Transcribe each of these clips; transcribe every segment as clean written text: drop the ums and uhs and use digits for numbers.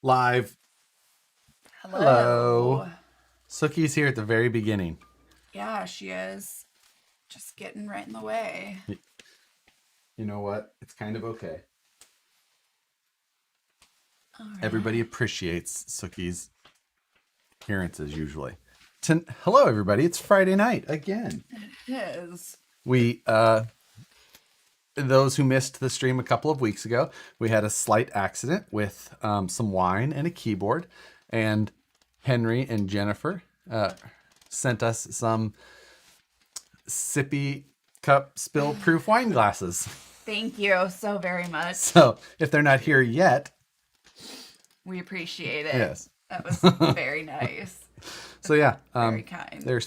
Live. Hello. Hello. Sookie's here at the very beginning. Yeah, she is just getting right in the way. You know what? It's kind of okay. All Everybody right. appreciates Sookie's appearances usually. Hello, everybody. It's Friday night again. It is. We, those who missed the stream a couple of weeks ago, we had a slight accident with some wine and a keyboard, and Henry and Jennifer sent us some sippy cup spill proof wine glasses. Thank you so very much. So if they're not here yet, We appreciate it. yes. That was very nice. So yeah, Very kind. they're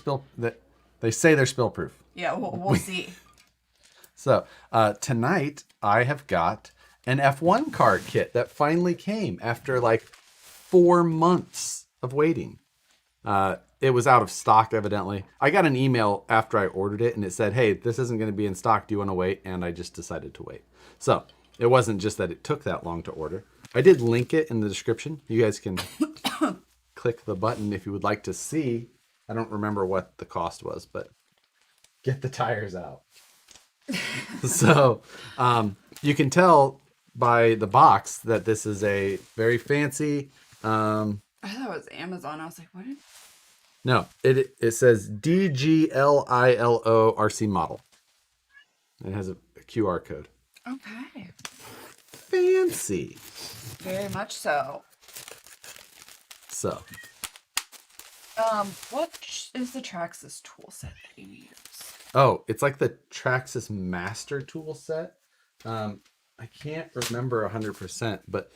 they say they're spill proof. Yeah, we'll see. So tonight I have got an F1 car kit that finally came after like 4 months of waiting. It was out of stock, evidently. I got an email after I ordered it, and it said, "Hey, this isn't going to be in stock. Do you want to wait?" And I just decided to wait. So it wasn't just that it took that long to order. I did link it in the description. You guys can click the button if you would like to see. I don't remember what the cost was, but get the tires out. So you can tell by the box that this is a very fancy. I thought it was Amazon. I was like, what? No, it says DGLILO RC model. It has a QR code. Okay. Fancy. Very much so. So, What is the Traxxas tool set that you use? oh, it's like the Traxxas Master tool set. I can't remember 100%, but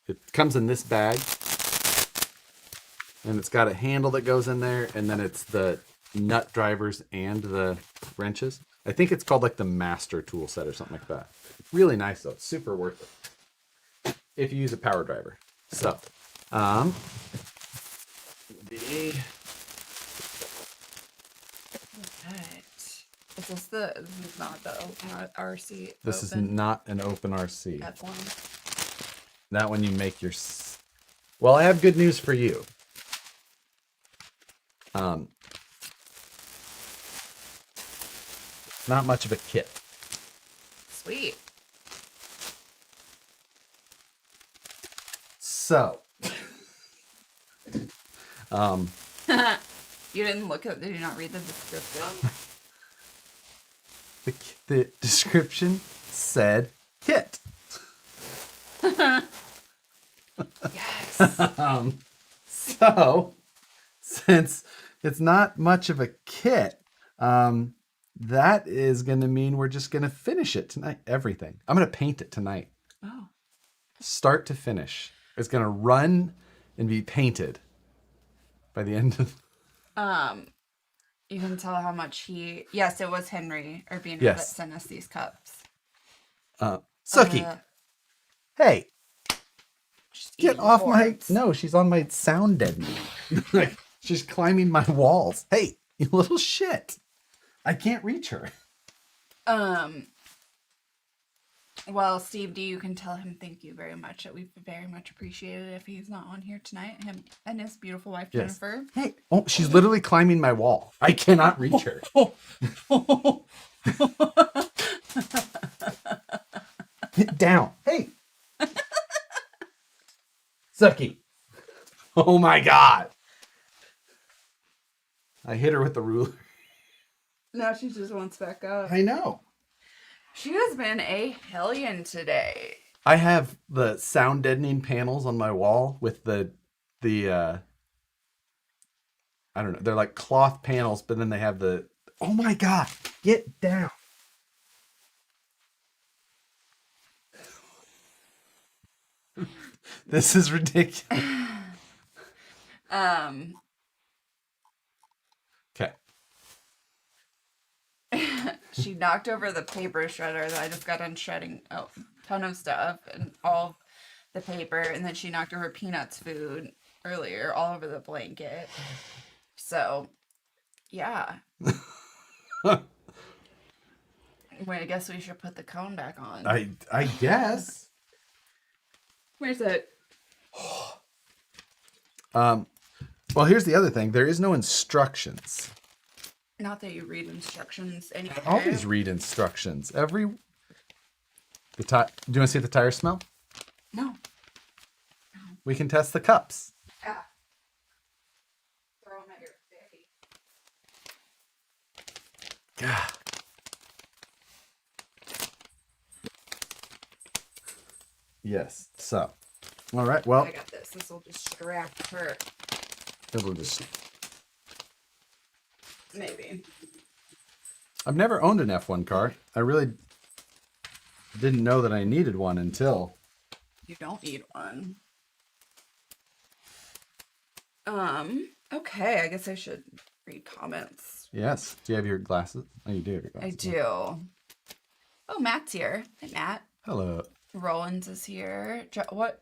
it comes in this bag. And it's got a handle that goes in there, and then it's the nut drivers and the wrenches. I think it's called like the Master tool set or something like that. Really nice though. It's super worth it if you use a power driver. So, the Right. This is not the open RC. this is open not an open RC. F1. That one you make your. Well, I have good news for you. Not much of a kit. Sweet. So, You didn't look at, did you not read the description? the description said kit. Yes. So, since it's not much of a kit, that is going to mean we're just going to finish it tonight. Everything. I'm going to paint it tonight. Oh. Start to finish. It's going to run and be painted by the end of... You can tell how much yes, it was Henry Urbino Yes. that sent us these cups. Sookie, hey, Just get eating off my... cords. No, she's on my sound deadening. Like, she's climbing my walls. Hey, you little shit. I can't reach her. Well, Steve D, you can tell him thank you very much. That we very much appreciate it if he's not on here tonight. Him and his beautiful wife, Yes. Jennifer. Hey, oh, she's literally climbing my wall. I cannot reach her. Get down. Hey. Sookie. Oh my God. I hit her with the ruler. Now she just wants back up. I know. She has been a hellion today. I have the sound deadening panels on my wall with the I don't know. They're like cloth panels, but then they have the... Oh my God. Get down. This is ridiculous. Okay. She knocked over the paper shredder that I just got done shredding a ton of stuff and all the paper, and then she knocked over Peanuts food earlier all over the blanket. So, yeah. Wait, I guess we should put the cone back on. I guess. Where's it? Well, here's the other thing. There is no instructions. Not that you read instructions anyway. I always read instructions. Do you want to see the tire smell? No. We can test the cups. Yeah. Throw them at your face. Yeah. Yes. So, all right. Well, I got this. This will distract her. it'll just. Maybe. I've never owned an F1 car. I really didn't know that I needed one until. You don't need one. Okay, I guess I should read comments. Yes. Do you have your glasses? Oh, you do have your I glasses. do. Oh, Matt's here. Hi, Matt. Hello. Rollins is here. What?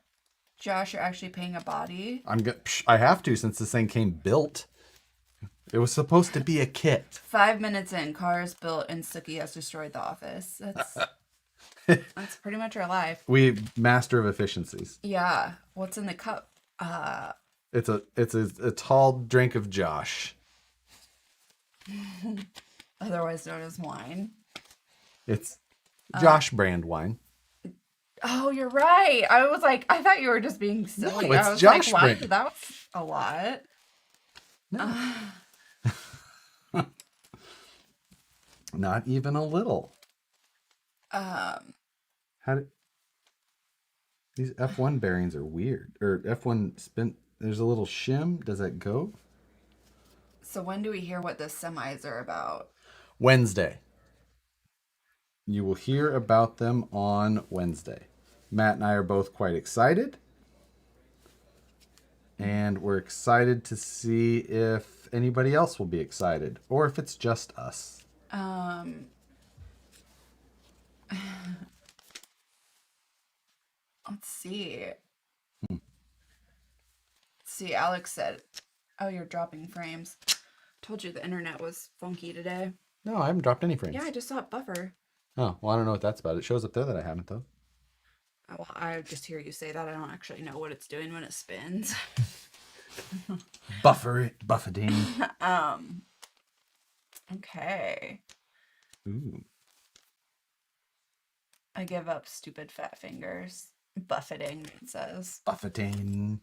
Josh, you're actually paying a body? I have to since this thing came built. It was supposed to be a kit. 5 minutes in, car is built and Sookie has destroyed the office. That's pretty much our life. We master of efficiencies. Yeah. What's in the cup? It's a tall drink of Josh. Otherwise known as wine. It's Josh brand wine. Oh, you're right. I was like, I thought you were just being silly. No, it's I was Josh like, brand. what? That was a lot. No. Not even a little. These F1 bearings are weird. Or F1 spin. There's a little shim. Does that go? So when do we hear what the semis are about? Wednesday. You will hear about them on Wednesday. Matt and I are both quite excited. And we're excited to see if anybody else will be excited. Or if it's just us. Let's see. See, Alex said, oh, you're dropping frames. Told you the internet was funky today. No, I haven't dropped any frames. Yeah, I just saw it buffer. Oh, well, I don't know what that's about. It shows up there that I haven't, though. Well, I just hear you say that. I don't actually know what it's doing when it spins. Buffeting. Okay. Ooh. I give up stupid fat fingers. Buffeting, it says. Buffeting.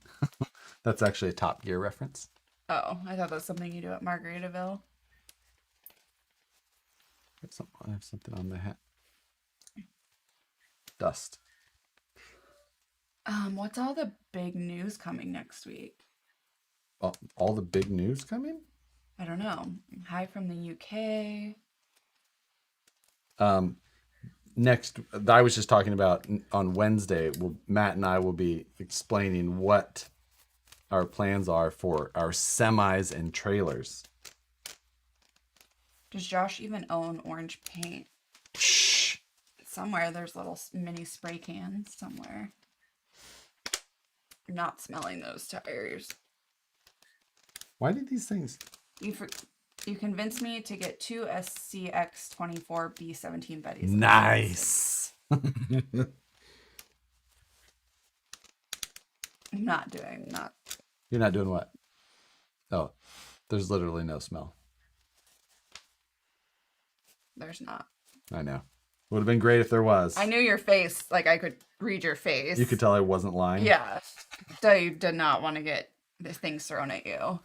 That's actually a Top Gear reference. Oh, I thought that's something you do at Margaritaville. I have something on the hat. Dust. What's all the big news coming next week? All the big news coming? I don't know. Hi from the UK. Next, I was just talking about on Wednesday, Matt and I will be explaining what our plans are for our semis and trailers. Does Josh even own orange paint? Shh. Somewhere there's little mini spray cans somewhere. Not smelling those tires. Why did these things? You convinced me to get 2 SCX24 B17 Bettys. Nice. I'm not doing that. You're not doing what? Oh, there's literally no smell. There's not. I know. Would have been great if there was. I knew your face. Like, I could read your face. You could tell I wasn't lying. Yeah. So you did not want to get this thing thrown at you.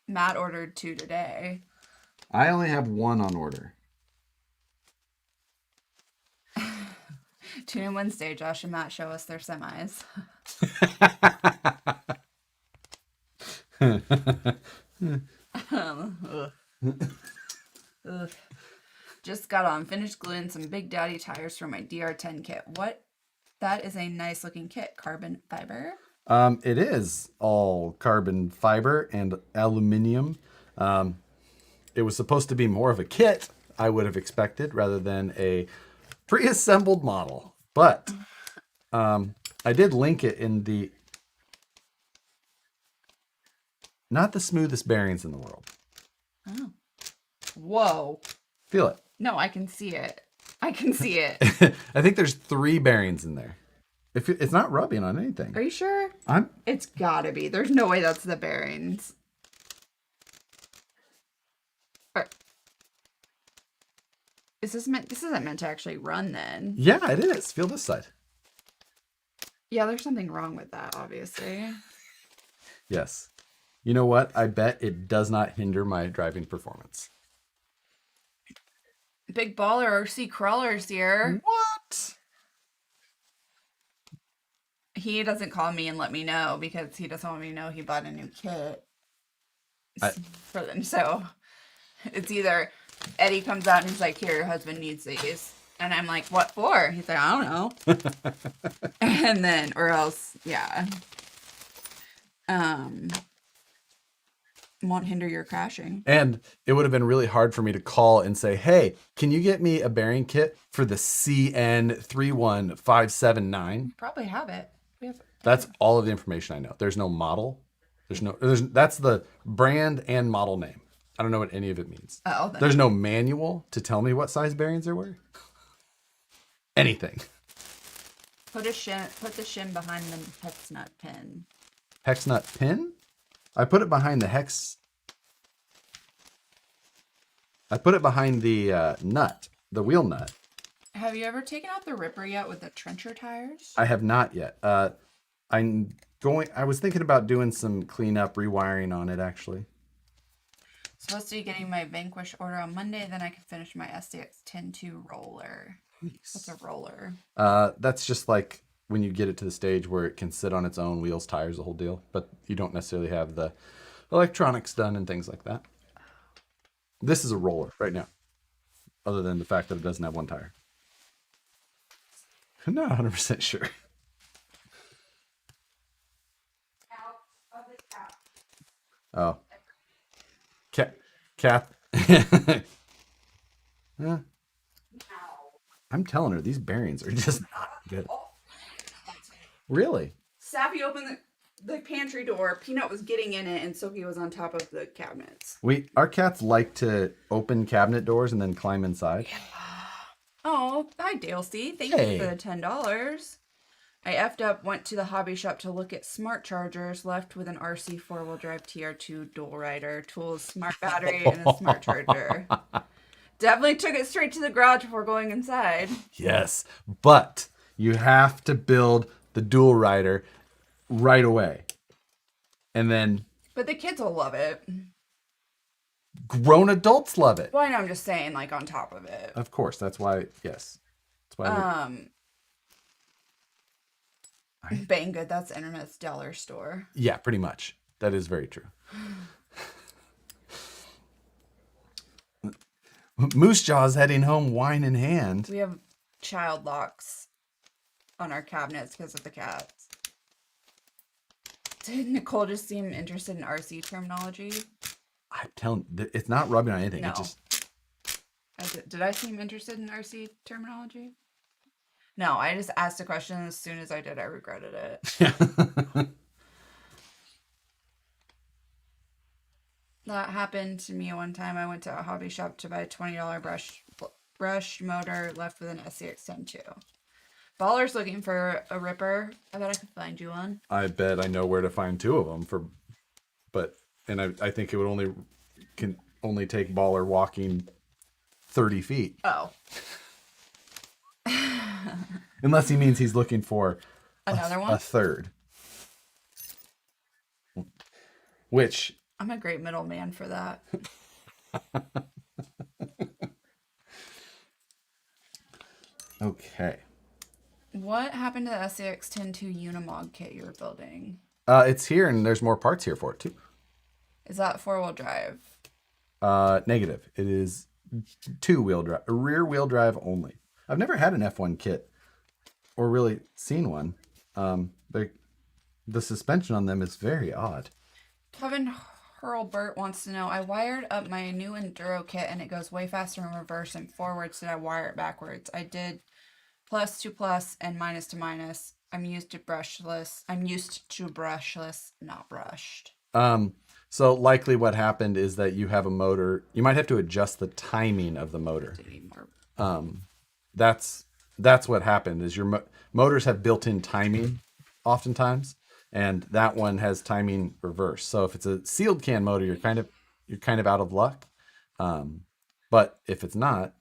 Matt ordered 2 today. I only have 1 on order. Tune in Wednesday. Josh and Matt show us their semis. Ugh. Just got on. Finished gluing some Big Daddy tires for my DR10 kit. What? That is a nice looking kit. Carbon fiber. It is all carbon fiber and aluminum. It was supposed to be more of a kit, I would have expected, rather than a pre-assembled model. But I did link it in the... Not the smoothest bearings in the world. Oh. Whoa. Feel it. No, I can see it. I can see it. I think there's 3 bearings in there. It's not rubbing on anything. Are you sure? I'm. It's gotta be. There's no way that's the bearings. Or- Is this meant? This isn't meant to actually run then. Yeah, it is. Feel this side. Yeah, there's something wrong with that, obviously. Yes. You know what? I bet it does not hinder my driving performance. Big baller RC crawlers here. What? He doesn't call me and let me know because he doesn't want me to know he bought a new kit for them. So it's either Eddie comes out and he's like, "Here, your husband needs these," and I'm like, "What for?" He's like, "I don't know." And then, or else, yeah. Won't hinder your crashing. And it would have been really hard for me to call and say, "Hey, can you get me a bearing kit for the CN31579?" Probably have it. We have. That's all of the information I know. There's no model. That's the brand and model name. I don't know what any of it means. Oh, then There's no manual to tell me what size bearings there were. Anything. put the shim behind the hex nut pin. Hex nut pin? I put it behind the hex. I put it behind the nut, the wheel nut. Have you ever taken out the ripper yet with the trencher tires? I have not yet. I was thinking about doing some cleanup, rewiring on it actually. Supposed to be getting my Vanquish order on Monday, then I can finish my SDX 10-2 roller. What's a roller? That's just like when you get it to the stage where it can sit on its own wheels, tires, the whole deal, but you don't necessarily have the electronics done and things like that. This is a roller right now, other than the fact that it doesn't have one tire. I'm not 100% sure. Oh. Cat. Yeah. I'm telling her, these bearings are just not good. Really? Sappy opened the pantry door. Peanut was getting in it, and Sookie was on top of the cabinets. Our cats like to open cabinet doors and then climb inside. Oh, hi, Dalesy. Thank you for the $10. I effed up, went to the hobby shop to look at smart chargers, left with an RC 4-wheel drive TR2 dual rider, tools, smart battery, and a smart charger. Definitely took it straight to the garage before going inside. Yes, but you have to build the dual rider right away. And then... But the kids will love it. Grown adults love it. Well, I know, I'm just saying, like, on top of it. Of course, that's why, yes. That's why Banggood, that's the internet's dollar store. Yeah, pretty much. That is very true. Moose Jaw's heading home, wine in hand. We have child locks on our cabinets because of the cats. Did Nicole just seem interested in RC terminology? I'm telling it's not rubbing on anything. No. It just... Did I seem interested in RC terminology? No, I just asked a question. As soon as I did, I regretted it. Yeah. That happened to me one time. I went to a hobby shop to buy a $20 brush motor, left with an SCX 10-2. Baller's looking for a ripper. I bet I could find you one. I bet I know where to find two of them I think it would only take Baller walking 30 feet. Oh. Unless he means he's looking for another one? A third. Which... I'm a great middleman for that. Okay. What happened to the SCX 10-2 Unimog kit you were building? It's here, and there's more parts here for it, too. Is that 4-wheel drive? Negative. It is two-wheel drive, rear-wheel drive only. I've never had an F1 kit, or really seen one. The suspension on them is very odd. Kevin Hurlbert wants to know, I wired up my new Enduro kit and it goes way faster in reverse and forwards. Did I wire it backwards? I did plus to plus and minus to minus. I'm used to brushless, not brushed. So likely what happened is that you have a motor. You might have to adjust the timing of the motor. To be more. That's that's what happened. Is your motors have built-in timing, oftentimes, and that one has timing reverse. So if it's a sealed can motor, you're kind of out of luck. But if it's not,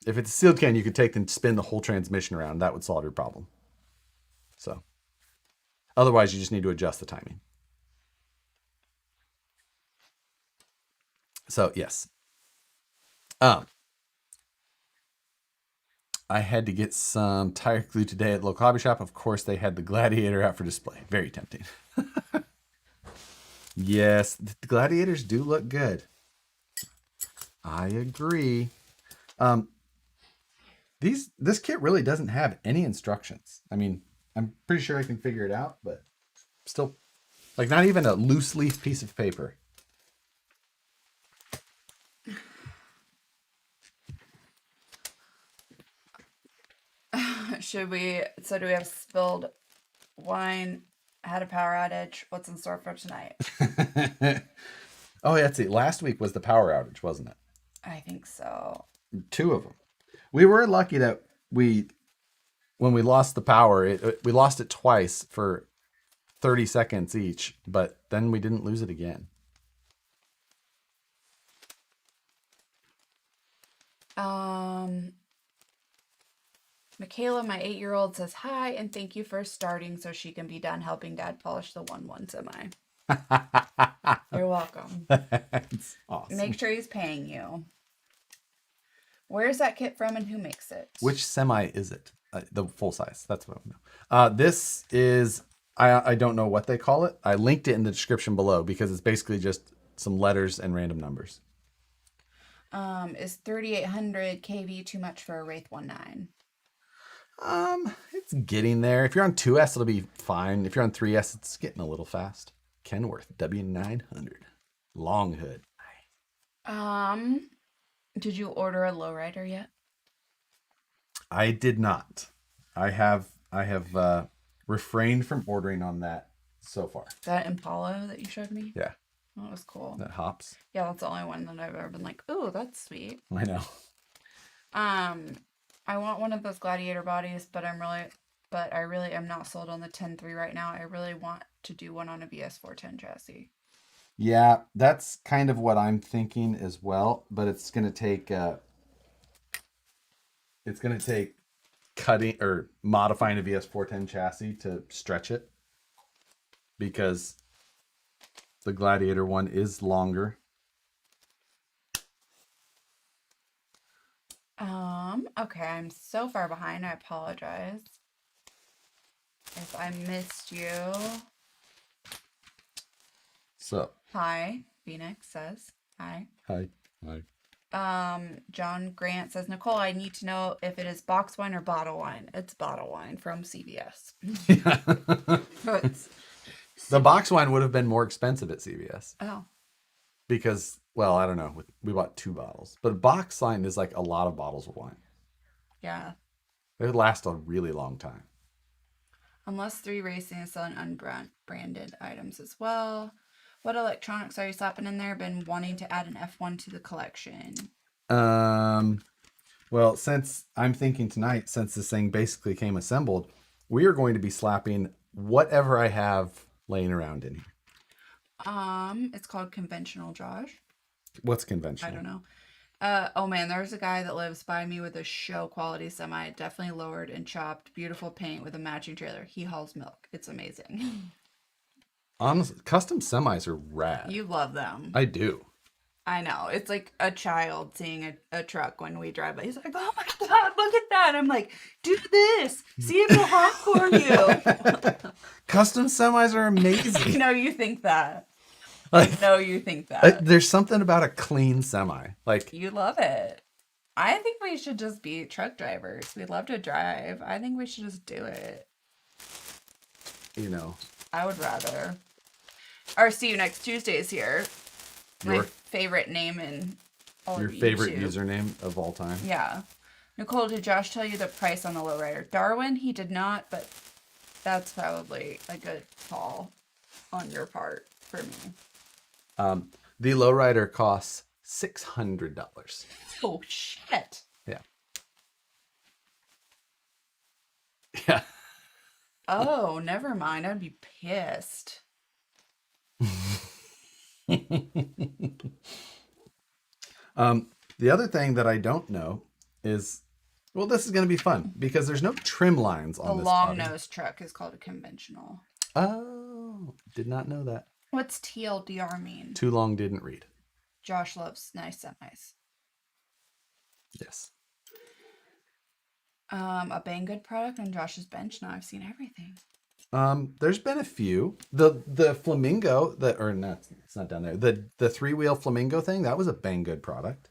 if it's a sealed can, you could take and spin the whole transmission around. That would solve your problem. So otherwise, you just need to adjust the timing. So yes. Um, I had to get some tire glue today at the local hobby shop. Of course, they had the Gladiator out for display. Very tempting. Yes, the Gladiators do look good. I agree. Um, this kit really doesn't have any instructions. I mean, I'm pretty sure I can figure it out, but still, like, not even a loose leaf piece of paper. Do we have spilled wine, had a power outage? What's in store for tonight? Oh, yeah, that's it. Last week was the power outage, wasn't it? I think so. 2 of them. We were lucky that when we lost the power, we lost it twice for 30 seconds each, but then we didn't lose it again. Michaela, my 8-year-old, says hi and thank you for starting so she can be done helping Dad polish the 1-1 semi. You're welcome. That's awesome. Make sure he's paying you. Where's that kit from and who makes it? Which semi is it? The full size. That's what I know. This is, I don't know what they call it. I linked it in the description below because it's basically just some letters and random numbers. Is 3800 kV too much for a Wraith 19? It's getting there. If you're on 2S, it'll be fine. If you're on 3S, it's getting a little fast. Kenworth W900 long hood. Did you order a lowrider yet? I did not. I have refrained from ordering on that so far. That Impala that you showed me? Yeah. That was cool. That hops. Yeah, that's the only one that I've ever been like, oh, that's sweet. I know. I want one of those Gladiator bodies, but I really am not sold on the 10.3 right now. I really want to do one on a VS410 chassis. Yeah, that's kind of what I'm thinking as well, but it's gonna take cutting or modifying a VS410 chassis to stretch it because the Gladiator one is longer. Okay, I'm so far behind. I apologize if I missed you. So, Hi, Phoenix says hi. hi. John Grant says, Nicole, I need to know if it is box wine or bottle wine. It's bottle wine from CVS. The box wine would have been more expensive at CVS. Oh. Because, well, I don't know. We bought 2 bottles. But box wine is like a lot of bottles of wine. Yeah. It would last a really long time. Unless 3 Racing is selling unbranded items as well. What electronics are you slapping in there? Been wanting to add an F1 to the collection. Well, since I'm thinking tonight, since this thing basically came assembled, we are going to be slapping whatever I have laying around in here. It's called conventional, Josh. What's conventional? I don't know. Oh man, there's a guy that lives by me with a show quality semi, definitely lowered and chopped, beautiful paint with a matching trailer. He hauls milk. It's amazing. Honestly, custom semis are rad. You love them. I do. I know. It's like a child seeing a truck when we drive by. He's like, oh my God, look at that. I'm like, do this. See if it'll honk for you. Custom semis are amazing. I know you think that. I know you think that. There's something about a clean semi. Like, you love it. I think we should just be truck drivers. We love to drive. I think we should just do it. You know. I would rather. Our See You Next Tuesday is here. My favorite name in all your of favorite YouTube. username of all time. Yeah. Nicole, did Josh tell you the price on the lowrider? Darwin, he did not, but that's probably a good call on your part for me. The lowrider costs $600. Oh, shit. Yeah. Oh, never mind. I'd be pissed. The other thing that I don't know is, well, this is going to be fun because there's no trim lines The on this long body. nose truck is called a conventional. Oh, did not know that. What's TLDR mean? Too long didn't read. Josh loves nice semis. Yes. A Banggood product on Josh's bench. Now I've seen everything. There's been a few. The flamingo that, or not, it's not down there. The 3-wheel flamingo thing, that was a Banggood product.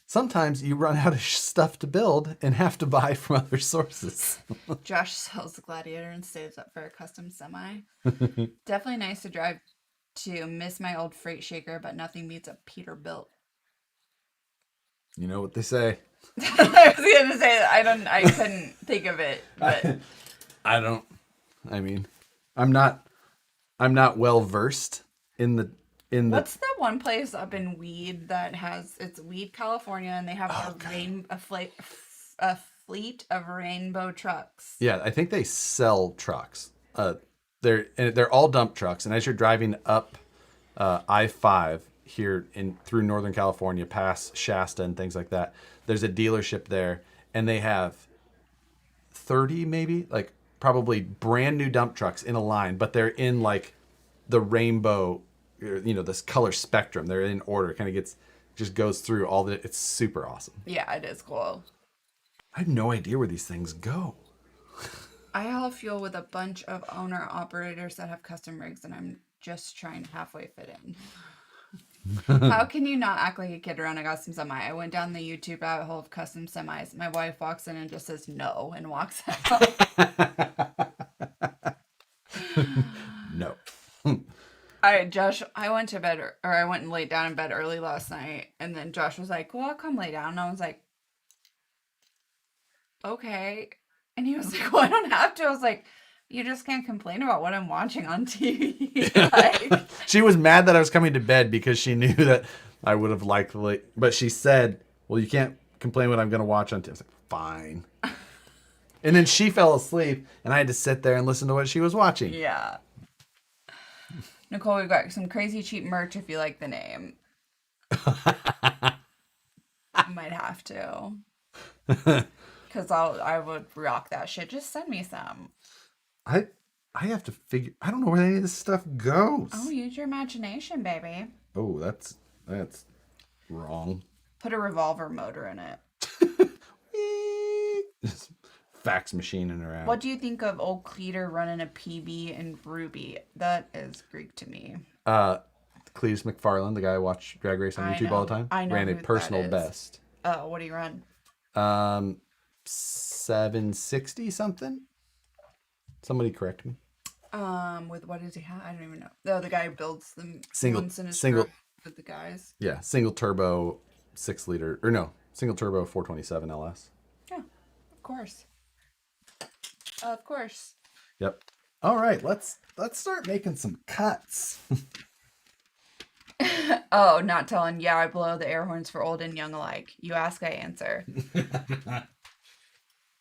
Sometimes you run out of stuff to build and have to buy from other sources. Josh sells the Gladiator and saves up for a custom semi. Definitely nice to drive to. Miss my old freight shaker, but nothing beats a Peterbilt. You know what they say. I was gonna say that I couldn't think of it, but I mean, I'm not well versed in the what's the one place up in Weed that has, it's Weed, California, and they have a fleet of rainbow trucks. Yeah, I think they sell trucks. They're all dump trucks, and as you're driving up I-5 here through Northern California, past Shasta and things like that, there's a dealership there, and they have 30 maybe, like probably brand new dump trucks in a line, but they're in like the rainbow, this color spectrum. They're in order. It kind of just goes through all the. It's super awesome. Yeah, it is cool. I have no idea where these things go. I haul fuel with a bunch of owner operators that have custom rigs, and I'm just trying to halfway fit in. How can you not act like a kid around a custom semi? I went down the YouTube rabbit hole of custom semis. My wife walks in and just says no and walks out. No. All right, Josh, I went to bed, or I went and laid down in bed early last night, and then Josh was like, well, I'll come lay down. And I was like, okay. And he was like, well, I don't have to. I was like, you just can't complain about what I'm watching on TV. Like, She was mad that I was coming to bed because she knew that I would have likely, but she said, well, you can't complain what I'm going to watch on TV. I was like, fine. And then she fell asleep, and I had to sit there and listen to what she was watching. yeah. Nicole, we've got some crazy cheap merch if you like the name. You might have to. Because I would rock that shit. Just send me some. I have to figure. I don't know where any of this stuff goes. Oh, use your imagination, baby. Oh, that's wrong. Put a revolver motor in it. Just fax machining around. What do you think of old Cleater running a PB in Ruby? That is Greek to me. Cletus McFarland, the guy I watch Drag Race on I YouTube know. all the time, I know ran a who that personal is. best. Oh, what do you run? 760 something. Somebody correct me. With what does he have? I don't even know. Oh, the guy who builds them Single- once in his single- truck with the guys. Yeah, single turbo 6-liter, or no, single turbo 427 LS. Yeah, of course. Of course. Yep. All right, let's start making some cuts. Oh, not telling. Yeah, I blow the air horns for old and young alike. You ask, I answer.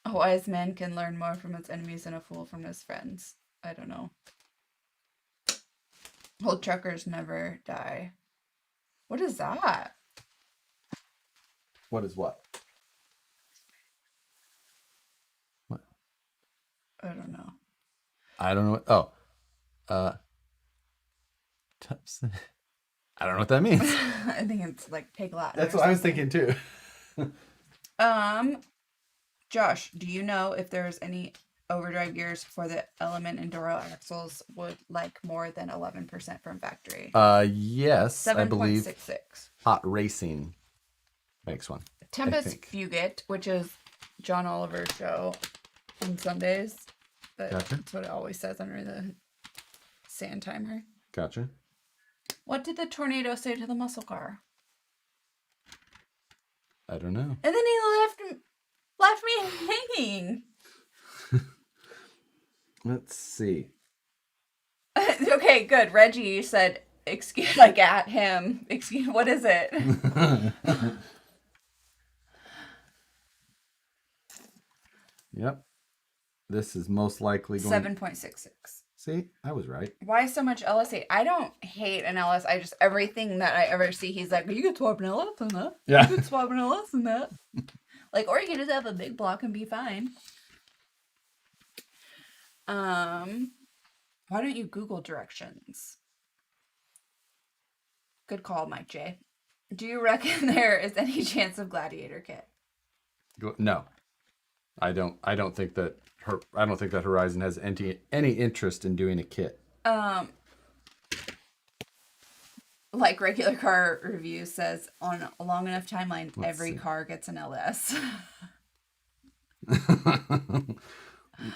A wise man can learn more from his enemies than a fool from his friends. I don't know. Old truckers never die. What is that? What is what? What? I don't know. I don't know what. Oh. I don't know what that means. I think it's like pig Latin. That's or what I was something. thinking too. Josh, do you know if there's any overdrive gears for the Element Enduro axles would like more than 11% from factory? Yes, I believe 7.66. Hot Racing makes one. Tempest think. Fugit, which is John Oliver's show on Sundays. But Gotcha. that's what it always says under the sand timer. Gotcha. What did the tornado say to the muscle car? I don't know. And then he left me hanging. Let's see. Okay, good. Reggie said, excuse, like at him. Excuse, what is it? Yep. This is most likely going... 7.66. See, I was right. Why so much LS hate? I don't hate an LS. I just, everything that I ever see, he's like, you could swap an LS in that. Yeah. You could swap an LS in that. Like, or you could just have a big block and be fine. Why don't you Google directions? Good call, Mike J. Do you reckon there is any chance of Gladiator kit? No, I don't. I don't think that Horizon has any interest in doing a kit. Like regular car review says, on a long enough timeline, every car gets an LS.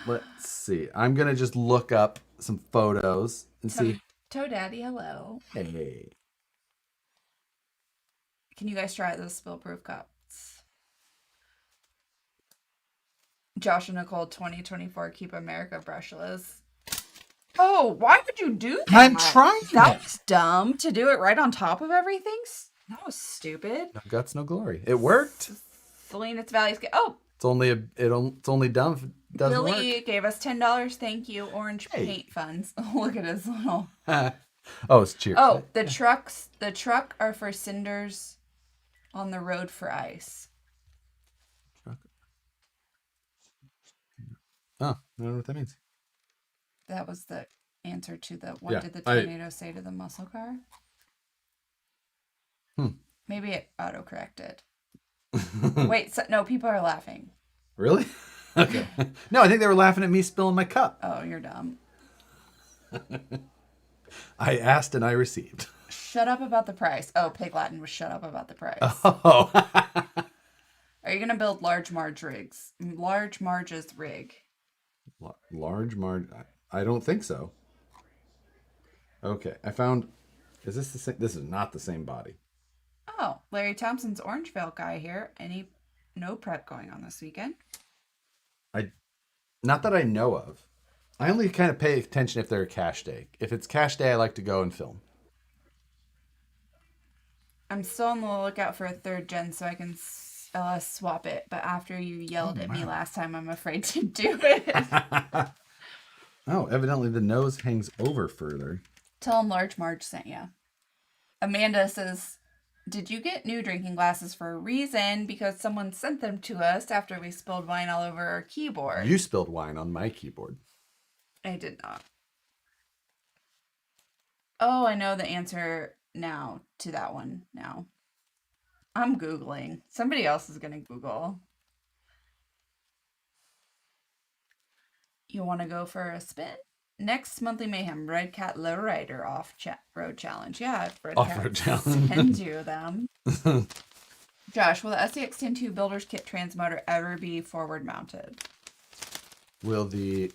Let's see. I'm gonna just look up some photos and see. Toe Daddy, hello. Hey. Can you guys try those spill-proof cups? Josh and Nicole, 2024, keep America brushless. Oh, why would you do that? I'm trying. That was dumb to do it right on top of everything. That was stupid. No guts, no glory. It worked. Celine, it's values. Oh, it's only dumb if it doesn't Billy work. gave us $10. Thank you. Orange paint funds. Look at his little. Oh, it's cheers. Oh, the truck are for cinders on the road for ice. Oh, I don't know what that means. That was the answer to the what did the tornado say to the muscle car? Maybe it autocorrected. Wait, no, people are laughing. Really? Okay. No, I think they were laughing at me spilling my cup. Oh, you're dumb. I asked and I received. Shut up about the price. Oh, Pig Latin was shut up about the price. Oh. Are you going to build large Marge rigs? Large Marge's rig. Large Marge? I don't think so. Okay, I found... Is this the same? This is not the same body. Oh, Larry Thompson's Orangevale guy here. No prep going on this weekend? Not that I know of. I only kind of pay attention if they're a cash day. If it's cash day, I like to go and film. I'm still on the lookout for a third gen so I can swap it. But after you yelled at me last time, I'm afraid to do it. Oh, evidently the nose hangs over further. Tell him Large Marge sent you. Amanda says, did you get new drinking glasses for a reason? Because someone sent them to us after we spilled wine all over our keyboard. You spilled wine on my keyboard. I did not. Oh, I know the answer now to that one now. I'm Googling. Somebody else is going to Google. You want to go for a spin? Next monthly mayhem, Red Cat Lowrider off-road challenge. Yeah, Off-road challenge. Send you them. Josh, will the SCX-102 Builder's Kit transmotor ever be forward mounted? Will the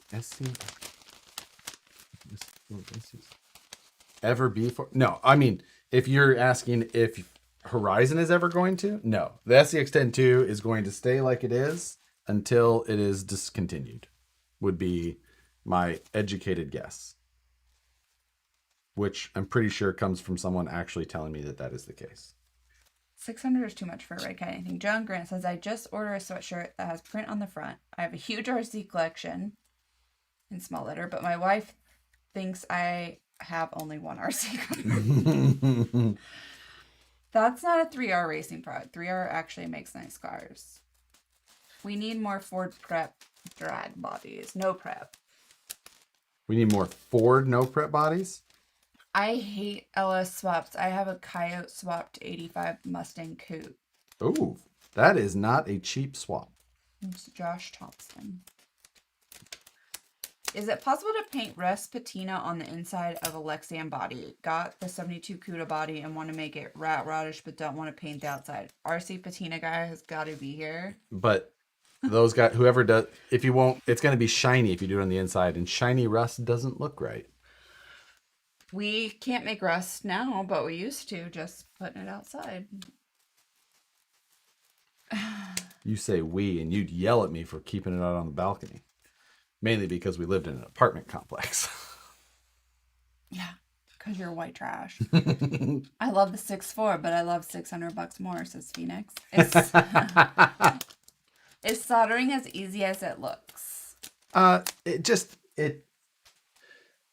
ever be for? No, I mean, if you're asking if Horizon is ever going to, no. The SCX-102 is going to stay like it is until it is discontinued, would be my educated guess. Which I'm pretty sure comes from someone actually telling me that that is the case. 600 is too much for a Red Cat anything. John Grant says, I just ordered a sweatshirt that has print on the front. I have a huge RC collection in small letter, but my wife thinks I have only one RC car. That's not a 3R racing product. 3R actually makes nice cars. We need more Ford prep drag bodies. No prep. We need more Ford no prep bodies? I hate LS swaps. I have a Coyote swapped 85 Mustang Coupe. Oh, that is not a cheap swap. It's Josh Thompson. Is it possible to paint rust patina on the inside of a Lexian body? Got the 72 CUDA body and want to make it rodish, but don't want to paint the outside. RC patina guy has got to be here. But those guys, whoever does, if you won't, it's going to be shiny if you do it on the inside, and shiny rust doesn't look right. We can't make rust now, but we used to, just putting it outside. You say we, and you'd yell at me for keeping it out on the balcony. Mainly because we lived in an apartment complex. Yeah, because you're white trash. I love the 6'4", but I love $600 more, says Phoenix. Is soldering as easy as it looks? It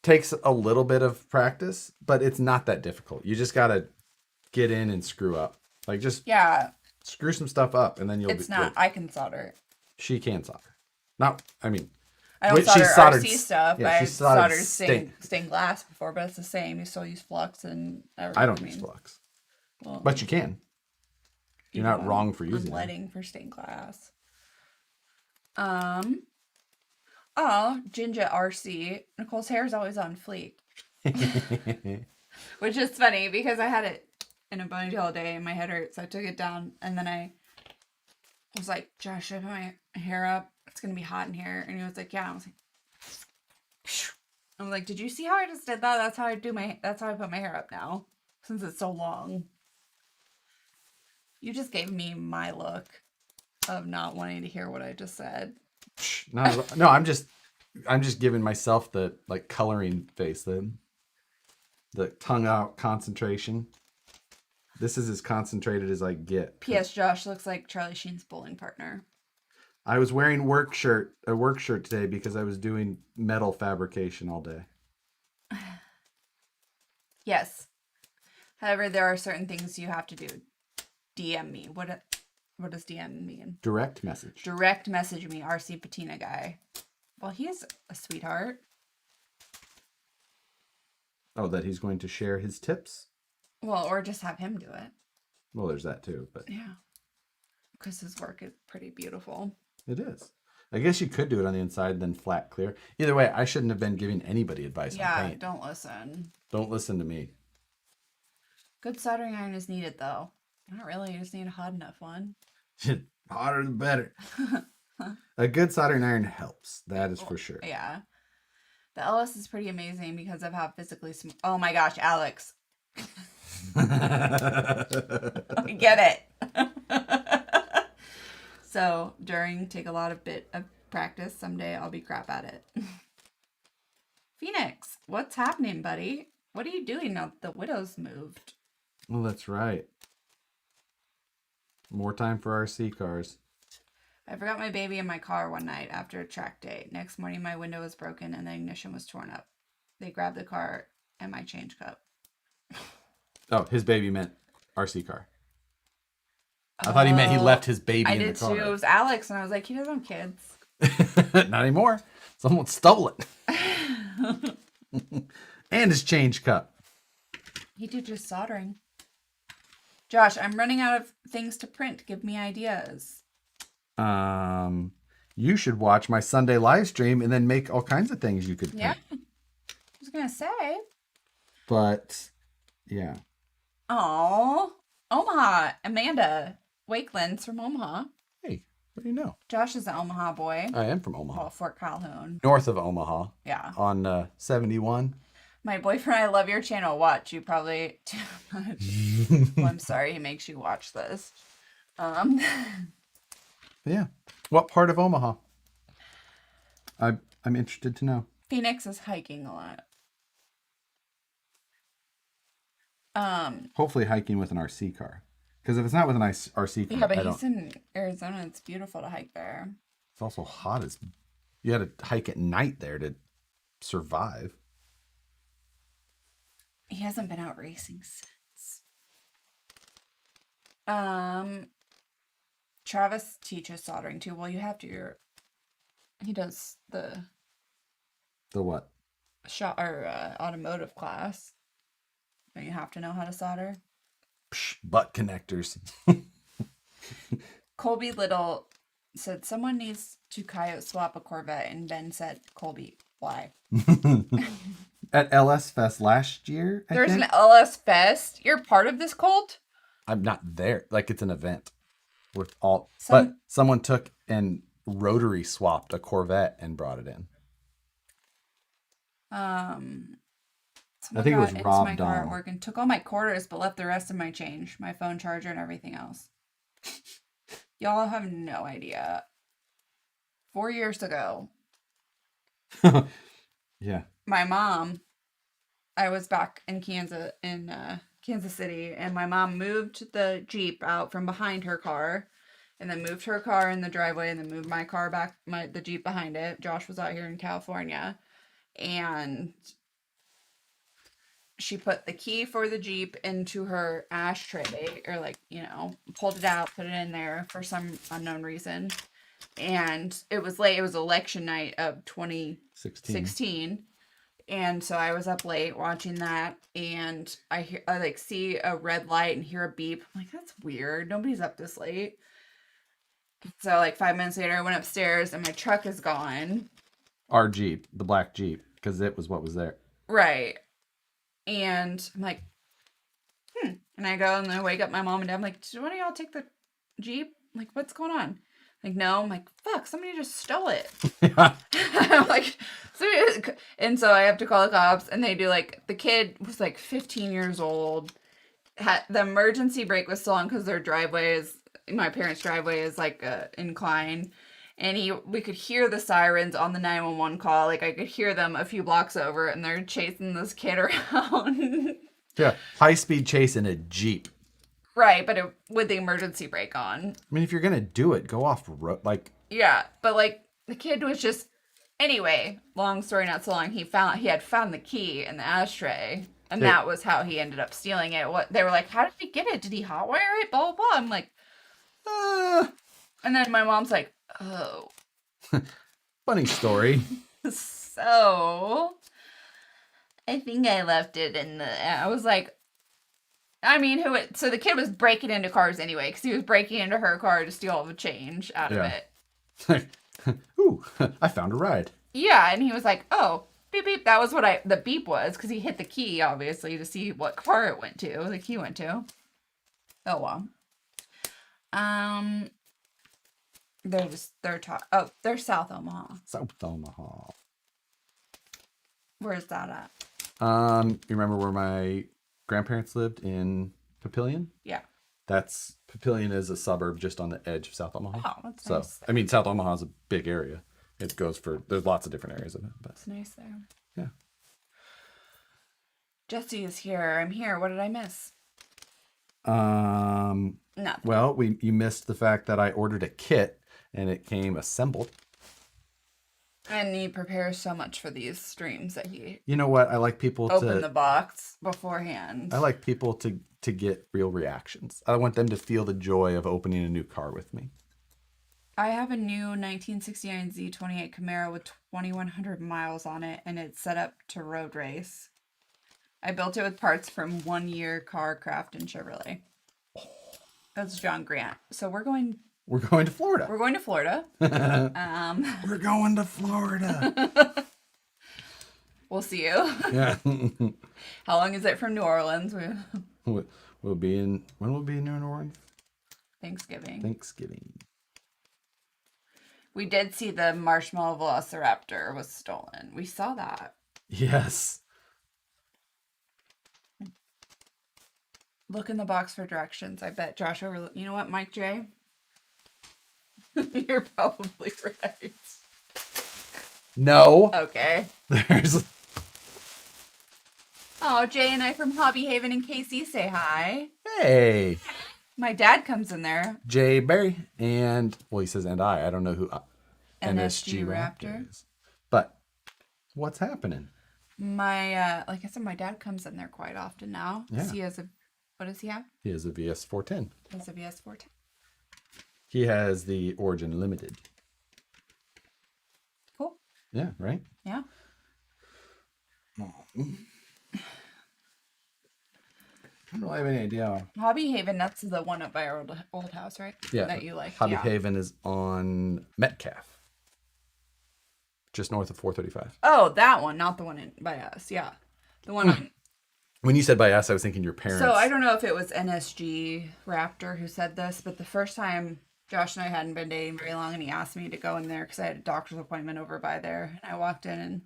takes a little bit of practice, but it's not that difficult. You just gotta get in and screw up. Like just Yeah, screw some stuff up, and then you'll be. it's not. I can solder. She can solder. Not. I mean, I don't she solder soldered RC stuff. Yeah, I've she soldered soldered stained glass before, but it's the same. You still use flux and everything. I don't use flux, Well, but you can. You're not wrong for using it. unleading for stained glass. Oh, Ginger RC. Nicole's hair is always on fleek. Which is funny because I had it in a ponytail all day and my head hurt, so I took it down and then I was like, Josh, should I put my hair up? It's gonna be hot in here. And he was like, yeah. I was like, did you see how I just did that? That's how I put my hair up now. Since it's so long. You just gave me my look of not wanting to hear what I just said. No, I'm just giving myself the like coloring face, the tongue out concentration. This is as concentrated as I get. P.S. Josh looks like Charlie Sheen's bowling partner. I was wearing a work shirt today because I was doing metal fabrication all day. Yes. However, there are certain things you have to do. DM me. What does DM mean? Direct message. Direct message me, RC Patina guy. Well, he's a sweetheart. Oh, that he's going to share his tips? Well, or just have him do it. Well, there's that too, but yeah. Because his work is pretty beautiful. It is. I guess you could do it on the inside and then flat clear. Either way, I shouldn't have been giving anybody advice on paint. Yeah, don't listen. Don't listen to me. Good soldering iron is needed, though. Not really. You just need a hot enough one. Hotter the better. A good soldering iron helps. That is for sure. Yeah. The LS is pretty amazing because of how physically oh my gosh, Alex. I get it. So take a lot of bit of practice. Someday I'll be crap at it. Phoenix, what's happening, buddy? What are you doing now that the widow's moved? Well, that's right. More time for RC cars. I forgot my baby in my car one night after a track day. Next morning, my window was broken and the ignition was torn up. They grabbed the car and my change cup. Oh, his baby meant RC car. I thought he meant he left his baby in the car. I did too. It was Alex, and I was like, he doesn't have kids. Not anymore. Someone stole it. And his change cup. He did just soldering. Josh, I'm running out of things to print. Give me ideas. You should watch my Sunday live stream and then make all kinds of things you could print. Yeah. I was gonna say. But yeah. Oh, Omaha. Amanda Wakeland's from Omaha. Hey, what do you know? Josh is an Omaha boy. I am from Omaha. Oh, Fort Calhoun. North of Omaha. Yeah. On 71. My boyfriend, I love your channel. Watch. You probably too much. Well, I'm sorry he makes you watch this. Yeah. What part of Omaha? I'm interested to know. Phoenix is hiking a lot. Hopefully hiking with an RC car. Because if it's not with an RC car, yeah, but he's in Arizona. It's beautiful to hike there. It's also hot as. You had to hike at night there to survive. He hasn't been out racing since. Travis teaches soldering too. Well, you have to. He does the what? Automotive class. Don't you have to know how to solder? Psh, butt connectors. Colby Little said someone needs to coyote swap a Corvette, and Ben said, Colby, why? At LS Fest last year, There's an LS Fest. You're part of this cult? I'm not there. Like, it's an event with all. But someone took and rotary swapped a Corvette and brought it in. I think it was Rob my car at work and took all my quarters, but left the rest of my change, my phone charger, and everything else. Y'all have no idea. 4 years ago. Yeah. My mom, I was back in Kansas City, and my mom moved the Jeep out from behind her car and then moved her car in the driveway, and then moved my car back, the Jeep behind it. Josh was out here in California, and she put the key for the Jeep into her ashtray, or like, pulled it out, put it in there for some unknown reason. And it was late. It was election night of 2016. And so I was up late watching that, and I like see a red light and hear a beep. I'm like, that's weird. Nobody's up this late. So like 5 minutes later, I went upstairs and my truck is gone. Our Jeep, the black Jeep, because it was what was there. Right. And I'm like, And I go and I wake up my mom and dad. I'm like, did one of y'all take the Jeep? I'm like, what's going on? Like, no. I'm like, fuck, somebody just stole it. I'm like, and so I have to call the cops, and they do like, the kid was like 15 years old. The emergency brake was still on because my parents' driveway is like a incline. And we could hear the sirens on the 911 call. Like, I could hear them a few blocks over, and they're chasing this kid around. Yeah, high-speed chase in a Jeep. Right, but with the emergency brake on. I mean, if you're gonna do it, go off road. Like, yeah, but like the kid was just. Anyway, long story not so long. He had found the key in the ashtray, and that was how he ended up stealing it. They were like, "How did he get it? Did he hotwire it?" Blah blah blah. I'm like, And then my mom's like, "Oh, funny story." So I think I left it in the. I was like. I mean, so the kid was breaking into cars anyway, because he was breaking into her car to steal all the change out of it. Ooh, I found a ride. Yeah, and he was like, oh, beep, beep. That was what the beep was, because he hit the key, obviously, to see what car it went to, the key went to. Oh, well. They're South Omaha. South Omaha. Where's that at? You remember where my grandparents lived in Papillion? Yeah. Papillion is a suburb just on the edge of South Omaha. Oh, that's so, nice. I mean, South Omaha is a big area. There's lots of different areas of it. But it's nice there. Yeah. Jesse is here. I'm here. What did I miss? Nothing. Well, you missed the fact that I ordered a kit and it came assembled. And he prepares so much for these streams that he. You know what? I like people open the box beforehand. I like people to get real reactions. I want them to feel the joy of opening a new car with me. I have a new 1969 Z28 Camaro with 2,100 miles on it, and it's set up to road race. I built it with parts from 1 Year Car Craft in Chevrolet. That's John Grant. So we're going to Florida. We're going to Florida. We're going to Florida. We'll see you. Yeah. How long is it from New Orleans? When will be in New Orleans? Thanksgiving. We did see the marshmallow velociraptor was stolen. We saw that. Yes. Look in the box for directions. I bet Josh you know what, Mike J? You're probably right. No. Okay. There's. Oh, Jay and I from Hobby Haven and KC say hi. Hey. My dad comes in there. Jay Barry and he says and I don't know who NSG Raptor is. But what's happening? My like I said, my dad comes in there quite often now. Yeah. He has what does he have? He has a VS410. He has a VS410. He has the Origin Limited. Cool. Yeah, right? Yeah. I don't have any idea. Hobby Haven, that's the one up by our old house, right? Yeah. That you like. Hobby Haven is on Metcalf. Just north of 435. Oh, that one, not the one by us. Yeah. The one on. When you said by us, I was thinking your parents. So I don't know if it was NSG Raptor who said this, but the first time Josh and I hadn't been dating very long, and he asked me to go in there because I had a doctor's appointment over by there. And I walked in, and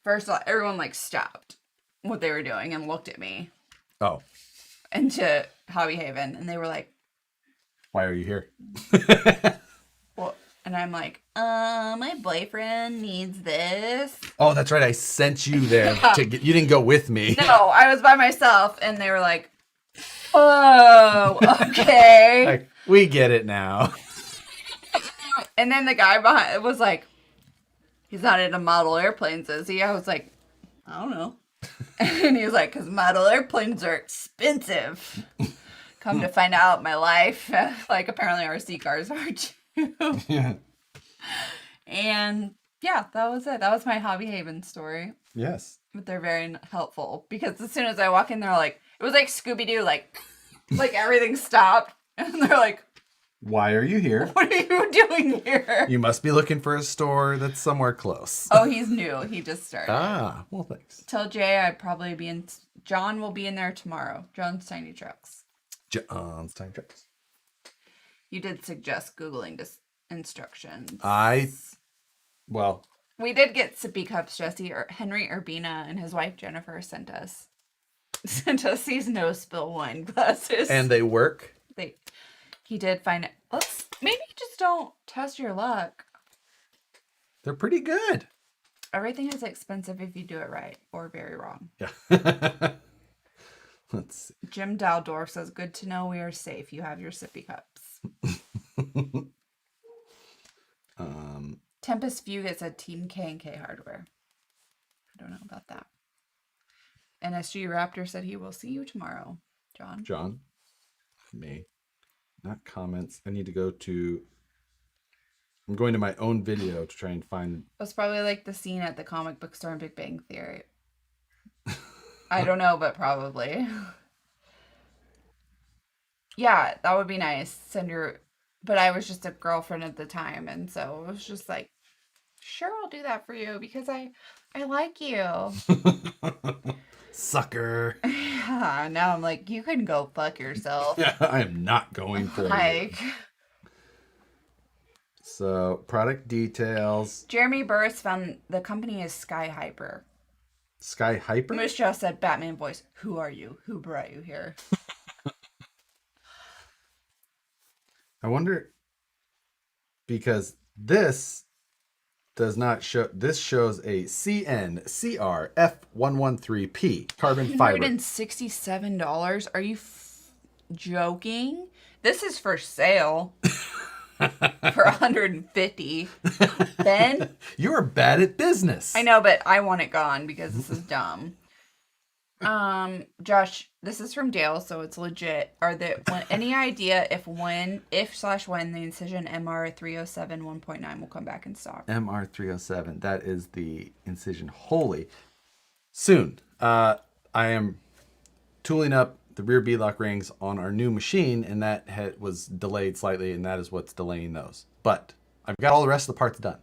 first everyone like stopped what they were doing and looked at me. Oh. Into Hobby Haven, and they were like, "Why are you here?" Well, and I'm like, my boyfriend needs this. Oh, that's right. I sent you there you didn't go with me. No, I was by myself, and they were like, oh, okay. We get it now. And then the guy behind was like, he's not into model airplanes, is he? I was like, I don't know. And he was like, because model airplanes are expensive. Come to find out, my life, like apparently RC cars are too. Yeah. And yeah, that was it. That was my Hobby Haven story. Yes. But they're very helpful because as soon as I walk in, they're like, it was like Scooby Doo, like everything stopped, and they're like, Why are you here? "What are you doing here?" You must be looking for a store that's somewhere close. Oh, he's new. He just started. Ah, well, thanks. Tell Jay I'd probably be in. John will be in there tomorrow. John's Tiny Trucks. John's Time Trucks. You did suggest Googling instructions. Well, We did get sippy cups, Jesse. Henry Urbina and his wife Jennifer sent us these no spill wine glasses. and they work. He did find it. Maybe just don't test your luck. They're pretty good. Everything is expensive if you do it right or very wrong. Yeah. Let's see. Jim Daldorf says, "Good to know we are safe. You have your sippy cups." Tempest View gets a Team K&K hardware. I don't know about that. NSG Raptor said he will see you tomorrow, John. John? Me. Not comments. I need to go to... I'm going to my own video to try and find... It was probably like the scene at the comic book store in Big Bang Theory. I don't know, but probably. Yeah, that would be nice. But I was just a girlfriend at the time, and so it was just like, sure, I'll do that for you because I like you. Sucker. Yeah, now I'm like, you can go fuck yourself. Yeah, I am not going for Like, So, product details. Jeremy Burris found the company is Sky Hyper. Sky Hyper? Moose Jaw said, Batman voice, who are you? Who brought you here? I wonder, because this does not show, this shows a CNCR F113P carbon fiber. $167? Are you joking? This is for sale for $150. Ben? You're bad at business. I know, but I want it gone because this is dumb. Josh, this is from Dale, so it's legit. Any idea if when the Incision MR307 1.9 will come back in stock? MR307, that is the Incision. Holy. Soon. I am tooling up the rear beadlock rings on our new machine, and that was delayed slightly, and that is what's delaying those. But I've got all the rest of the parts done.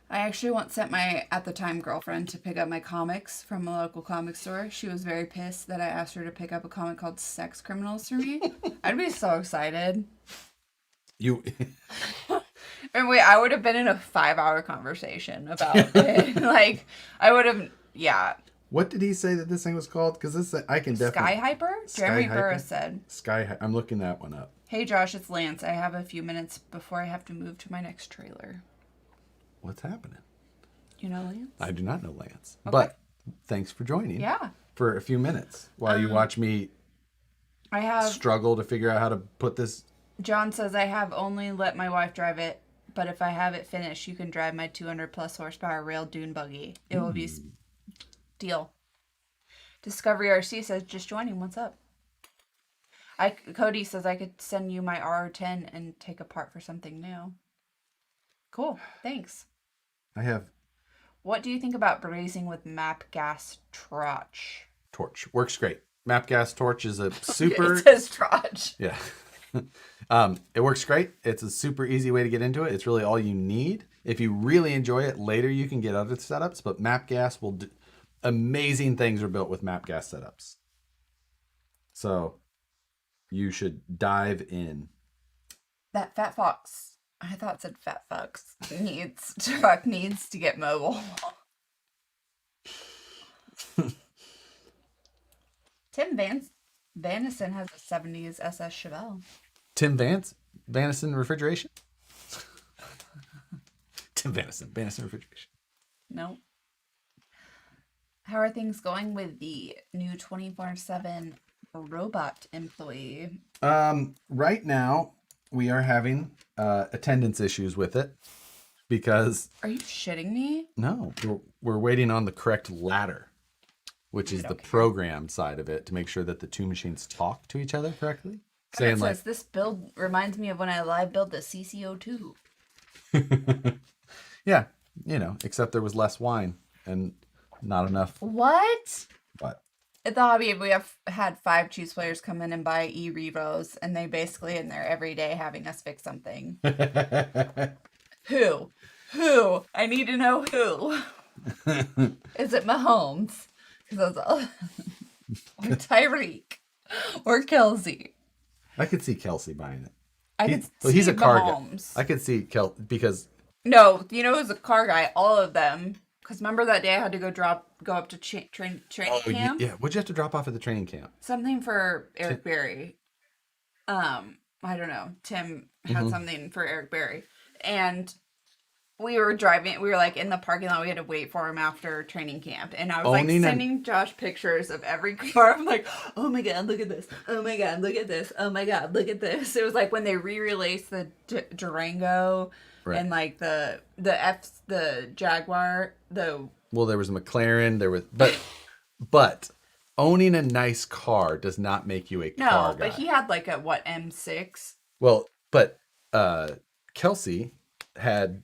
I actually once sent my, at the time, girlfriend to pick up my comics from a local comic store. She was very pissed that I asked her to pick up a comic called Sex Criminals for me. I'd be so excited. And I would have been in a 5-hour conversation about it. Like, I would have, yeah. What did he say that this thing was called? Because I can definitely... Sky Hyper? Jeremy Burris said. I'm looking that one up. Hey Josh, it's Lance. I have a few minutes before I have to move to my next trailer. What's happening? You know Lance? I do not know Lance. Okay. But thanks for joining. Yeah. For a few minutes while you watch me struggle to figure out how to put this. John says, I have only let my wife drive it, but if I have it finished, you can drive my 200 plus horsepower rail dune buggy. It will be deal. Discovery RC says, just joining. What's up? Cody says I could send you my R10 and take apart for something new. Cool. Thanks. I have What do you think about brazing with map gas torch? torch. Works great. Map gas torch is a super... It says torch. Yeah. It works great. It's a super easy way to get into it. It's really all you need. If you really enjoy it, later you can get other setups, but map gas will do... Amazing things are built with map gas setups. So you should dive in. That fat fox... I thought it said fat fucks. Truck needs to get mobile. Tim Vanison has a 70s SS Chevelle. Tim Vanison Refrigeration? Tim Vanison Refrigeration. Nope. How are things going with the new 24/7 a robot employee. Right now we are having attendance issues with it because Are you shitting me? no, we're waiting on the correct ladder, which is the don't care. program side of it to make sure that the two machines talk to each other correctly. It Saying says like, this build reminds me of when I live built the CCO2. yeah, except there was less wine and not enough. What? But At the hobby, we have had 5 cheese players come in and buy e-revos, and they basically in there every day having us fix something. Who? Who? I need to know who. Is it Mahomes? Because or Tyreek, or Kelsey. I could see Kelsey buying it. I could He's see a car Mahomes. guy. I could see because No, you know who's a car guy? All of them. Because remember that day I had to go up to training camp? yeah. What'd you have to drop off at the training camp? Something for Eric Berry. I don't know. Tim had something for Eric Berry. And we were driving, we were like in the parking lot, we had to wait for him after training camp. And I was like sending Josh pictures of every car. I'm like, oh my God, look at this. Oh my God, look at this. Oh my God, look at this. It was like when they re-released the Durango and like the Jaguar, well, there was a McLaren, but owning a nice car does not make you a car guy. but he had like a M6. Well, but Kelsey had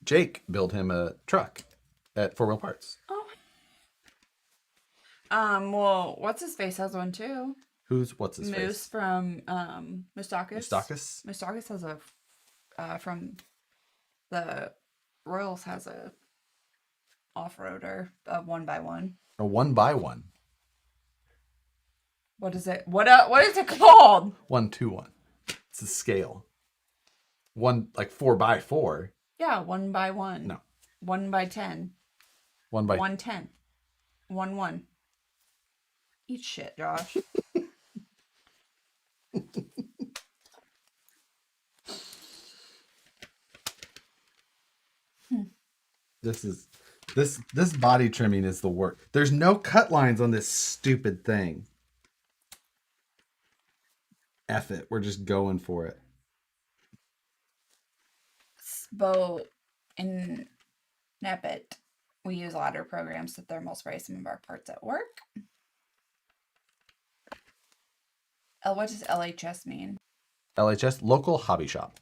Jake build him a truck at 4 Wheel Parts. Oh. Well, what's his face has one too. What's his Moose face? from Mustakis. Mustakis? Mustakis has a from the Royals has a off-roader, a 1x1. A 1x1. What is it? What is it called? 1-2-1. It's a scale. 4x4. Yeah, 1x1. No. 1x10. 1x 110. 1-1. Eat shit, Josh. This body trimming is the work. There's no cut lines on this stupid thing. F it. We're just going for it. Bo in Nepit, we use ladder programs to thermal spray some of our parts at work. What does LHS mean? LHS, local hobby shop.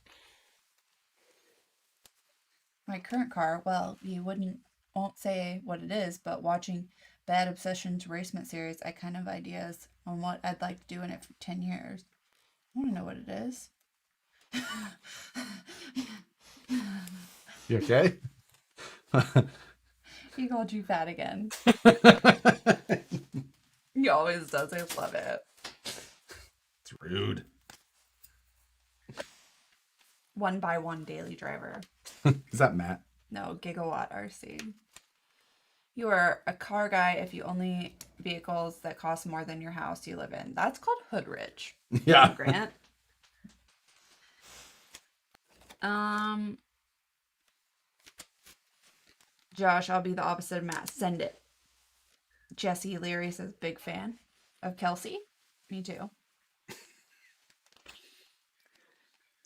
My current car, well, you won't say what it is, but watching Bad Obsessions Racement series, I kind of ideas on what I'd like to do in it for 10 years. I want to know what it is. You okay? He called you fat again. He always does. I love it. It's rude. 1x1 daily driver. Is that Matt? No, gigawatt RC. You are a car guy if you only vehicles that cost more than your house you live in. That's called hood rich. Yeah. Grant. Josh, I'll be the opposite of Matt. Send it. Jesse Leary says, big fan of Kelsey. Me too.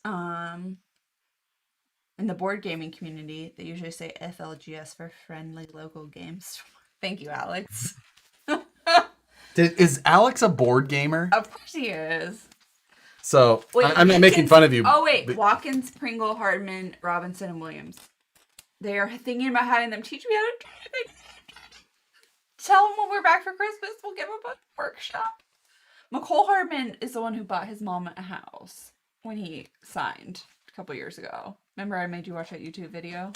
In the board gaming community, they usually say FLGS for friendly local games. Thank you, Alex. Is Alex a board gamer? Of course he is. So, Wait, I'm not making fun of you. Oh, wait. Watkins, Pringle, Hardman, Robinson, and Williams. They are thinking about having them teach me how to drive. Tell them when we're back for Christmas, we'll give them a workshop. McCole Hardman is the one who bought his mom a house when he signed a couple years ago. Remember I made you watch that YouTube video?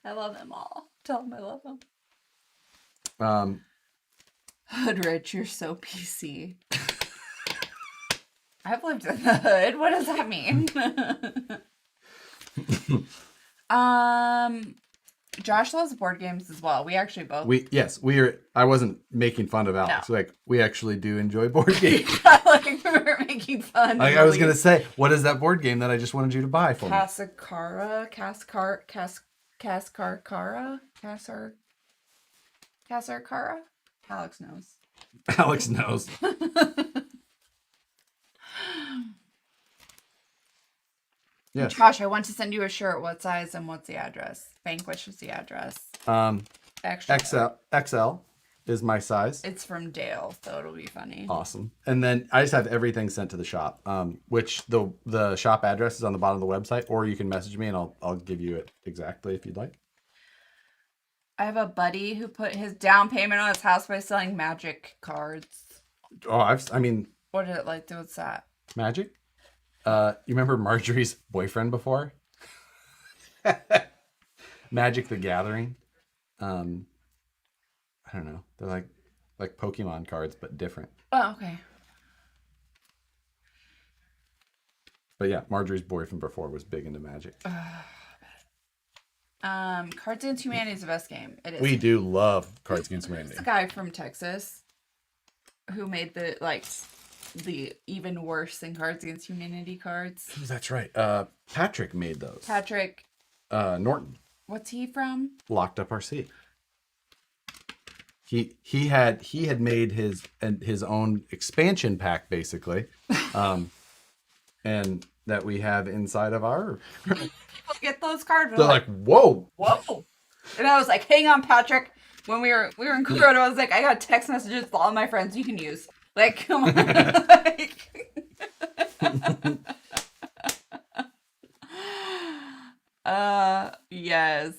I love them all. Tell them I love them. Hoodrich, you're so PC. I've lived in the hood. What does that mean? Josh loves board games as well. We actually both. We are. I wasn't making fun of Alex. No. We actually do enjoy board games. We were making fun. I was gonna say, what is that board game that I just wanted you to buy for me? Cascarcara. Alex knows. Alex knows. Yes. Josh, I want to send you a shirt. What size and what's the address? Vanquish is the address. Extra. XL is my size. It's from Dale, so it'll be funny. Awesome. And then I just have everything sent to the shop, which the shop address is on the bottom of the website, or you can message me and I'll give you it exactly if you'd like. I have a buddy who put his down payment on his house by selling magic cards. Oh, I mean, What did it like? What's that? magic. You remember Marjorie's boyfriend before? Magic the Gathering. I don't know. They're like Pokemon cards, but different. Oh, okay. But yeah, Marjorie's boyfriend before was big into magic. Cards Against Humanity is the best game. It is. We do love Cards Against Humanity. It's a guy from Texas who made the even worse than Cards Against Humanity cards. Oh, that's right. Patrick made those. Patrick. Norton. What's he from? Locked Up RC. He had made his own expansion pack basically, and that we have inside of our. People get those cards. They're like, whoa. And I was like, hang on, Patrick. When we were in Colorado, I was like, I got text messages to all my friends you can use. Like, come on. Yes.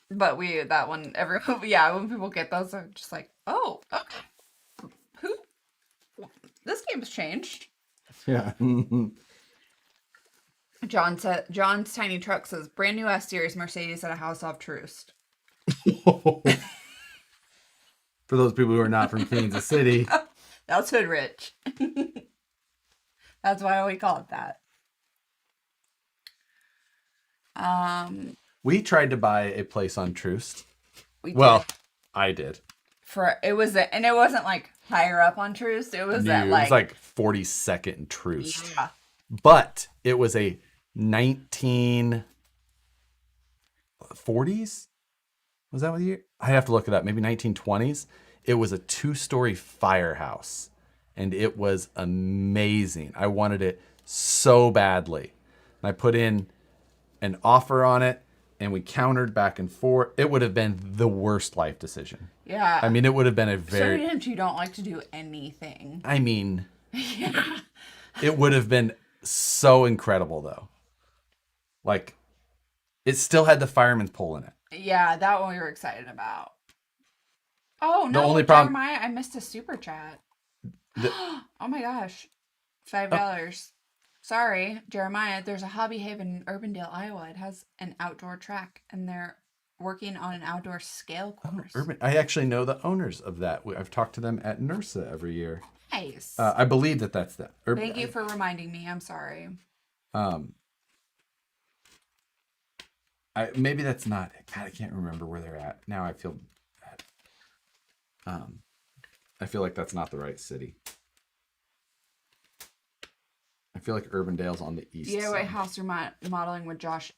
But that one, when people get those, they're just like, oh, okay. This game's changed. Yeah. John's Tiny Truck says, brand new S-Series Mercedes at a house off Troost. For those people who are not from Kansas City. That's hood rich. That's why we call it that. We tried to buy a place on Troost. I did. It wasn't like higher up on Troost. It was It was like 42nd and Troost. Yeah. But it was a 1940s. Was that what the year? I have to look it up. Maybe 1920s. It was a 2-story firehouse, and it was amazing. I wanted it so badly. And I put in an offer on it, and we countered back and forth. It would have been the worst life decision. Yeah. I mean, it would have been a very... Showing him you don't like to do anything. I mean... Yeah. It would have been so incredible, though. Like, it still had the fireman's pole in it. Yeah, that one we were excited about. Oh, no, The only problem... Jeremiah, I missed a super chat. Oh my gosh. $5. Sorry, Jeremiah, there's a Hobby Haven in Urbandale, Iowa. It has an outdoor track, and they're working on an outdoor scale course. I actually know the owners of that. I've talked to them at NERSA every year. Nice. I believe that's them. Thank you for reminding me. I'm sorry. Maybe that's not. God, I can't remember where they're at. Now I feel bad. I feel like that's not the right city. I feel like Urbandale's on the east DIY side. house remodeling with Josh.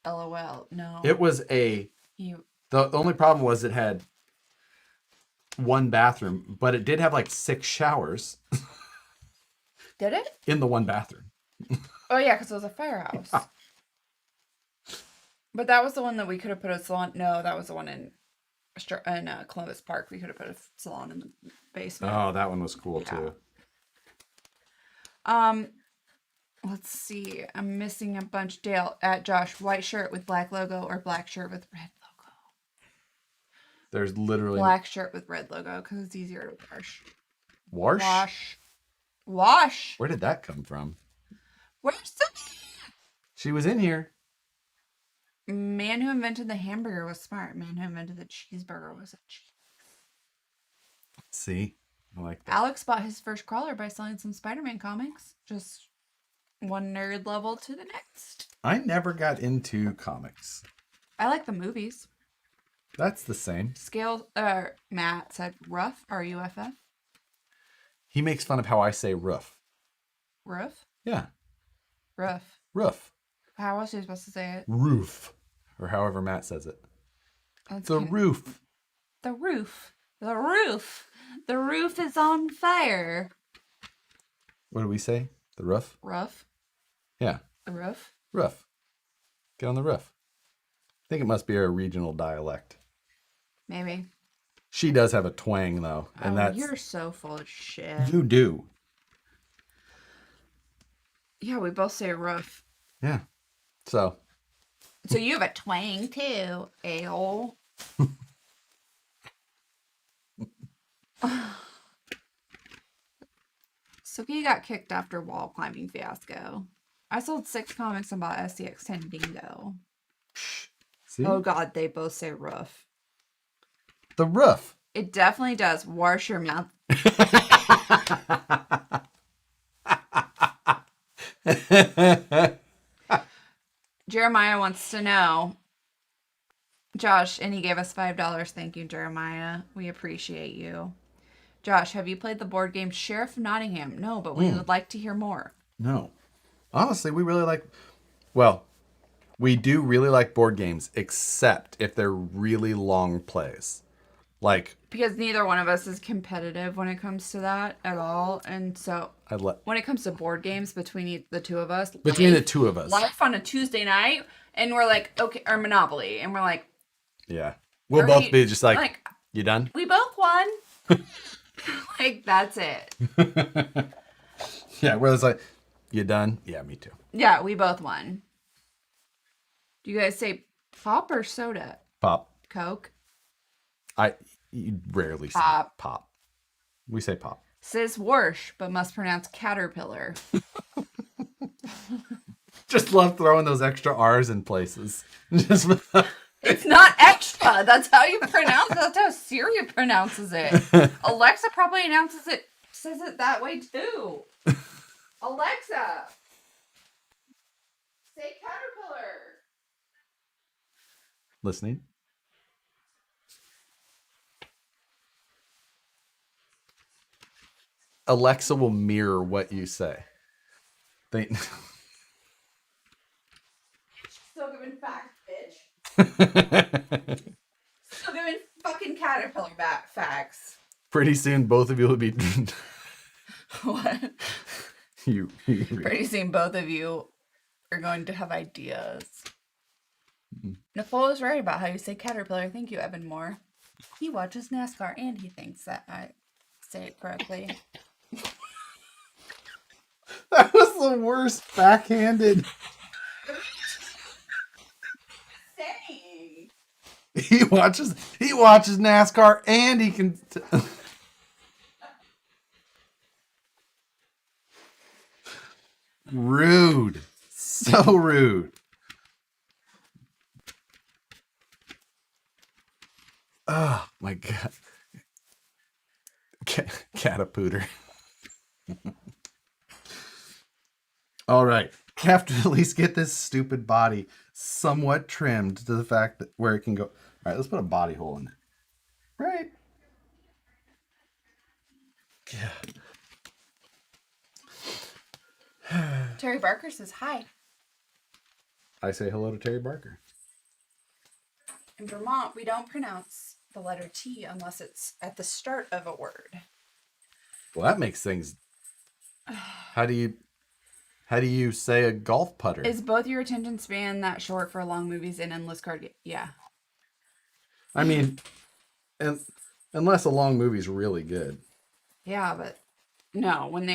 LOL. No. It was the only problem was it had one bathroom, but it did have like 6 showers. Did it? In the one bathroom. Oh yeah, because it was a firehouse. Yeah. But that was the one that we could have put a salon. No, that was the one in Columbus Park. We could have put a salon in the basement. Oh, that one was cool too. Let's see. I'm missing a bunch. Dale, at Josh, white shirt with black logo or black shirt with red logo? There's literally... Black shirt with red logo because it's easier to wash. Wash? Where did that come from? Where's Sookie? She was in here. Man who invented the hamburger was smart. Man who invented the cheeseburger was a cheat. See? I like that. Alex bought his first crawler by selling some Spider-Man comics. Just one nerd level to the next. I never got into comics. I like the movies. That's the same. Matt said rough, R-U-F-F. He makes fun of how I say roof. Roof? Yeah. Roof. Roof. How else are you supposed to say it? Roof. or however Matt says it. That's The kind roof. the roof. The roof. The roof is on fire. What do we say? The roof? Roof. Yeah, The roof. roof. Get on the roof. I think it must be a regional dialect. Maybe. She does have a twang though, and You're so full of shit. you do. Yeah, we both say roof. Yeah. So So you have a twang too, a-hole. Sookie got kicked after wall climbing fiasco. I sold 6 comics and bought SCX-10 Dingo. see Oh god, they both say roof. the roof. It definitely does. Wash your mouth. Jeremiah wants to know, Josh, and he gave us $5. Thank you, Jeremiah. We appreciate you. Josh, have you played the board game Sheriff of Nottingham? No, but we would like to hear more. No. Honestly, we really like. Well, we do really like board games, except if they're really long plays. Like, Because neither one of us is competitive when it comes to that at all. And so when it comes to board games between the two of us, life on a Tuesday night, and we're like, okay, or Monopoly, and we're like, yeah, we'll both be just like, you done? We both won. Like, that's it. Yeah, where it's like, you done? Yeah, me too. Yeah, we both won. Do you guys say pop or soda? Pop. Coke? You rarely say Pop. pop. We say pop. Says Warsh, but must pronounce caterpillar. Just love throwing those extra R's in places. Just It's not extra. That's how you pronounce it. That's how Siri pronounces it. Alexa probably says it that way too. Alexa, say caterpillar. listening. Alexa will mirror what you say. They... Still giving facts, bitch. Still giving fucking caterpillar facts. Pretty soon, both of you will be. What? you. Pretty soon, both of you are going to have ideas. Nicole is right about how you say caterpillar. Thank you, Evan Moore. He watches NASCAR and he thinks that I say it correctly. That was the worst backhanded. Saying. He watches NASCAR and he can. Rude. So rude. Oh my god. Catapooter. All right. Have to at least get this stupid body somewhat trimmed to the fact that where it can go. All right, let's put a body hole in it. Right. Yeah. Terry Barker says hi. I say hello to Terry Barker. In Vermont, we don't pronounce the letter T unless it's at the start of a word. Well, that makes things. How do you say a golf putter? Is both your attention span that short for long movies and endless card game? Yeah. I mean, unless a long movie's really good. Yeah, but no, when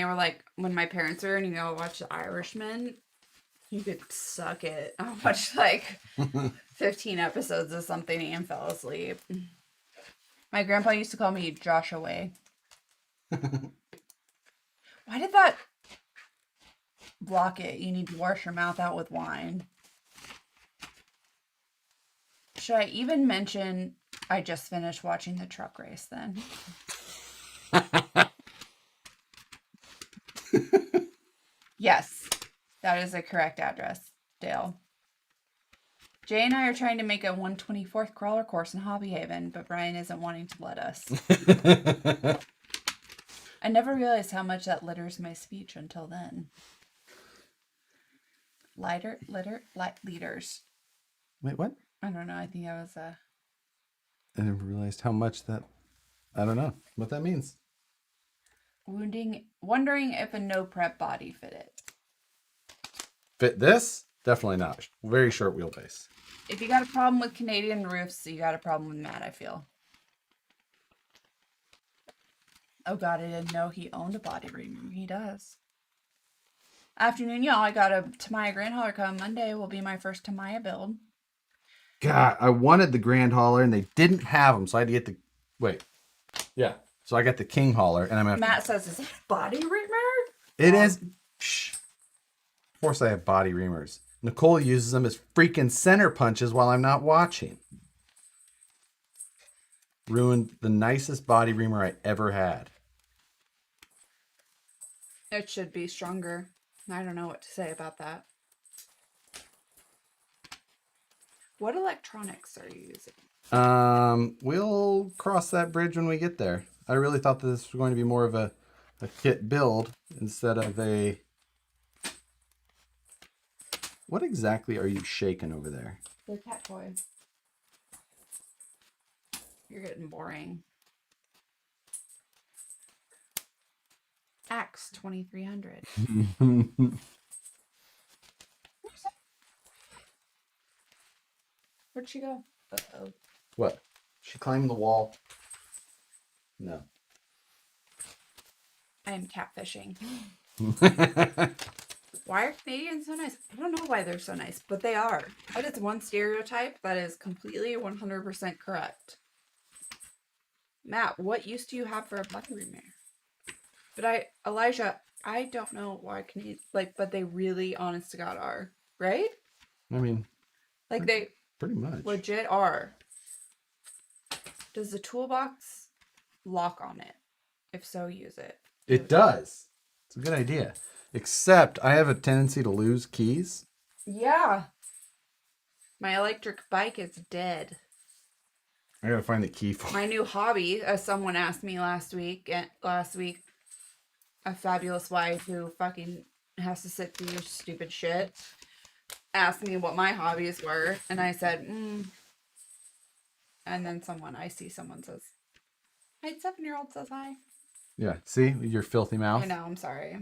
my parents were and watch The Irishman, you could suck it. I watched 15 episodes of something and fell asleep. My grandpa used to call me Joshua. Why did that block it? You need to wash your mouth out with wine. Should I even mention I just finished watching the truck race then? Yes, that is the correct address, Dale. Jay and I are trying to make a 124th crawler course in Hobby Haven, but Brian isn't wanting to let us. I never realized how much that litters my speech until then. Liters. Wait, what? I don't know. I think I was I never realized how much that. I don't know what that means. wondering if a no prep body fit it. Fit this? Definitely not. Very short wheelbase. If you got a problem with Canadian roofs, you got a problem with Matt, I feel. Oh god, I didn't know he owned a body reamer. He does. Afternoon, y'all. I got a Tamiya Grand Hauler come Monday. Will be my first Tamiya build. God, I wanted the Grand Hauler and they didn't have them, so I had to get the. Wait. Yeah. So I got the King Hauler, and I'm gonna. Matt says, "Is it body reamer?" It is. Shh. Of course, I have body reamers. Nicole uses them as freaking center punches while I'm not watching. Ruined the nicest body reamer I ever had. It should be stronger. I don't know what to say about that. What electronics are you using? We'll cross that bridge when we get there. I really thought that this was going to be more of a kit build instead of a. What exactly are you shaking over there? The cat toy. You're getting boring. Axe 2300. Where'd she go? Uh-oh. What? She climbed the wall? No. I am catfishing. Why are Canadians so nice? I don't know why they're so nice, but they are. That is one stereotype that is completely 100% correct. Matt, what use do you have for a body reamer? But Elijah, I don't know why Canadians, but they really, honest to God, are. Right? I mean, they pretty much. legit are. Does the toolbox lock on it? If so, use it. It does. It's a good idea. Except I have a tendency to lose keys. Yeah. My electric bike is dead. I gotta find the key for My new hobby, as someone asked me last week, a fabulous wife who fucking has to sit through your stupid shit, asked me what my hobbies were, and I said, and then someone says, my 7-year-old says hi. Yeah, see? Your filthy mouth. I know, I'm sorry.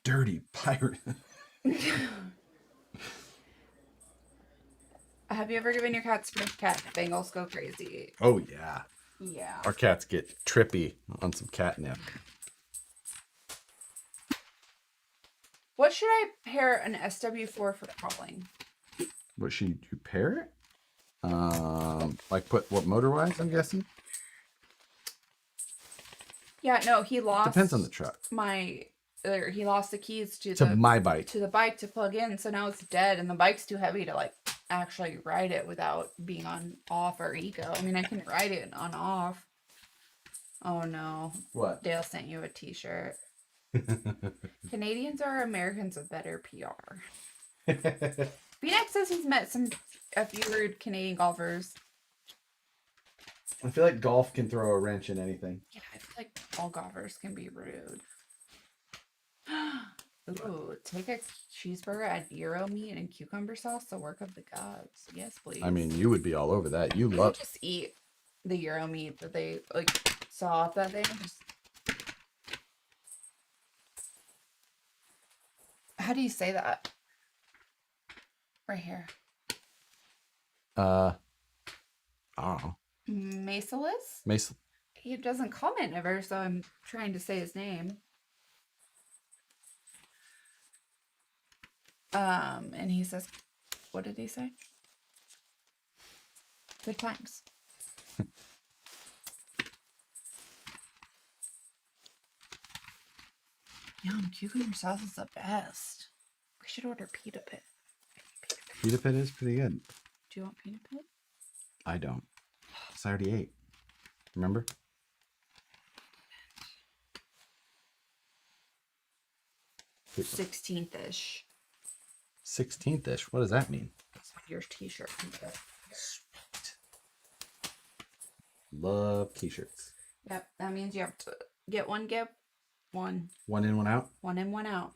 Dirty pirate. Have you ever given your cat spray? Cat Bengals go crazy. Oh, yeah. Yeah. Our cats get trippy on some catnip. What should I pair an SW4 for crawling? What should you pair it? Like put what motor-wise, I'm guessing? Yeah, no, he lost. Depends on the truck. He lost the keys to my bike. To the bike to plug in, so now it's dead, and the bike's too heavy to actually ride it without being on off or eco. I mean, I can ride it on off. Oh no! What? Dale sent you a T-shirt. Canadians are Americans with better PR. Phoenix says he's met a few rude Canadian golfers. I feel like golf can throw a wrench in anything. Yeah, I feel like all golfers can be rude. Ooh, take a cheeseburger, add gyro meat and cucumber sauce, the work of the gods. Yes, please. I mean, you would be all over that. You I love. just eat the gyro meat that they saw off that thing. How do you say that? Right here. I don't know. Macelus? Mason. He doesn't comment ever, so I'm trying to say his name. And he says, what did he say? Good times. Yum, cucumber sauce is the best. We should order pita pit. Pita pit is pretty good. Do you want pita pit? I don't. Because I already ate. Remember? Wait, 16th-ish. 16th-ish? What does that mean? That's what your t-shirt. Sweet. Love t-shirts. Yep, that means you have to get one. One in, one out? One in, one out.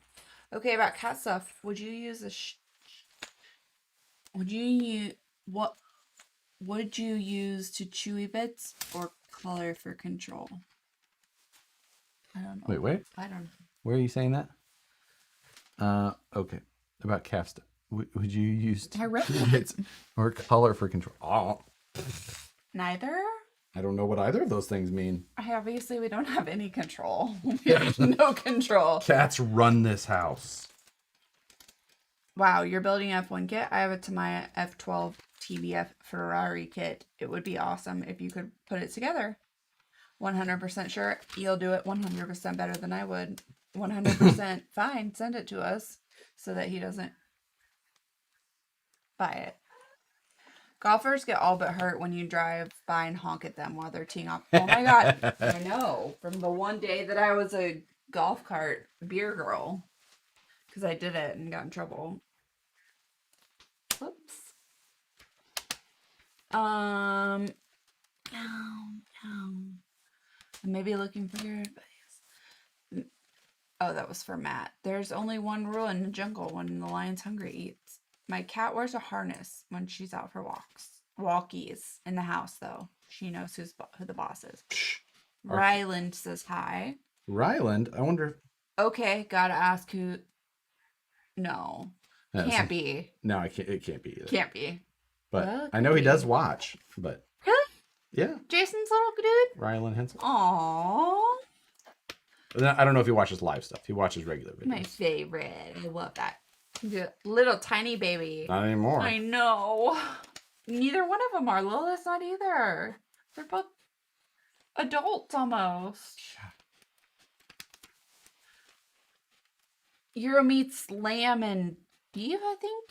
Okay, about cat stuff. Would you use a Would you use what would you use to chewy bits or color for control? I don't know. Wait. I don't know. Where are you saying that? Okay. About calf stuff. Would you use I read bits or color for control? Oh, Neither. I don't know what either of those things mean. Obviously, we don't have any control. We have no control. Cats run this house. Wow, you're building an F1 kit? I have it to my F12 TBF Ferrari kit. It would be awesome if you could put it together. 100% sure you'll do it 100% better than I would. 100% fine. Send it to us so that he doesn't buy it. Golfers get all but hurt when you drive by and honk at them while they're teeing off. Oh my God. I know. From the one day that I was a golf cart beer girl. Because I did it and got in trouble. Whoops. Ow. I'm maybe looking for your advice. Oh, that was for Matt. There's only one rule in the jungle when the lion's hungry eats. My cat wears a harness when she's out for walkies in the house, though. She knows who the boss is. Ryland says hi. Ryland? I wonder. Okay, gotta ask who. No, can't be. No, I can't. It can't be either. Can't be. But Well, I know he could does be. watch. But Really? yeah, Jason's little dude? Ryland Henson. Aww. I don't know if he watches live stuff. He watches regular videos. My favorite. I love that. The little tiny baby. Not anymore. I know. Neither one of them are. Lila's not either. They're both adults almost. Euro meats lamb and beef, I think.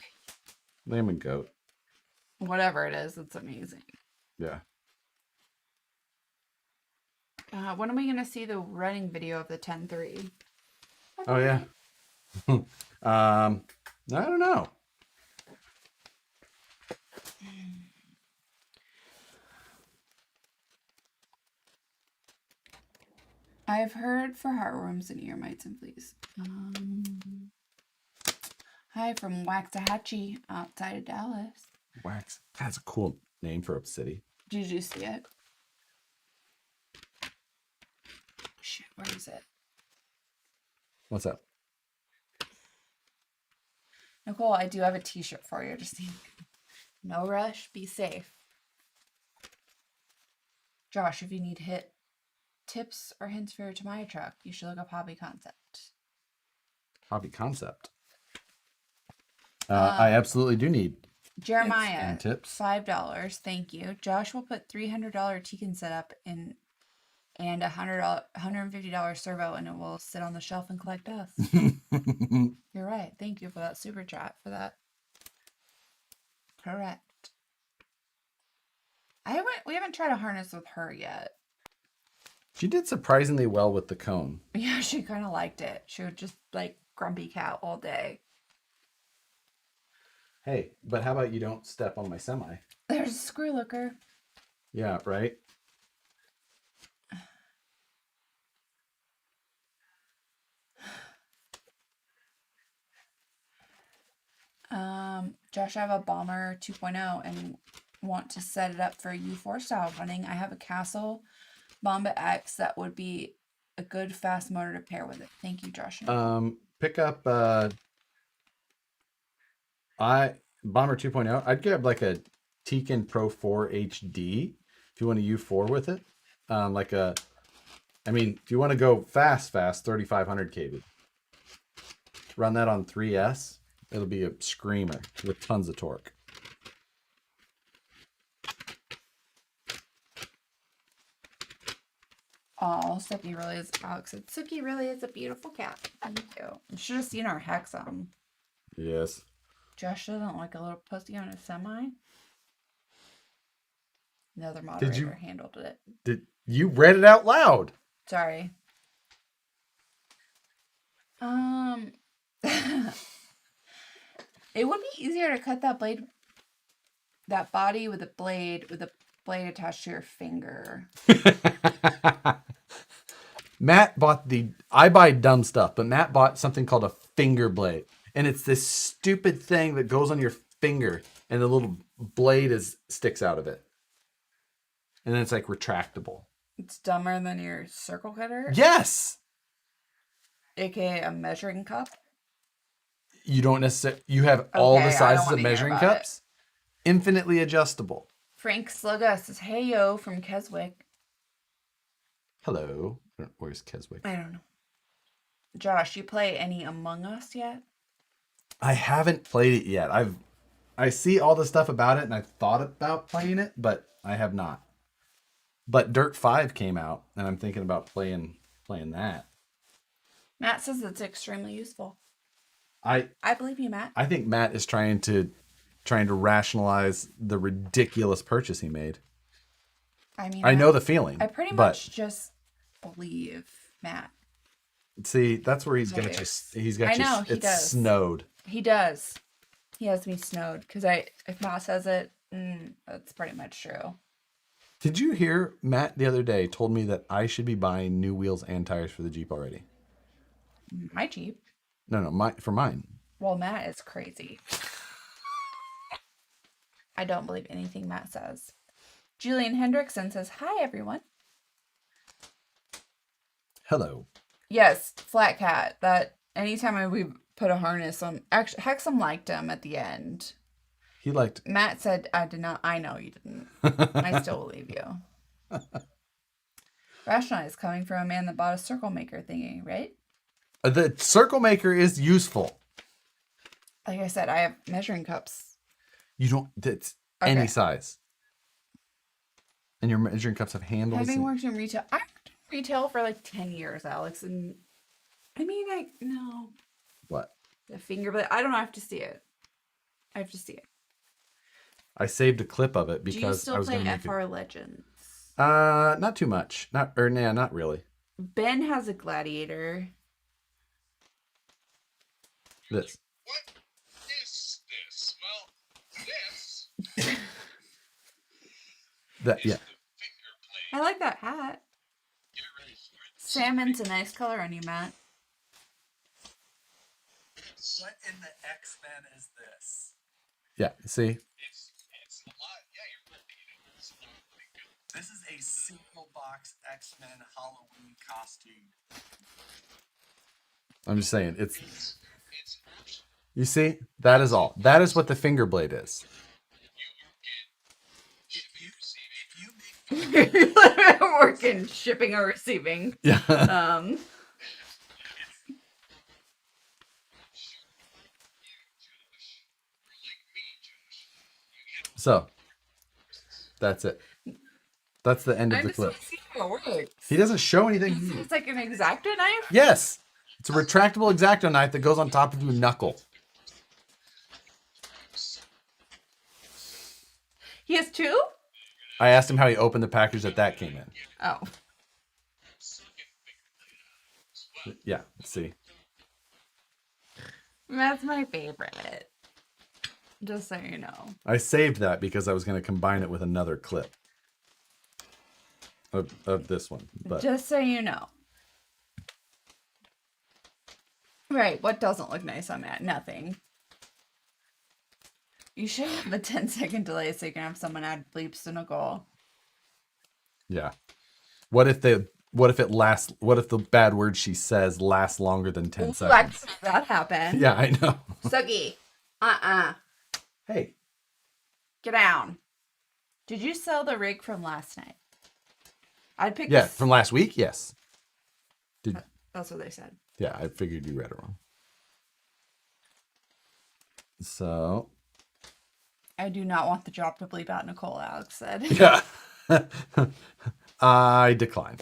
Lamb and goat. Whatever it is, it's amazing. Yeah. When are we going to see the running video of the 10-3? Oh yeah. I don't know. I've heard for heartworms and ear mites and fleas. Hi from Waxahachie outside of Dallas. Wax. That's a cool name for a city. Did you see it? Shit, where is it? What's up? Nicole, I do have a t-shirt for you. Just no rush, be safe. Josh, if you need tips or hints for your tomato truck, you should look up Hobby Concept. Hobby Concept. I absolutely do need Jeremiah, and tips. $5. Thank you. Josh will put $300 Tekin setup in and $150 servo, and it will sit on the shelf and collect dust. You're right. Thank you for that super chat for that. Correct. We haven't tried a harness with her yet. She did surprisingly well with the cone. Yeah, she kind of liked it. She would just like grumpy cat all day. Hey, but how about you don't step on my semi? There's a screw looker. Yeah, right? Josh, I have a Bomber 2.0 and want to set it up for U4 style running. I have a Castle Bomba X that would be a good fast motor to pair with it. Thank you, Josh. Pick up Bomber 2.0. I'd grab like a Tekin Pro 4 HD if you want to U4 with it. If you want to go fast, 3500 kV. Run that on 3S. It'll be a screamer with tons of torque. Oh, Sookie really is. Alex said, Sookie really is a beautiful cat. Thank you. You should have seen our Hexum. Yes. Josh doesn't like a little pussy on a semi. The other moderator handled it. Did you read it out loud? Sorry. It would be easier to cut that body with a blade attached to your finger. Matt bought I buy dumb stuff, but Matt bought something called a finger blade. And it's this stupid thing that goes on your finger, and the little blade sticks out of it, and then it's like retractable. It's dumber than your circle cutter, Yes. aka a measuring cup. You don't necessarily. You have all the Okay, I don't sizes wanna of hear measuring about cups, infinitely adjustable. Frank Slugga says, "Hey yo" from Keswick. Hello. Where's Keswick? I don't know. Josh, you play any Among Us yet? I haven't played it yet. I see all the stuff about it, and I've thought about playing it, but I have not. But Dirt 5 came out, and I'm thinking about playing that. Matt says it's extremely useful. I believe you, Matt. I think Matt is trying to rationalize the ridiculous purchase he made. I mean, I know the feeling. I pretty much just believe Matt. See, that's where he's got you. He's got you. I know, he it's does. snowed. He does. He has me snowed because if Matt says it, that's pretty much true. Did you hear Matt the other day told me that I should be buying new wheels and tires for the Jeep already? My Jeep. No, for mine. Well, Matt is crazy. I don't believe anything Matt says. Julian Hendrickson says, "Hi, everyone." Hello. Yes, Flat Cat. That anytime we put a harness on, actually, Hexam liked him at the end. He liked. Matt said, "I did not." I know you didn't. I still believe you. Rationalize coming from a man that bought a circle maker thingy, right? The circle maker is useful. Like I said, I have measuring cups. You don't. It's any size. And your measuring cups have handles. Having worked in retail, I worked in retail for like 10 years, Alex, and I mean, no. What? The finger, but I don't know. I have to see it. I saved a clip of it Do you because still I was going play to make FR Legends? Not too much. Not really. Ben has a gladiator. This. What is this? Well, this That yeah. is the finger blade. I like that hat. Get ready for it. Salmon's a nice color on you, Matt. What in the X-Men is this? Yeah. See. It's a lot. Yeah, you're right. It's a lot pretty good. This is a single box X-Men Halloween costume. I'm just saying it's. It's You see, that is all. That is what the finger blade is. you get shipping and receiving. If you Working shipping or receiving. Yeah. So, that's it. That's the end of I the just clip. want to see how it works. He doesn't show anything. It's like an X-Acto knife. Yes, it's a retractable X-Acto knife that goes on top of your knuckle. He has two? I asked him how he opened the package that came in. Oh. Yeah, see. That's my favorite. Just so you know. I saved that because I was going to combine it with another clip of this one. But Just so you know. Right, what doesn't look nice on that? Nothing. You should have the 10-second delay so you can have someone add bleeps to Nicole. yeah, what if the bad word she says lasts longer than 10 seconds? Let's make that happen. Yeah, I know. Sookie. Hey, Get down. Did you sell the rig from last night? I'd pick yeah, this. from last week, yes. That's what they said. Yeah, I figured you read it wrong. So, I do not want the job to bleep out Nicole, Alex said. yeah. I decline.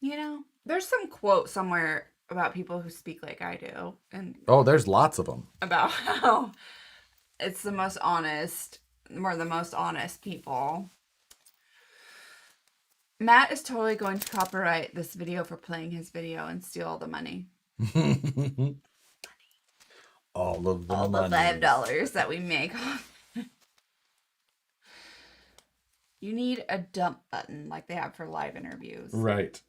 You know, there's some quote somewhere about people who speak like I do and Oh, there's lots of them. about how it's the most honest, we're the most honest people. Matt is totally going to copyright this video for playing his video and steal all the money. All of the All the money. $5 that we make. You need a dump button like they have for live interviews. Right.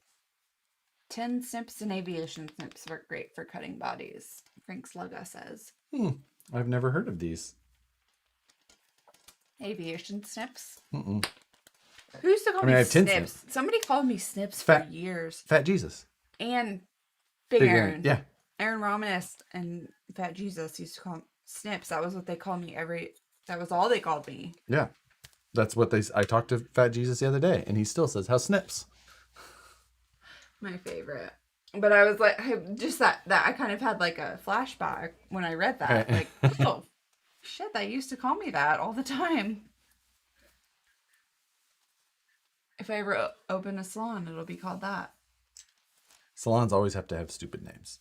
10 snips and aviation snips work great for cutting bodies, Frank Slugga says. I've never heard of these. Aviation snips. Mm-mm. Who used to call I mean, I me have tin snips? Somebody called me snips Fat- for years. Fat Jesus. And Big Big Aaron. Aaron. Yeah. Aaron Romanist and Fat Jesus used to call snips. That was what they called me that was all they called me. Yeah. That's what I talked to Fat Jesus the other day, and he still says, "How's Snips?" My favorite. But I was like, just that I kind of had like a flashback when I read that. Like, oh, shit, they used to call me that all the time. If I ever open a salon, it'll be called that. Salons always have to have stupid names.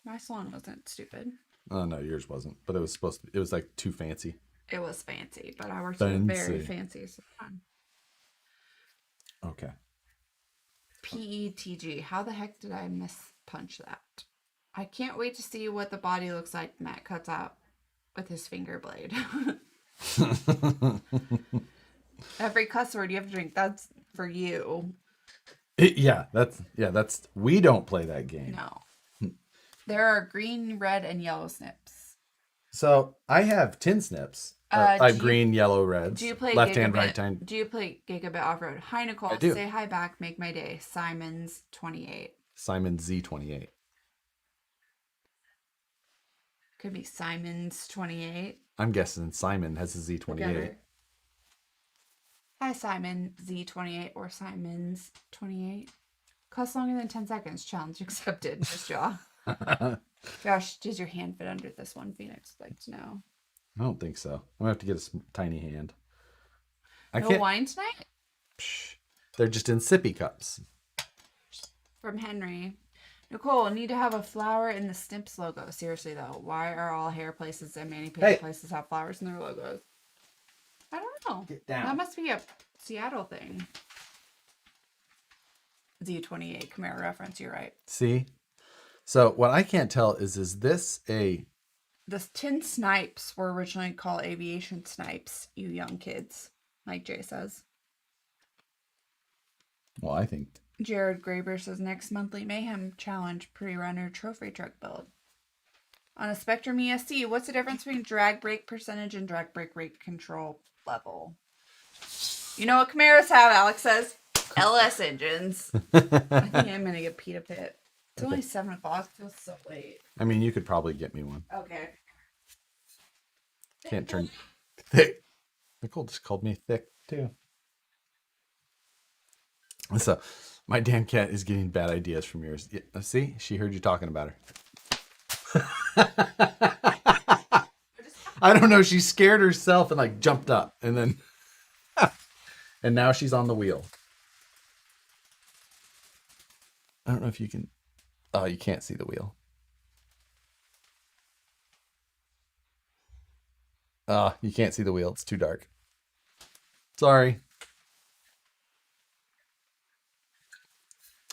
My salon wasn't stupid. Oh no, yours wasn't, but it was supposed to. It was like too fancy. It was fancy, but I worked at a very fancy salon. Okay. PETG. How the heck did I mispunch that? I can't wait to see what the body looks like Matt cuts out with his finger blade. Every cuss word you have to drink, that's for you. That's we don't play that game. No. There are green, red, and yellow snips. So I have tin snips. I have green, yellow, reds. Do you play left Gigabit? hand, right hand? Do you play Gigabit Off-Road? Hi, Nicole. I do. Say hi back. Make my day. Simon's 28. Simon Z28. Could be Simon's 28. I'm guessing Simon has a Z28. Together. Hi, Simon Z28 or Simon's 28. Costs longer than 10 seconds. Challenge accepted. Just jaw. Josh, does your hand fit under this one? Phoenix would like to know. I don't think so. I'm gonna have to get a tiny hand. I No can't. wine tonight? Psh, they're just in sippy cups. From Henry. Nicole, need to have a flower in the Snips logo. Seriously though, why are all hair places and mani-pedi places have flowers in their logos? I don't know. Get down. That must be a Seattle thing. Z28 Camaro reference. You're right. See, so what I can't tell is this a? The tin snipes were originally called aviation snipes. You young kids, like Jay says. Well, I think Jared Graber says next monthly Mayhem Challenge pre-runner trophy truck build. On a Spectrum ESC, what's the difference between drag brake percentage and drag brake rate control level? You know what Camaros have, Alex says? LS engines. I think I'm going to get Pita Pit. It's only 7 o'clock. It feels so late. I mean you could probably get me one. Okay. Can't turn thick. Nicole just called me thick too. So, my damn cat is getting bad ideas from yours. Yeah, see, she heard you talking about her. I don't know. She scared herself and like jumped up, and then, and now she's on the wheel. I don't know if you can. Oh, you can't see the wheel. You can't see the wheel. It's too dark. Sorry.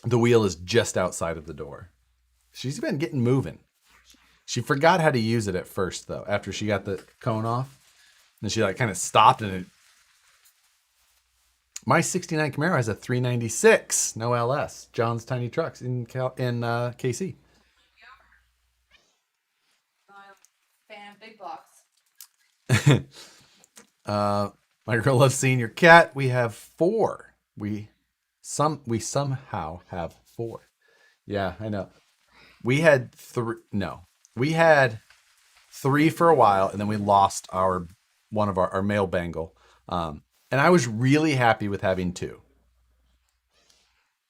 The wheel is just outside of the door. She's been getting moving. She forgot how to use it at first, though, after she got the cone off. And she like kind of stopped and it. My 69 Camaro has a 396, no LS. John's Tiny Trucks in KC. Fan of big blocks. My girl loves seeing your cat. We have 4. We somehow have 4. Yeah, I know. We had 3. No, we had 3 for a while, and then we lost one of our male Bengal. And I was really happy with having 2.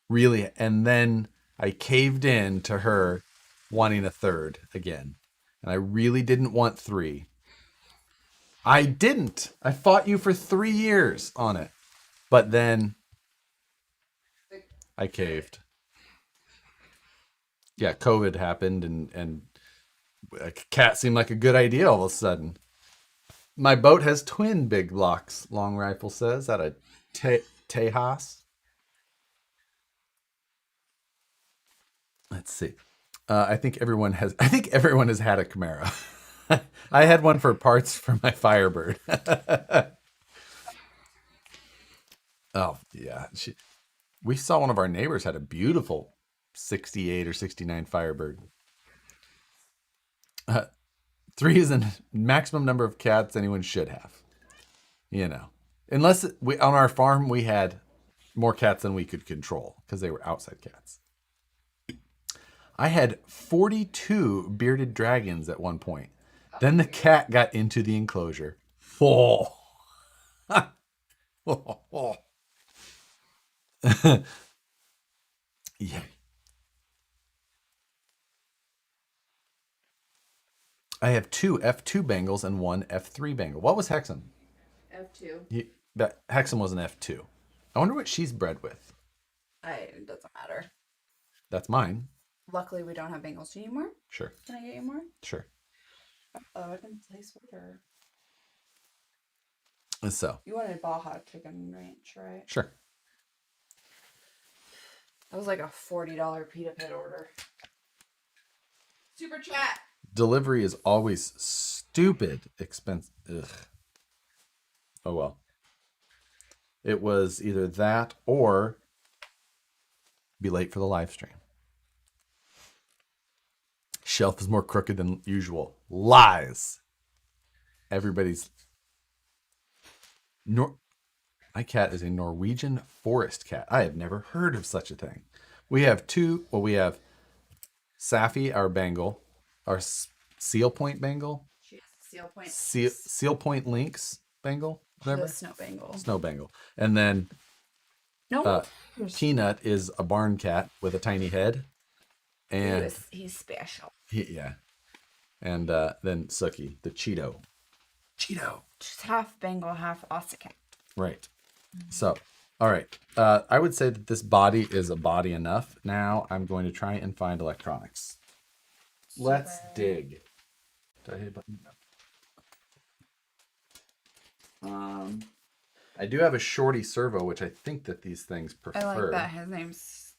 Really, and then I caved in to her wanting a 3rd again, and I really didn't want 3. I didn't. I fought you for 3 years on it, but then I caved. Yeah, COVID happened, and a cat seemed like a good idea all of a sudden. My boat has twin big blocks, Long Rifle says, out of Tejas. Let's see. I think everyone has had a Camaro. I had one for parts for my Firebird. Oh, yeah. We saw one of our neighbors had a beautiful 68 or 69 Firebird. 3 is the maximum number of cats anyone should have. You know, unless we on our farm we had more cats than we could control because they were outside cats. I had 42 bearded dragons at one point. Then the cat got into the enclosure. Oh. Yeah. I have 2 F2 Bengals and 1 F3 Bengal. What was Hexam? F2. That Hexam was an F2. I wonder what she's bred with. It doesn't matter. That's mine. Luckily, we don't have Bengals anymore. Sure. Can I get you more? Sure. Oh, I can place order. And so, You wanted Baja Chicken Ranch, right? sure. That was like a $40 pita pit order. Super chat. Delivery is always stupid expensive. Ugh. Oh well. It was either that or be late for the live stream. Shelf is more crooked than usual. Lies. Everybody's. My cat is a Norwegian forest cat. I have never heard of such a thing. We have we have Safi, our Bengal, our Seal Point Bengal, She has Seal Point. Seal Point Lynx Bengal, whatever. The Snow Bengal. Snow Bengal. And then No. Peanut is a barn cat with a tiny head. And he's special. yeah. And then Sookie, the Cheeto. She's half Bengal, half Ossicat. Right. So, all right. I would say that this body is a body enough. Now I'm going to try and find electronics. Let's dig. Did I hit a button? No. I do have a shorty servo, which I think that these things prefer. I like that. His name's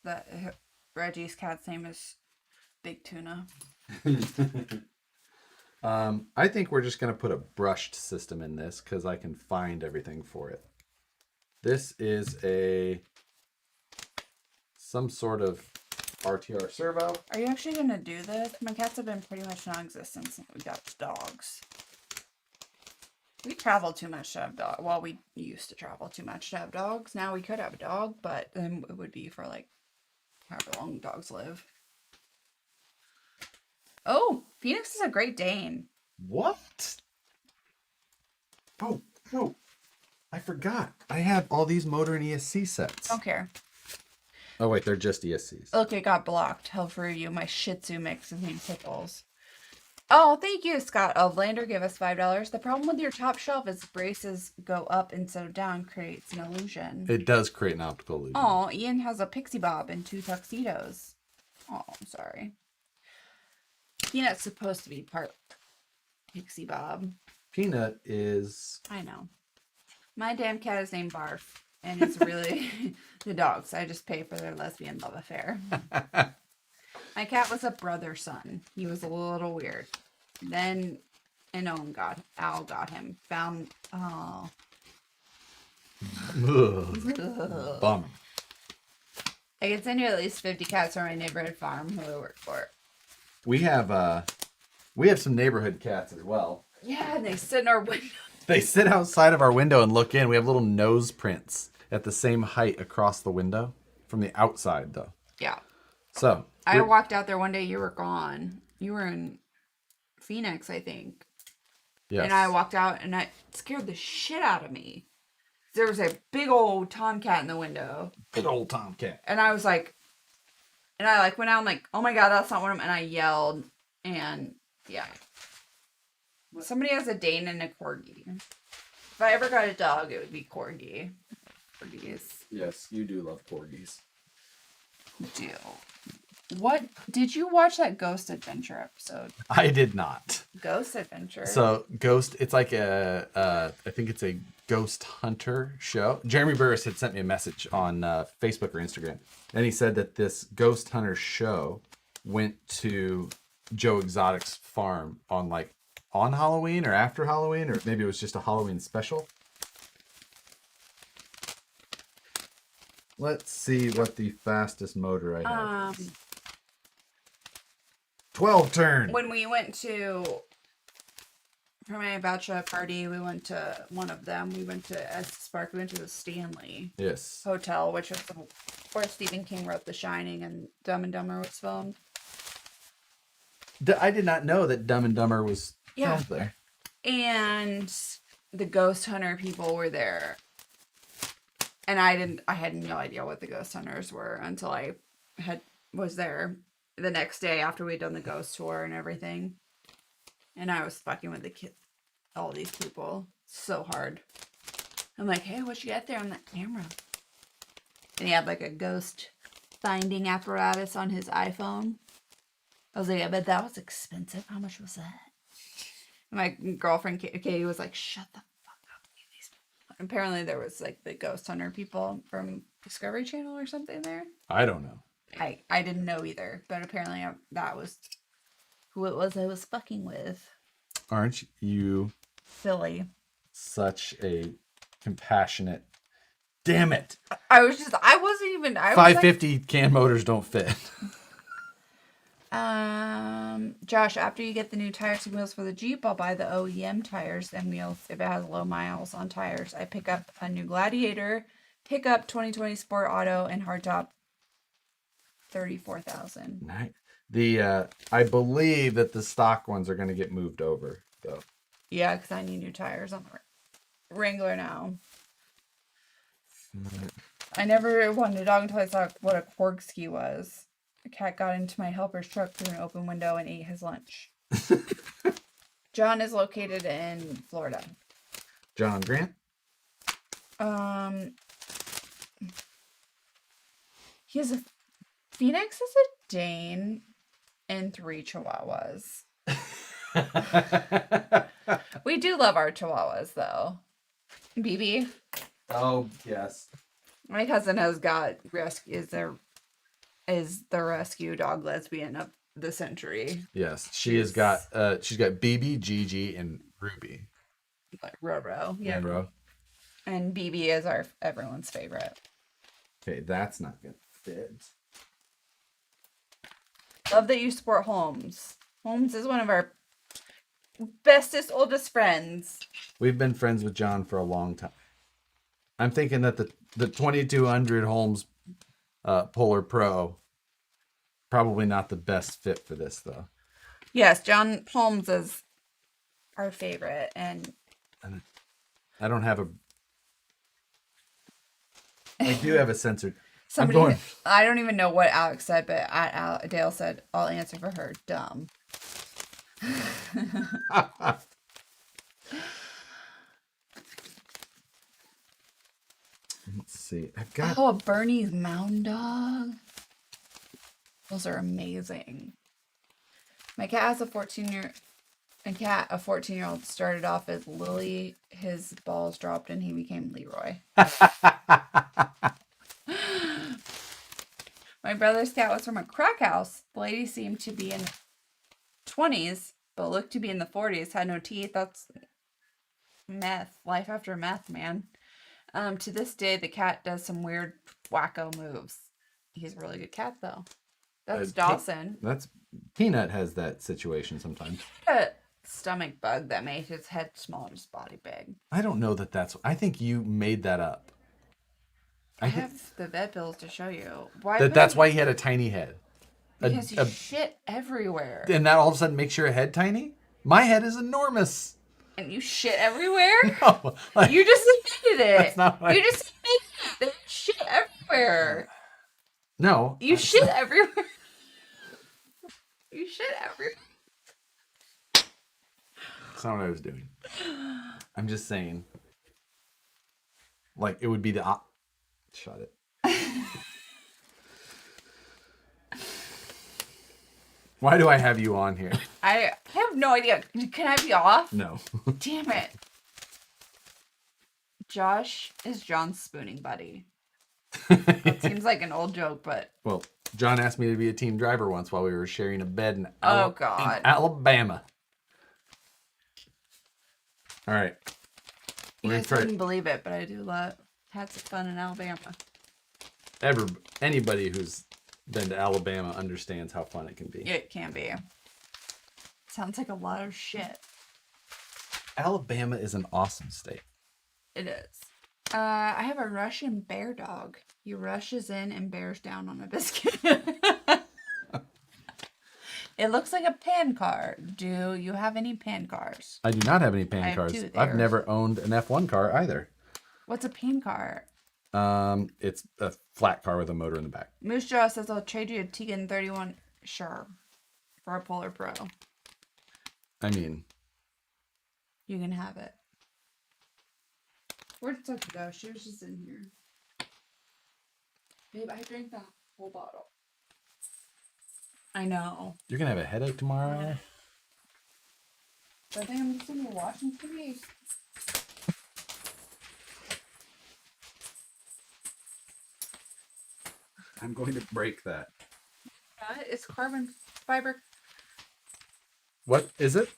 Reggie's cat's name is Big Tuna. I think we're just going to put a brushed system in this because I can find everything for it. This is some sort of RTR servo. Are you actually going to do this? My cats have been pretty much non-existent since we got dogs. We travel too much to have dogs. Well, we used to travel too much to have dogs. Now we could have a dog, but then it would be for like however long dogs live. Oh, Phoenix is a Great Dane. What? Oh, no. I forgot. I have all these motor and ESC sets. Don't care. Oh, wait, they're just ESCs. Look, it got blocked. Hell for you. My Shih Tzu mix is named Pickles. Oh, thank you, Scott Ovelander. Give us $5. The problem with your top shelf is braces go up instead of down, creates an illusion. It does create an optical illusion. Oh, Ian has a pixie bob and 2 tuxedos. Oh, I'm sorry. Peanut's supposed to be part pixie bob. Peanut is... I know. My damn cat is named Barf, and it's really the dogs. I just pay for their lesbian love affair. My cat was a brother son. He was a little weird. Then an Al got him. Found Bummer. I can send you at least 50 cats from my neighborhood farm who I work for. We have some neighborhood cats as well. Yeah, and they sit in our window. They sit outside of our window and look in. We have little nose prints at the same height across the window from the outside, though. Yeah. So I walked out there one day. You were gone. You were in Phoenix, I think. yes. And I walked out, and it scared the shit out of me. There was a big old tomcat in the window. Big old tomcat. And I was like, and I like went out, I'm like, oh my God, that's not one of them. And I yelled, and yeah. Somebody has a Dane and a Corgi. If I ever got a dog, it would be Corgi. Corgis. Yes, you do love corgis. Do. What? Did you watch that Ghost Adventure episode? I did not. Ghost Adventure? So Ghost, it's like I think it's a ghost hunter show. Jeremy Burris had sent me a message on Facebook or Instagram, and he said that this ghost hunter show went to Joe Exotic's farm on Halloween or after Halloween, or maybe it was just a Halloween special. Let's see what the fastest motor I have is. 12 turn. When we went to For my bachelor party, we went to one of them. We went to Estes Park. We went to the Stanley Yes. Hotel, which was where Stephen King wrote The Shining and Dumb and Dumber was filmed. I did not know that Dumb and Dumber was filmed there. And the ghost hunter people were there. And I had no idea what the ghost hunters were until I was there the next day after we'd done the ghost tour and everything. And I was fucking with all these people so hard. I'm like, hey, what you got there on that camera? And he had like a ghost finding apparatus on his iPhone. I was like, I bet that was expensive. How much was that? My girlfriend Katie was like, shut the fuck up. Apparently there was like the ghost hunter people from Discovery Channel or something there. I don't know. I didn't know either, but apparently that was who it was I was fucking with. Aren't you Silly. such a compassionate... Damn it! I wasn't even... 550 can motors don't fit. Josh, after you get the new tires and wheels for the Jeep, I'll buy the OEM tires and wheels if it has low miles on tires. I pick up a new Gladiator, pickup 2020 Sport Auto, and hardtop 34,000. Nice. I believe that the stock ones are going to get moved over, though. Yeah, because I need new tires on the Wrangler now. I never wanted a dog until I saw what a corkscrew was. A cat got into my helper's truck through an open window and ate his lunch. John is located in Florida. John Grant? He has Phoenix is a Dane and 3 Chihuahuas. We do love our Chihuahuas, though. BB. Oh, yes. My cousin has got is the rescue dog lesbian of the century. Yes, she's got BB, Gigi, and Ruby. Like Roro. Yeah. And Ro. And BB is everyone's favorite. Okay, that's not gonna fit. Love that you support Holmes. Holmes is one of our bestest, oldest friends. We've been friends with John for a long time. I'm thinking that the 2200 Holmes Polar Pro probably not the best fit for this, though. Yes, John Holmes is our favorite, and I don't have I do have a censored. I don't even know what Alex said, but Dale said, I'll answer for her. Dumb. Let's see. I've got. Oh, a Bernese Mountain Dog. Those are amazing. My cat has a 14-year-old started off as Lily. His balls dropped and he became Leroy. My brother's cat was from a crack house. The lady seemed to be in 20s, but looked to be in the 40s. Had no teeth. That's meth. Life after meth, man. To this day, the cat does some weird wacko moves. He's a really good cat, though. That's Dawson. Peanut has that situation sometimes. A stomach bug that made his head small and his body big. I don't know that that's. I think you made that up. I have the vet bills to show you. That's why he had a tiny head. Because you shit everywhere. And that all of a sudden makes your head tiny? My head is enormous. And you shit everywhere? No, you just admitted it. That's not what you just admitted it. There's shit everywhere. No. You shit everywhere. You shit everywhere. That's not what I was doing. I'm just saying. Like, it would be the... Shut it. Why do I have you on here? I have no idea. Can I be off? No. Damn it. Josh is John's spooning buddy. That seems like an old joke, but... Well, John asked me to be a team driver once while we were sharing a bed in, God. in Alabama. All right. You guys wouldn't believe it, but I do had some fun in Alabama. Anybody who's been to Alabama understands how fun it can be. It can be. Sounds like a lot of shit. Alabama is an awesome state. It is. I have a Russian bear dog. He rushes in and bears down on a biscuit. It looks like a pan car. Do you have any pan cars? I do not have any I pan have cars. two. I've never owned an F1 car either. What's a pan car? It's a flat car with a motor in the back. Moose Jaw says I'll trade you a Tegan 31. Sure. For a Polar Pro. I mean, You can have it. Where'd Sookie go? She was just in here. Babe, I drank that whole bottle. I know. you're gonna have a headache tomorrow. But I think I'm just gonna be watching TV. I'm going to break that. It's carbon fiber. What is it?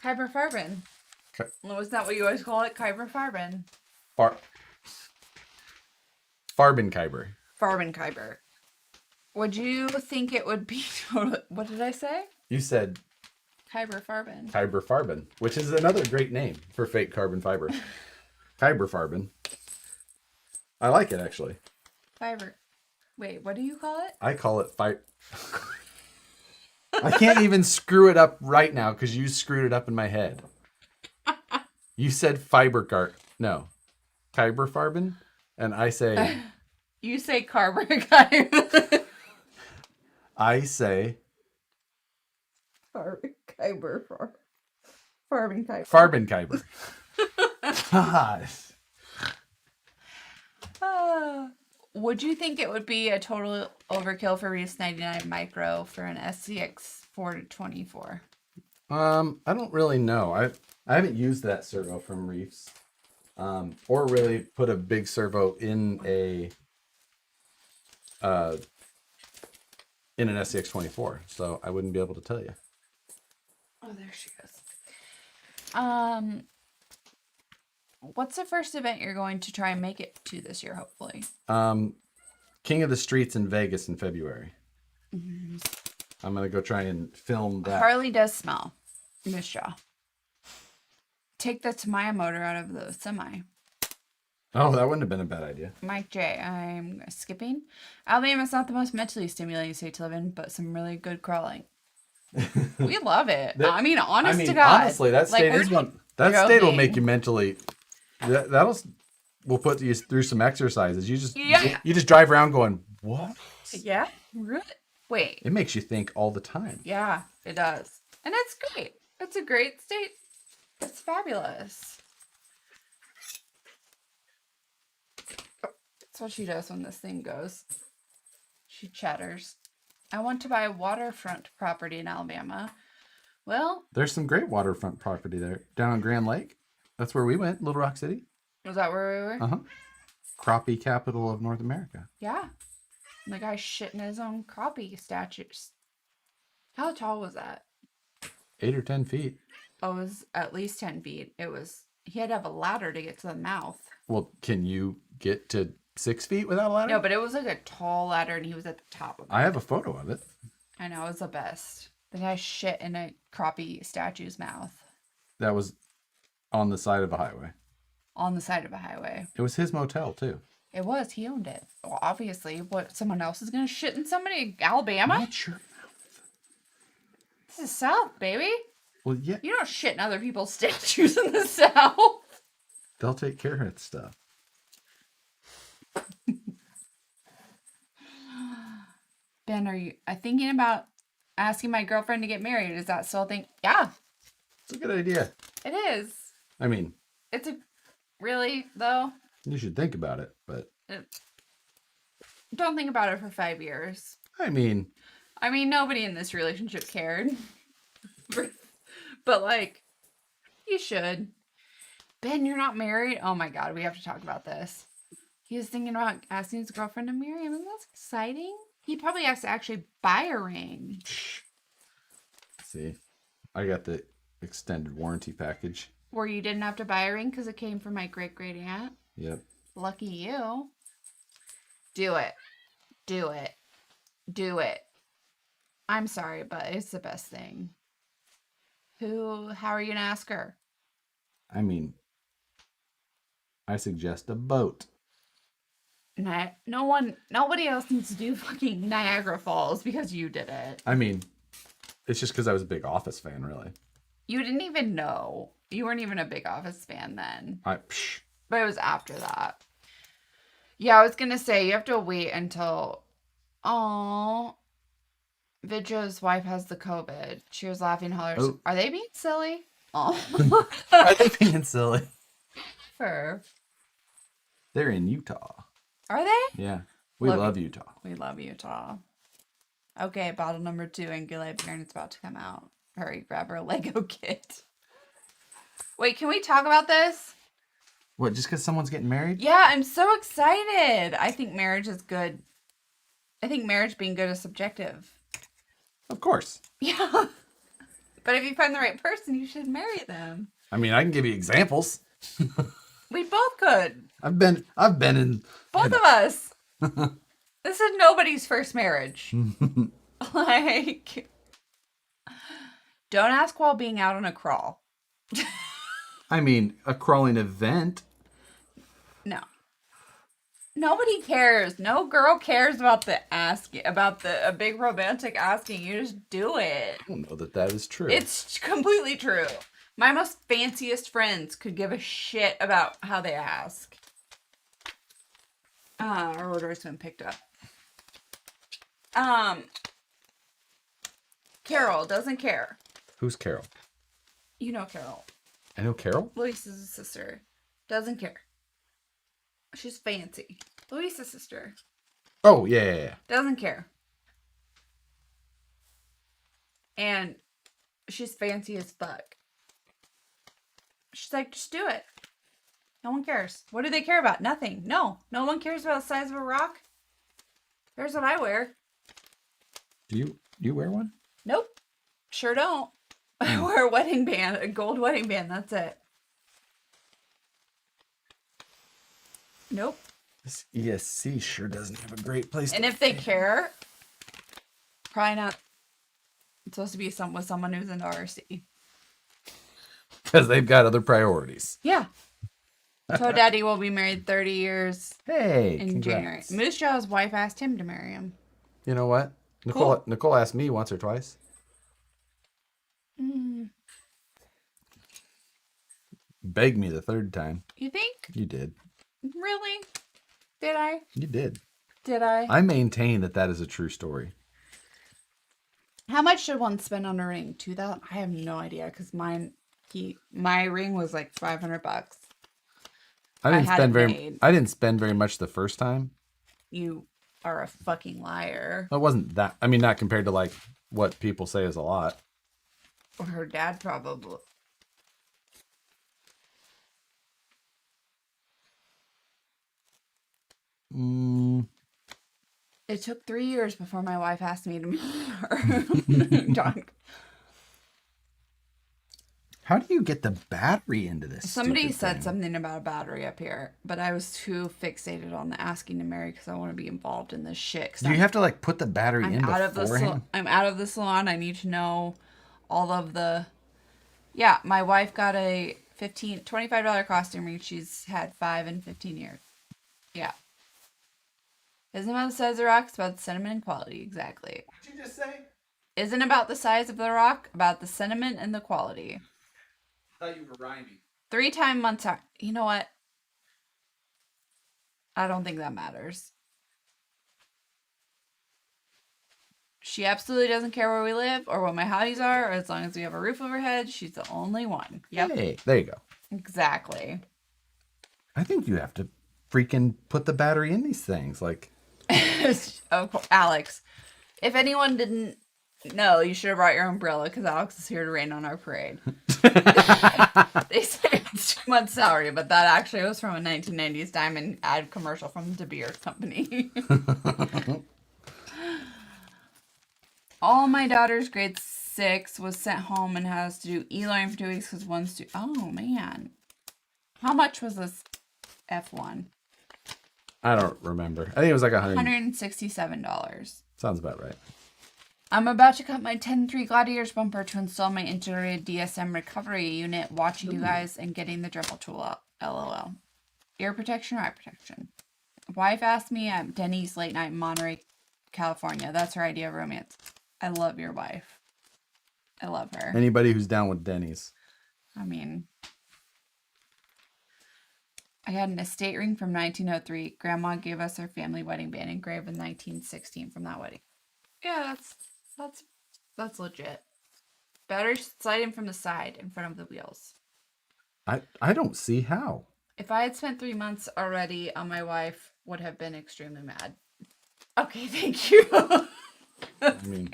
Kyber-farbin. Ky- Was that what you always call it? Kyber-farbin. Farbenkyber. Farben-kyber. Would you think it would be total... What did I say? You said Kyber-farbin. Kyberfarben, which is another great name for fake carbon fiber. Kyberfarben. I like it actually. Fiber. Wait, what do you call it? I call it I can't even screw it up right now because you screwed it up in my head. You said no, Kyberfarben, and I say You say kyber-kyber. I say Kyber-kyber. Farben-kyber. Farbenkyber. Gosh. Would you think it would be a total overkill for Reese 99 Micro for an SCX 424? I don't really know. I haven't used that servo from Reefs, or really put a big servo in an SCX 24, so I wouldn't be able to tell you. Oh, there she goes. What's the first event you're going to try and make it to this year, hopefully? King of the Streets in Vegas in February. Mm-hmm. I'm gonna go try and film that. Harley does smell. Miss Shaw. Take the Tamiya motor out of the semi. Oh, that wouldn't have been a bad idea. Mike J, I'm skipping. Alabama's not the most mentally stimulating state to live in, but some really good crawling. We love it. That- Honest to God. honestly, that state we're is not one. That state will joking. make you mentally. We'll put you through some exercises. You just drive around going, what? Yeah? Really? Wait. It makes you think all the time. Yeah, it does. And it's great. It's a great state. It's fabulous. That's what she does when this thing goes. She chatters. I want to buy a waterfront property in Alabama. Well, There's some great waterfront property there down on Grand Lake. That's where we went, Little Rock City. was that where we were? Uh huh. Crappie capital of North America. Yeah. And the guy shitting his own crappie statues. How tall was that? 8 or 10 feet. Oh, it was at least 10 feet. He had to have a ladder to get to the mouth. Well, can you get to 6 feet without a ladder? No, but it was like a tall ladder and he was at the top of it. I have a photo of it. I know, it was the best. The guy shit in a crappie statue's mouth That was on the side of a highway. on the side of a highway. It was his motel, too. It was. He owned it. Well, obviously, what, someone else is going to shit in somebody? Alabama? Not sure. This is South, baby. Well, yeah, You don't shit in other people's statues in the South. they'll take care of that stuff. Ben, are you thinking about asking my girlfriend to get married? Is that still a thing? Yeah, It's a good idea. it is. I mean, It's a... Really, though? you should think about it, but Don't think about it for 5 years. I mean, Nobody in this relationship cared. But, like, you should. Ben, you're not married? Oh my God, we have to talk about this. He was thinking about asking his girlfriend to marry him, and that's exciting. He probably has to actually buy a ring. see, I got the extended warranty package. Where you didn't have to buy a ring because it came from my great-great-aunt. Yep. Lucky you. Do it. Do it. Do it. I'm sorry, but it's the best thing. How are you gonna ask her? I mean, I suggest a boat. Nobody else needs to do fucking Niagara Falls because you did it. I mean, it's just because I was a big Office fan, really. You didn't even know. You weren't even a big Office fan then. Psh. But it was after that. Yeah, I was gonna say you have to wait until. Oh, Vidya's wife has the COVID. She was laughing. Hollers. Oh. Are they being silly? Oh, Are they being silly? Fur. They're in Utah. Are they? Yeah. We love Utah. We love Utah. Okay, bottle number 2, Angulate Baron, it's about to come out. Hurry, grab her Lego kit. Wait, can we talk about this? What, just because someone's getting married? Yeah, I'm so excited. I think marriage is good. I think marriage being good is subjective. Of course. Yeah. But if you find the right person, you should marry them. I mean, I can give you examples. We both could. I've been in Both of us. This is nobody's first marriage. Like, don't ask while being out on a crawl. I mean, a crawling event. No. Nobody cares. No girl cares about a big romantic asking. You just do it. I don't know that is true. It's completely true. My most fanciest friends could give a shit about how they ask. Our order's been picked up. Carol doesn't care. Who's Carol? You know Carol. I know Carol. Luis's sister. Doesn't care. She's fancy. Luis's sister. Oh, yeah. Doesn't care. And she's fancy as fuck. She's like, just do it. No one cares. What do they care about? Nothing. No one cares about the size of a rock. Here's what I wear. Do you wear one? Nope. Sure don't. I wear a wedding band, a gold wedding band. That's it. Nope. This ESC sure doesn't have a great place. And if they care, probably not. It's supposed to be with someone who's into RC. Because they've got other priorities. Yeah. Toe Daddy will be married 30 years Hey, in January. congrats. Moose Jaw's wife asked him to marry him. You know what? Nicole asked me once or twice. Begged me the third time. You think? You did. Really? Did I? You did. Did I? I maintain that is a true story. How much should one spend on a ring? 2,000? I have no idea because my ring was like $500. I didn't had spend it very. made. I didn't spend very much the first time. You are a fucking liar. It wasn't that. I mean, not compared to like what people say is a lot. Or her dad probably. It took 3 years before my wife asked me to marry her. Dog. How do you get the battery into this? Somebody stupid said thing? something about a battery up here, but I was too fixated on the asking to marry because I want to be involved in this shit. Do you have to like put the battery in I'm out of the beforehand? I'm out of the salon. I need to know all of the. Yeah, my wife got a $25 costume ring. She's had 5 in 15 years. Yeah. Isn't about the size of the rock, it's about the sentiment and quality. Exactly. What'd you just say? Isn't about the size of the rock, about the sentiment and the quality. I thought you were rhyming. 3-time months out. You know what? I don't think that matters. She absolutely doesn't care where we live or what my hobbies are, or as long as we have a roof over our head, she's the only one. Yep. Hey, there you go. Exactly. I think you have to freaking put the battery in these things. Like, Of course, Alex, if anyone didn't know, you should have brought your umbrella because Alex is here to rain on our parade. They say it's 2 months' salary, but that actually was from a 1990s diamond ad commercial from the De Beers Company. All my daughter's grade 6 was sent home and has to do e-learning for 2 weeks because one's due. Oh, man. How much was this F1? I don't remember. I think it was like $100. $167. Sounds about right. I'm about to cut my 10.3 Gladiators bumper to install my integrated DSM recovery unit, watching you guys and getting the Dremel tool out. LOL. Ear protection or eye protection? Wife asked me at Denny's late night in Monterey, California. That's her idea of romance. I love your wife. I love her. Anybody who's down with Denny's. I mean, I had an estate ring from 1903. Grandma gave us her family wedding band engraved in 1916 from that wedding. Yeah, that's legit. Battery sliding from the side in front of the wheels. I don't see how. If I had spent 3 months already on my wife, would have been extremely mad. Okay, thank you. I mean,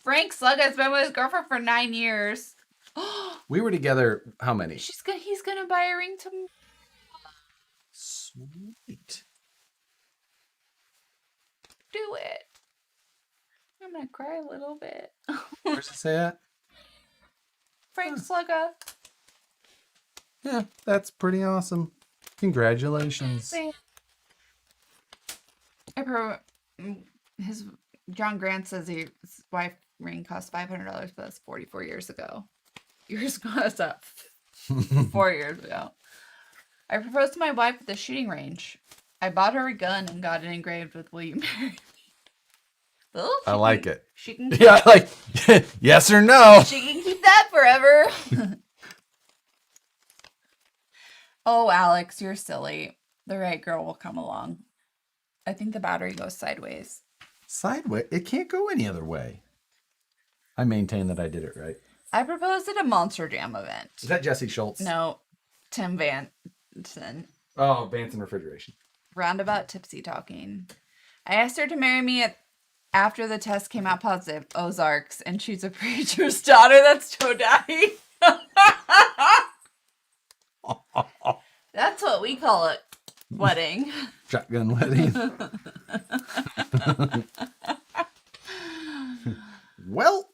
Frank Slug has been with his girlfriend for 9 years. we were together how many? He's gonna buy a ring tomorrow. Sweet. Do it. I'm gonna cry a little bit. Where's it say at? Frank Slugga. Yeah, that's pretty awesome. Congratulations. His John Grant says his wife ring cost $500, but that's 44 years ago. Yours cost up 4 years ago. I proposed to my wife at the shooting range. I bought her a gun and got it engraved with "Will you marry me?" Well, I like it. She can. Yeah, like yes or no. She can keep that forever. Oh, Alex, you're silly. The right girl will come along. I think the battery goes sideways. Sideways? It can't go any other way. I maintain that I did it right. I proposed at a Monster Jam event. Is that Jesse Schultz? No, Tim Vanson. Oh, Vanson Refrigeration. Roundabout tipsy talking. I asked her to marry me after the test came out positive. Ozarks, and she's a preacher's daughter. That's Joe Daddy. That's what we call it. Wedding. Shotgun wedding. Well.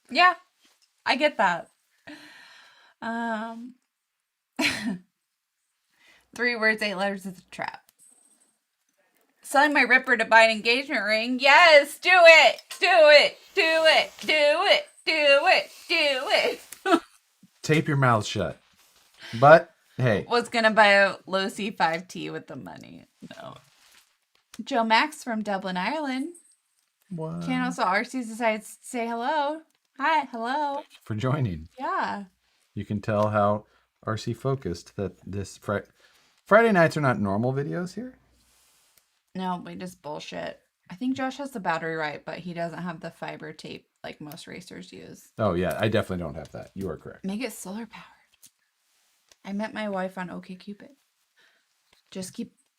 Yeah, I get that. 3 words, 8 letters is a trap. Selling my Ripper to buy an engagement ring. Yes, do it. Do it. Do it. Do it. Do it. Do it. Tape your mouth shut. But hey. Was gonna buy a low C5T with the money. No. Joe Max from Dublin, Ireland. What? Can also RC decides to say hello. Hi, hello. For joining. Yeah. You can tell how RC focused that this Friday nights are not normal videos here. No, we just bullshit. I think Josh has the battery right, but he doesn't have the fiber tape like most racers use. Oh yeah, I definitely don't have that. You are correct. Make it solar powered. I met my wife on OkCupid.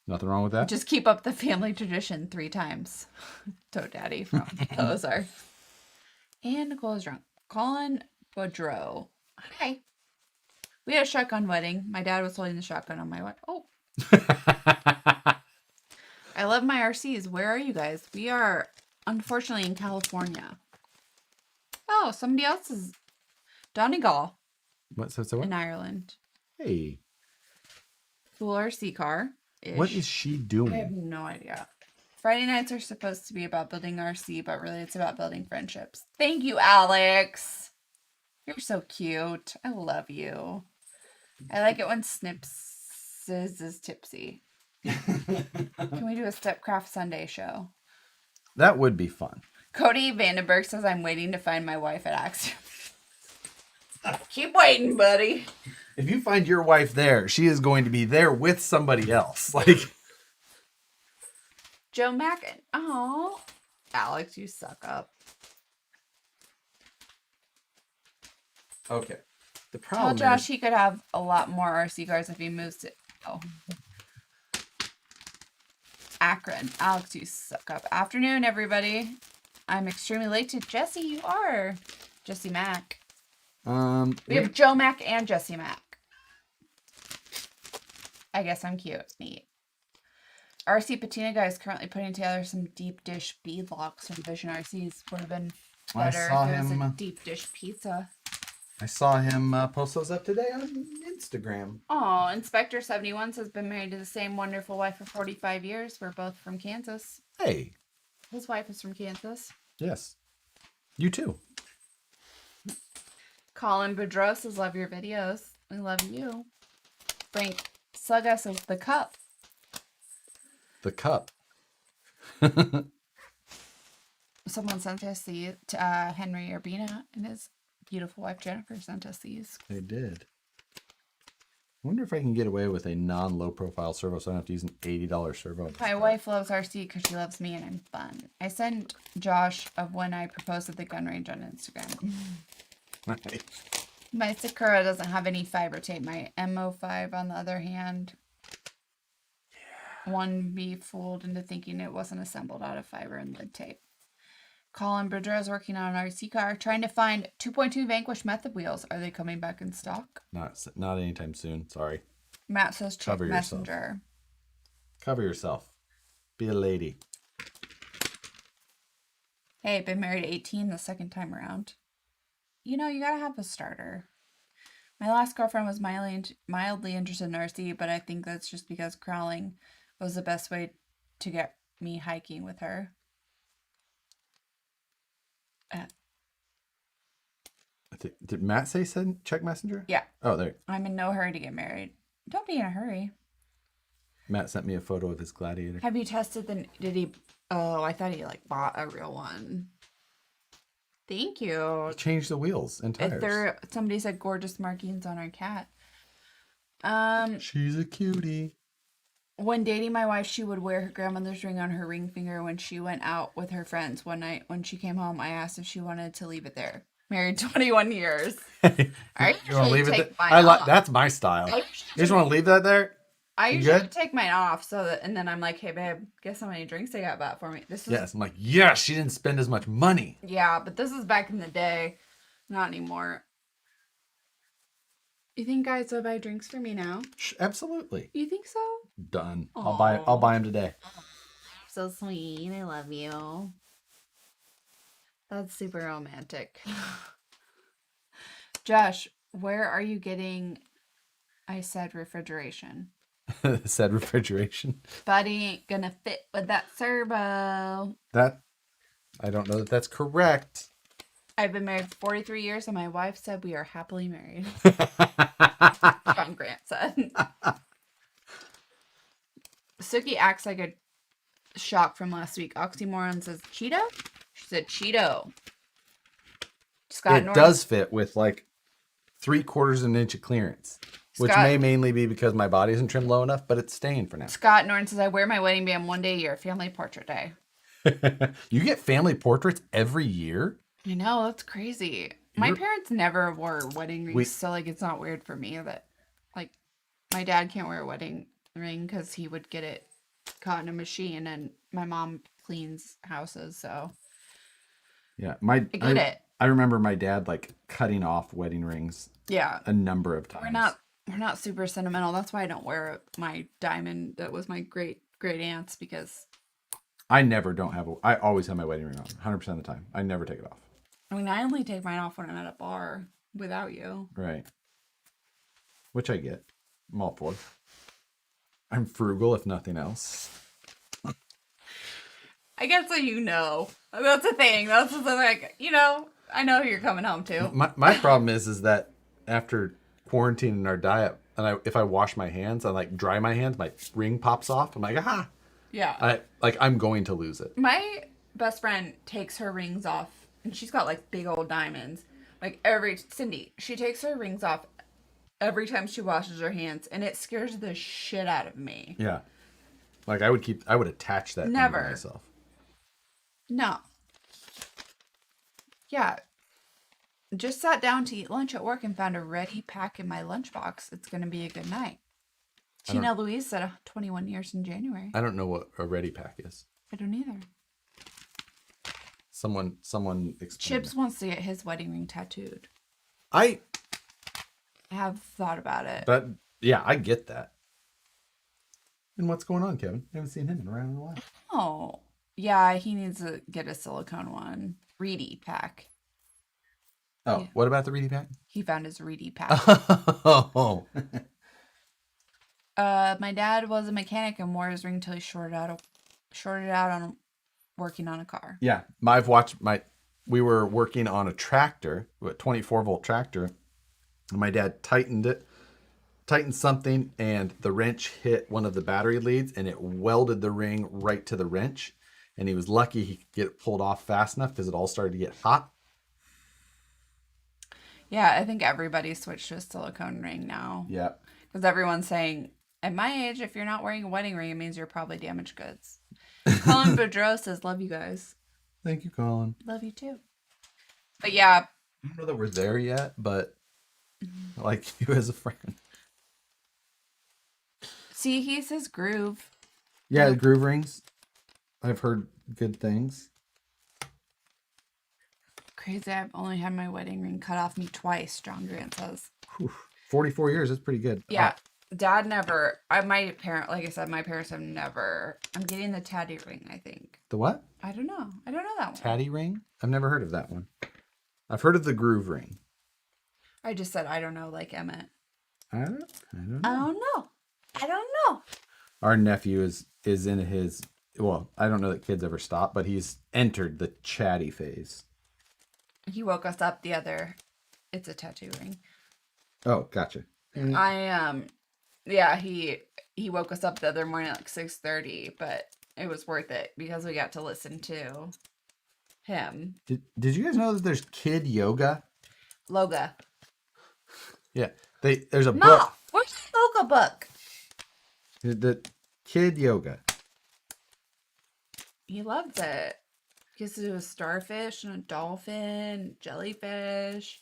Nothing wrong with that. Just keep up the family tradition 3 times. Toad Daddy from Ozarks. And Nicole is drunk. Colin Boudreau. Hi. We had a shotgun wedding. My dad was holding the shotgun on my wedding. Oh. I love my RCs. Where are you guys? We are, unfortunately, in California. Oh, somebody else is Donegal What? in Ireland. Hey, Cool RC car. what is she I have doing? no idea. Friday nights are supposed to be about building RC, but really it's about building friendships. Thank you, Alex. You're so cute. I love you. I like it when Snips is tipsy. Can we do a Stepcraft Sunday show? That would be fun. Cody Vandenberg says I'm waiting to find my wife at Axiom. Keep waiting, buddy. If you find your wife there, she is going to be there with somebody else. Like Joe Mack. Oh, Alex, you suck up. okay. The Tell problem Josh is he could have a lot more RC cars if he moves to Akron. Alex, you suck up. Afternoon, everybody. I'm extremely late to Jesse. You are Jesse Mack. We have Joe Mack and Jesse Mack. I guess I'm cute. Neat. RC Patina guy is currently putting together some deep dish bead locks from Vision RCs. Would have been I better saw if it was a him. deep dish pizza. I saw him post those up today on Instagram. Oh, Inspector 71 has been married to the same wonderful wife for 45 years. We're both from Kansas. Hey, His wife is from Kansas. yes. You too. Colin Boudreaux says, love your videos. We love you. Frank Suga says, the cup. The cup. Someone sent us the Henry Urbina and his beautiful wife Jennifer sent us these. They did. I wonder if I can get away with a non-low profile servo so I don't have to use an $80 servo. My wife loves RC because she loves me and I'm fun. I sent Josh of when I proposed at the gun range on Instagram. Nice. My Sakura doesn't have any fiber tape. My MO5, on the other hand, one be fooled into thinking it wasn't assembled out of fiber and lid tape. Colin Boudreaux is working on an RC car, trying to find 2.2 Vanquish method wheels. Are they coming back in stock? Not anytime soon. Sorry. Matt says check Cover yourself. Messenger. Cover yourself. Be a lady. Hey, been married 18 the second time around. You know, you gotta have a starter. My last girlfriend was mildly interested in RC, but I think that's just because crawling was the best way to get me hiking with her. Did Matt say send check messenger? Yeah. Oh, there. I'm in no hurry to get married. Don't be in a hurry. Matt sent me a photo of his gladiator. Have you tested did he, oh, I thought he like bought a real one. Thank you. Change the wheels and tires. Somebody said gorgeous markings on our cat. She's a cutie. When dating my wife, she would wear her grandmother's ring on her ring finger when she went out with her friends. One night when she came home, I asked if she wanted to leave it there. Married 21 years. You I want to leave it take there? mine off. That's my style. I You just want to leave that there? I You usually good? take mine off and then I'm like, hey babe, guess how many drinks they got bought for me? This is Yes. I'm like, yes, she didn't spend as much money. Yeah, but this is back in the day. Not anymore. You think guys will buy drinks for me now? Absolutely. You think so? Done. Aw. I'll buy them today. So sweet. I love you. That's super romantic. Josh, where are you getting, I said refrigeration? Said refrigeration. Buddy ain't gonna fit with that servo. That I don't know that that's correct. I've been married for 43 years and my wife said we are happily married. John Grant said. Sookie acts like a shock from last week. Oxymoron says Cheeto? She said Cheeto. Scott It does fit with like 3/4 of an inch of clearance. Which Scott- may mainly be because my body isn't trimmed low enough, but it's staying for now. Scott Norton says I wear my wedding band one day a year, family portrait day. You get family portraits every year? I know, that's crazy. My parents never wore wedding rings, so like it's not weird for me that like my dad can't wear a wedding ring because he would get it caught in a machine, and my mom cleans houses, so Yeah, I get it. I remember my dad like cutting off wedding rings Yeah, a number of times. we're not super sentimental. That's why I don't wear my diamond that was my great aunt's, because I always have my wedding ring on 100% of the time. I never take it off. I mean I only take mine off when I'm at a bar without you. Right. Which I get. I'm all for. I'm frugal if nothing else. I guess so, you know. That's a thing. That's just like, you know, I know who you're coming home to. My problem is that after quarantining our diet, and if I wash my hands, I like dry my hands, my ring pops off. I'm like, aha. Yeah. I'm going to lose it. My best friend takes her rings off, and she's got like big old diamonds. Like Cindy, she takes her rings off every time she washes her hands, and it scares the shit out of me. Yeah. Like I would attach that thing to Never. myself. No. Yeah. Just sat down to eat lunch at work and found a ready pack in my lunchbox. It's going to be a good night. Tina Louise said 21 years in January. I don't know what a ready pack is. I don't either. Someone explain. Chips wants to get his wedding ring tattooed. I have thought about it. I get that. And what's going on, Kevin? I haven't seen him around in a while. Oh, yeah, he needs to get a silicone one. Reedy pack. Oh, Yeah. what about the reedy pack? He found his reedy pack. Oh. My dad was a mechanic and wore his ring till he shorted out on working on a car. Yeah, we were working on a tractor, a 24-volt tractor, and my dad tightened something, and the wrench hit one of the battery leads, and it welded the ring right to the wrench, and he was lucky he could get it pulled off fast enough because it all started to get hot. Yeah, I think everybody switched to a silicone ring now. Yeah. Because everyone's saying, at my age, if you're not wearing a wedding ring, it means you're probably damaged goods. Colin Boudreau says, love you guys. Thank you, Colin. Love you too. But yeah. I don't know that we're there yet, but I like you as a friend. See, he says groove. Yeah, the groove rings. I've heard good things. Crazy, I've only had my wedding ring cut off me twice, John Grant says. Whew. 44 years, that's pretty good. Yeah. Dad never, my parents have never, I'm getting the tatty ring, I think. The what? I don't know that one. Tatty ring? I've never heard of that one. I've heard of the groove ring. I just said, I don't know, like Emmett. I don't know. I don't know. Our nephew is in his, well, I don't know that kids ever stop, but he's entered the chatty phase. He woke us up it's a tattoo ring. Oh, gotcha. He woke us up the other morning at like 6:30, but it was worth it because we got to listen to him. Did you guys know that there's kid yoga? Loga. Yeah. There's a No, book. where's the Loga book? The kid yoga. He loves it. Because it was starfish and a dolphin, jellyfish,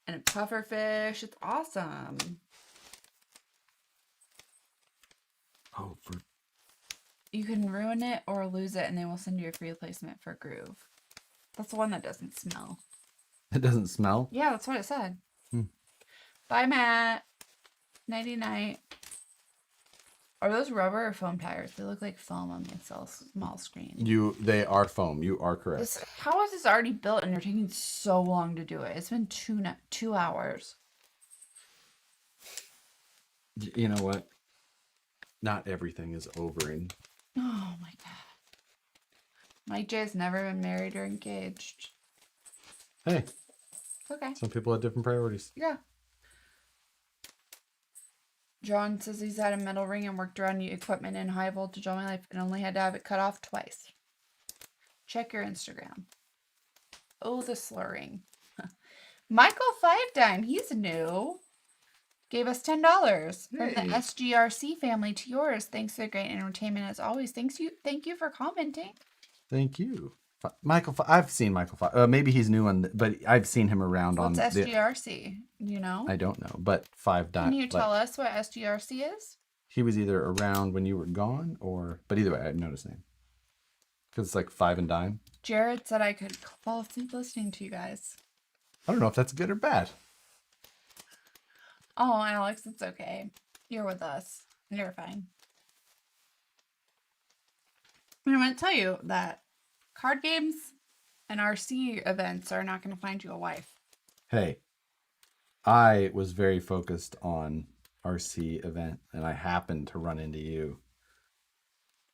and a pufferfish. It's awesome. Oh, You can ruin it or lose it, and they will send you a free replacement for Groove. That's the one that doesn't smell. it doesn't smell? Yeah, that's what it said. Bye, Matt. Nighty night. Are those rubber or foam tires? They look like foam on the small screen. They are foam. You are correct. How is this already built and you're taking so long to do it? It's been 2 hours. You know what? Not everything is overing. Oh my god. Mike J has never been married or engaged. Hey, Okay. some people have different priorities. Yeah. John says he's had a metal ring and worked around equipment in high voltage all my life and only had to have it cut off twice. Check your Instagram. Oh, the slurring. Michael Five Dime, he's new. Gave us $10 from the SGRC family to yours. Thanks for the great entertainment as always. Thank you for commenting. Thank you. Michael, I've seen Michael. Maybe he's new on, but I've seen him around on. What's SGRC? You know? I don't know, but Can you tell us what SGRC is? He was either around when you were gone, but either way, I know his name. Because it's like Five and Dime. Jared said I could fall asleep listening to you guys. I don't know if that's good or bad. Oh, Alex, it's okay. You're with us. You're fine. I'm going to tell you that card games and RC events are not going to find you a wife. Hey, I was very focused on RC event, and I happened to run into you.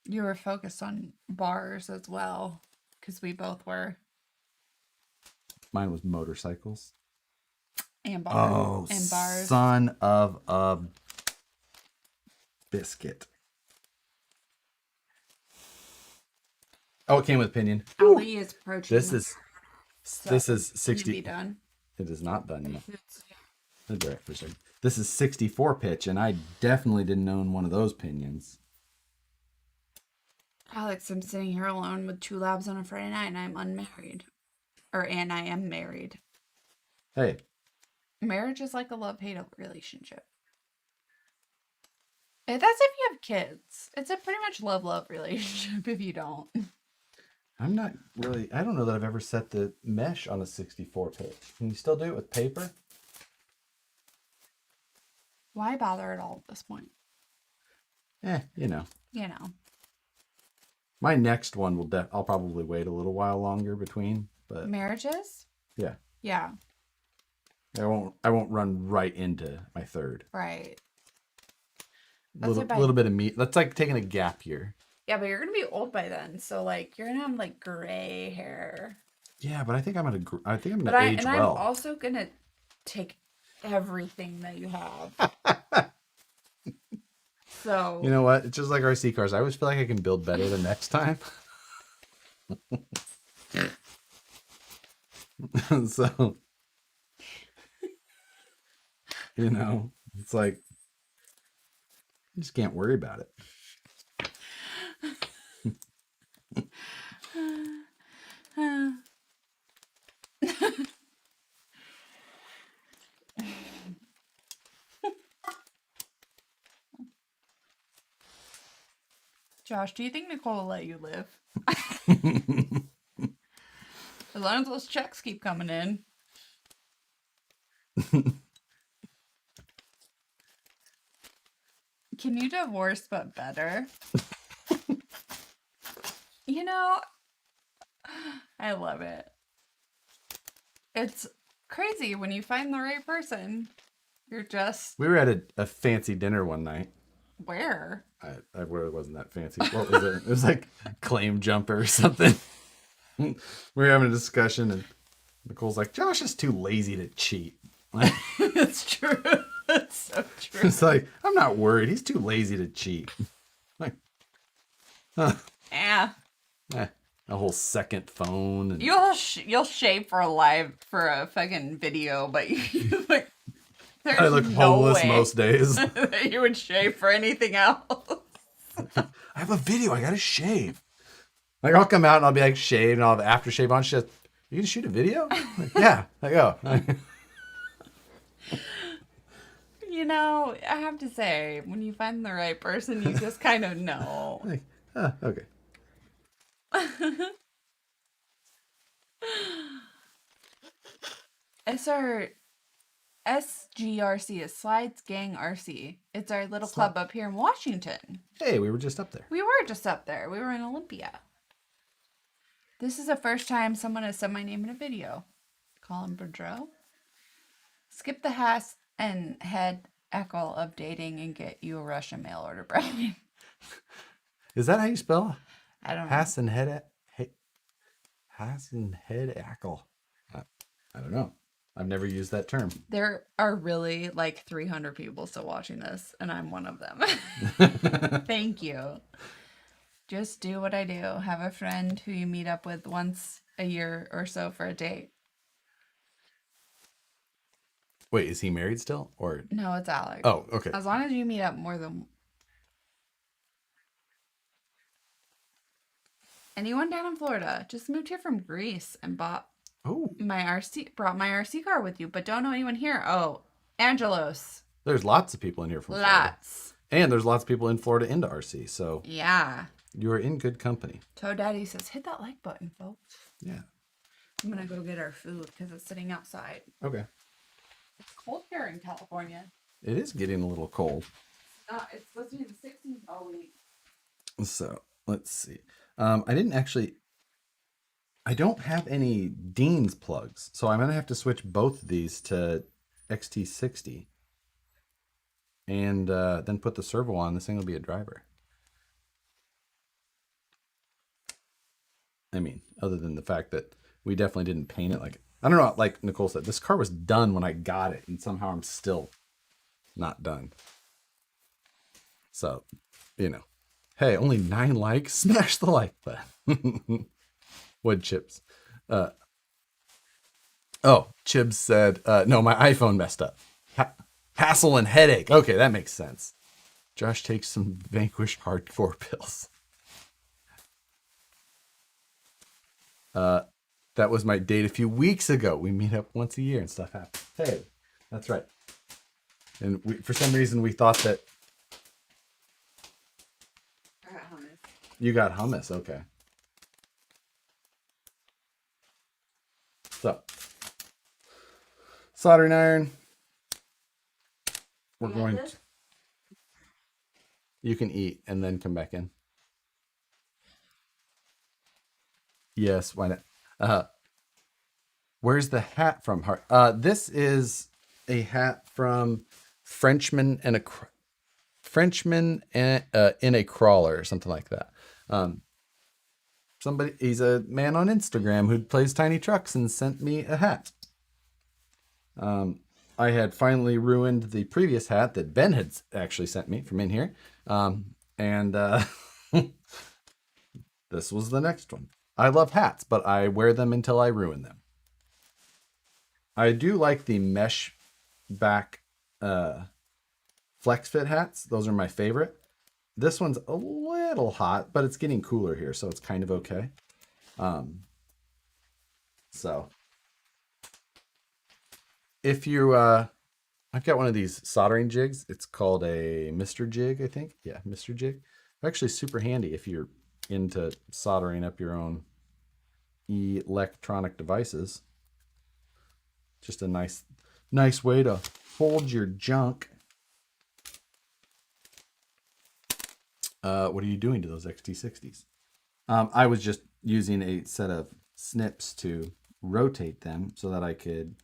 You were focused on bars as well, because we both were. Mine was motorcycles. And bars. Oh, and bars. Son of a biscuit. Oh, it came with opinion. Ali is approaching. This is 60. Be done. It is not done yet. I'll be right for a second. This is 64 pitch, and I definitely didn't own one of those pinions. Alex, I'm sitting here alone with 2 labs on a Friday night, and I'm unmarried. And I am married. Hey. Marriage is like a love-hate relationship. That's if you have kids. It's a pretty much love-love relationship if you don't. I don't know that I've ever set the mesh on a 64 pitch. Can you still do it with paper? Why bother at all at this point? You know. You know. My next one I'll probably wait a little while longer between, but Marriages? yeah. Yeah. I won't run right into my third. Right. Little bit of meat. That's like taking a gap year. Yeah, but you're gonna be old by then, so like you're gonna have like gray hair. Yeah, but I think I'm gonna But age I'm well. also gonna take everything that you have. So You know what? It's just like RC cars. I always feel like I can build better the next time. So, it's like you just can't worry about it. Josh, do you think Nicole will let you live? As long as those checks keep coming in. Can you divorce but better? You know, I love it. It's crazy when you find the right person. You're just We were at a fancy dinner one night. where? I really wasn't that fancy. What was it? It was like Claim Jumper or something. We were having a discussion, and Nicole's like, "Josh is too lazy to cheat." It's true. It's so true. It's like, I'm not worried. He's too lazy to cheat. Like, Yeah. a whole second phone. And You'll shave for a fucking video, but you like there's I look no homeless way most days. that you would shave for anything else. I have a video. I gotta shave. Like, I'll come out and I'll be like shaved and I'll have aftershave on. She's like, "You gonna shoot a video?" I'm like, yeah. I go. You know, I have to say, when you find the right person, you just kind of know. Like, okay. It's our SGRC, is Slides Gang RC. It's our little club up here in Washington. Hey, we were just up there. We were just up there. We were in Olympia. This is the first time someone has said my name in a video. Colin Boudreau. Skip the hass and head echo of dating and get you a Russian mail order, Brian. Is that how you spell I don't know. Hassenhead Ackle? I don't know. I've never used that term. There are really like 300 people still watching this, and I'm one of them. Thank you. Just do what I do. Have a friend who you meet up with once a year or so for a date. Wait, is he married still? Or No, it's Alex. oh, okay. As long as you meet up more than anyone down in Florida, just moved here from Greece and brought Oh, my RC car with you, but don't know anyone here. Oh, Angelos. there's lots of people in here from Florida. Lots. And there's lots of people in Florida into RC, so Yeah. you are in good company. Toe Daddy says, hit that like button, folks. Yeah. I'm going to go get our food because it's sitting outside. Okay. It's cold here in California. It is getting a little cold. It's supposed to be the 60s all week. So let's see. I don't have any Dean's plugs, so I'm gonna have to switch both of these to XT60, and then put the servo on. This thing will be a driver. I mean, other than the fact that we definitely didn't paint it like, I don't know, like Nicole said, this car was done when I got it, and somehow I'm still not done. So, hey, only 9 likes. Smash the like button. Wood chips. Chibs said, no, my iPhone messed up. Hassle and headache. Okay, that makes sense. Josh takes some Vanquish hardcore pills. That was my date a few weeks ago. We meet up once a year and stuff happens. Hey, that's right. And for some reason, we thought that I got hummus. you got hummus. Okay. So, soldering iron. We're going to. You can eat and then come back in. Yes, why not? Where's the hat from? This is a hat from Frenchman and a Frenchman and in a crawler or something like that. He's a man on Instagram who plays tiny trucks and sent me a hat. I had finally ruined the previous hat that Ben had actually sent me from in here. And this was the next one. I love hats, but I wear them until I ruin them. I do like the mesh back flex fit hats. Those are my favorite. This one's a little hot, but it's getting cooler here, so it's kind of okay. So if you, I've got one of these soldering jigs. It's called a Mr. Jig, I think. Yeah, Mr. Jig. Actually super handy if you're into soldering up your own electronic devices. Just a nice way to hold your junk. What are you doing to those XT60s? I was just using a set of snips to rotate them so that I could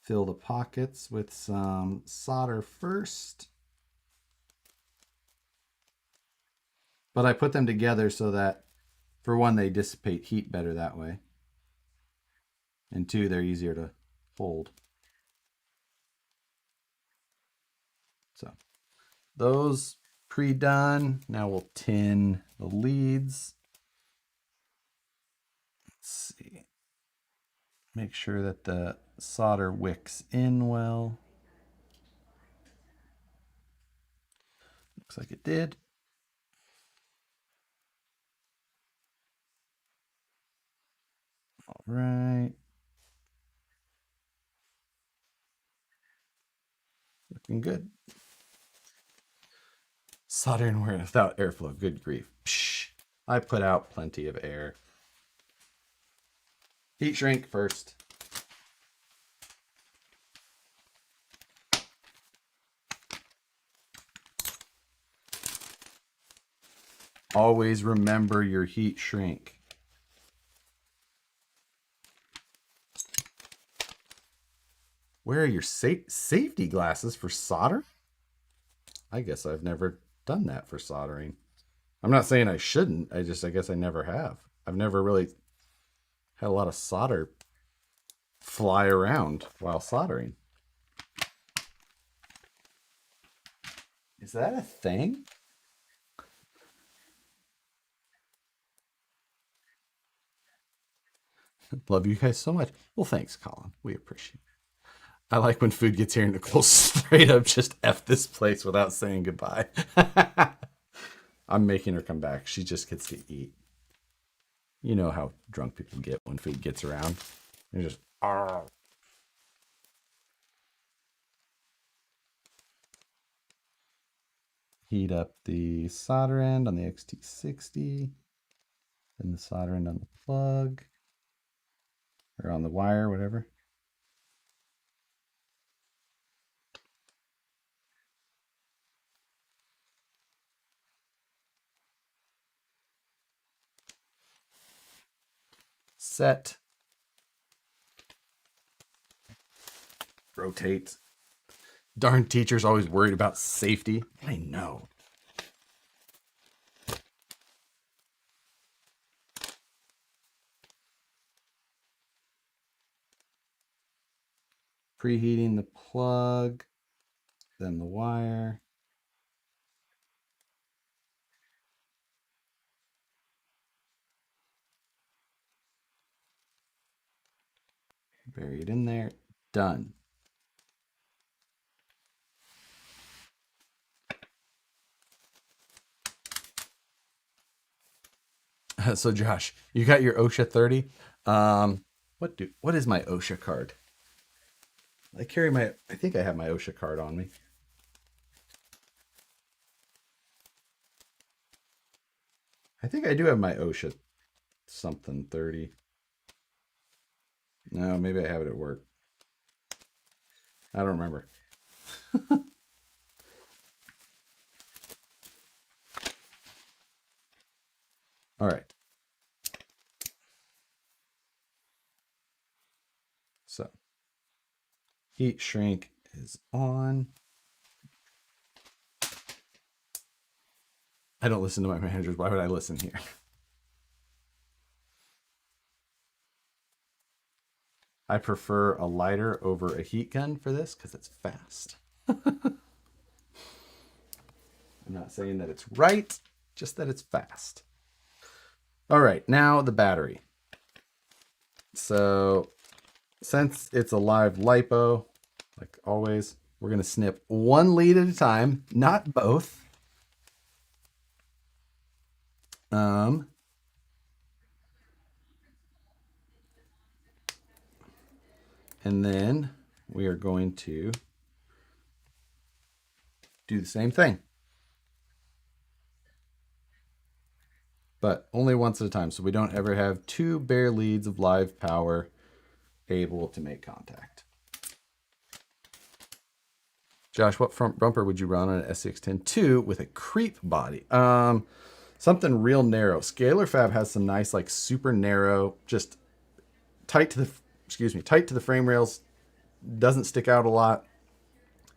fill the pockets with some solder first. But I put them together so that, for one, they dissipate heat better that way. And two, they're easier to hold. So those pre-done. Now we'll tin the leads. Let's see. Make sure that the solder wicks in well. Looks like it did. All right. Looking good. Soldering without airflow. Good grief. Psh, I put out plenty of air. Heat shrink first. Always remember your heat shrink. Where are your safety glasses for solder? I guess I've never done that for soldering. I'm not saying I shouldn't. I guess I never have. I've never really had a lot of solder fly around while soldering. Is that a thing? Love you guys so much. Well, thanks, Colin. We appreciate it. I like when food gets here and Nicole straight up just F this place without saying goodbye. I'm making her come back. She just gets to eat. You know how drunk people get when food gets around. They're just, argh. Heat up the solder end on the XT60. Then the solder end on the plug. Or on the wire, whatever. Set. Rotate. Darn teacher's always worried about safety. I know. Preheating the plug, then the wire. Bury it in there. Done. So Josh, you got your OSHA 30. What is my OSHA card? I think I have my OSHA card on me. I think I do have my OSHA something 30. No, maybe I have it at work. I don't remember. All right. Heat shrink is on. I don't listen to my managers. Why would I listen here? I prefer a lighter over a heat gun for this because it's fast. I'm not saying that it's right, just that it's fast. All right, now the battery. So since it's a live lipo, like always, we're going to snip one lead at a time, not both. And then we are going to do the same thing, but only once at a time, so we don't ever have two bare leads of live power able to make contact. Josh, what front bumper would you run on an SCX-10-2 with a creep body? Something real narrow. Scalar Fab has some nice, like super narrow, just tight to the frame rails. Doesn't stick out a lot.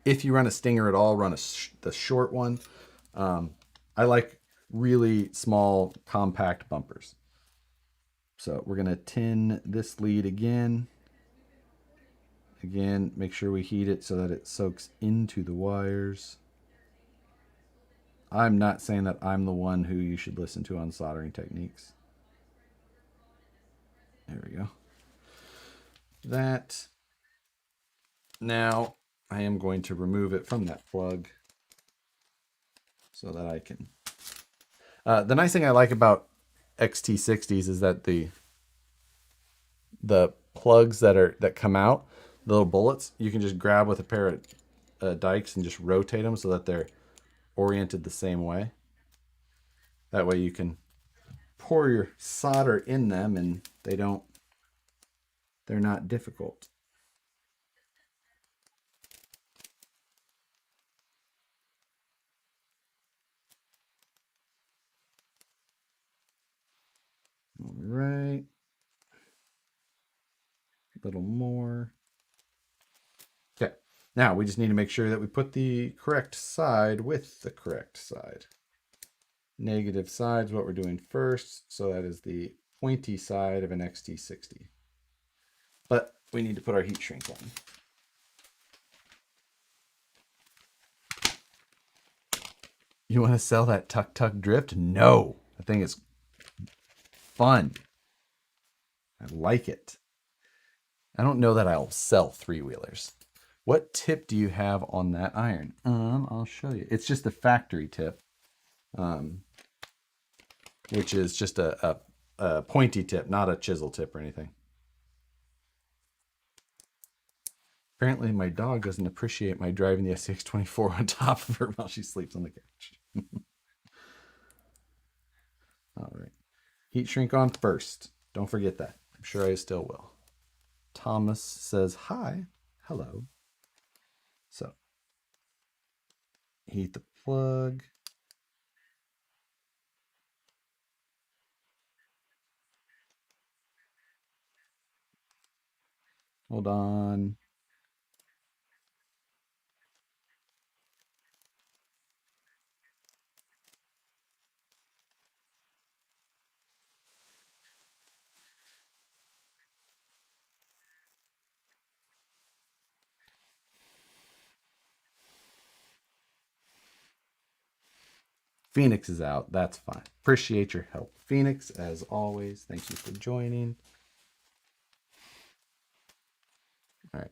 If you run a Stinger at all, run the short one. I like really small, compact bumpers. So we're gonna tin this lead again. Again, make sure we heat it so that it soaks into the wires. I'm not saying that I'm the one who you should listen to on soldering techniques. There we go. That. Now I am going to remove it from that plug so that I can. The nice thing I like about XT60s is that the plugs that come out, the little bullets, you can just grab with a pair of dikes and just rotate them so that they're oriented the same way. That way you can pour your solder in them and they're not difficult. All right. A little more. Okay. Now we just need to make sure that we put the correct side with the correct side. Negative side is what we're doing first. So that is the pointy side of an XT60. But we need to put our heat shrink on. You want to sell that Tuk Tuk Drift? No. I think it's fun. I like it. I don't know that I'll sell three-wheelers. What tip do you have on that iron? I'll show you. It's just a factory tip, which is just a pointy tip, not a chisel tip or anything. Apparently, my dog doesn't appreciate my driving the SCX-24 on top of her while she sleeps on the couch. All right. Heat shrink on first. Don't forget that. I'm sure I still will. Thomas says hi. Hello. So, heat the plug. Hold on. Phoenix is out. That's fine. Appreciate your help, Phoenix, as always. Thank you for joining. All right.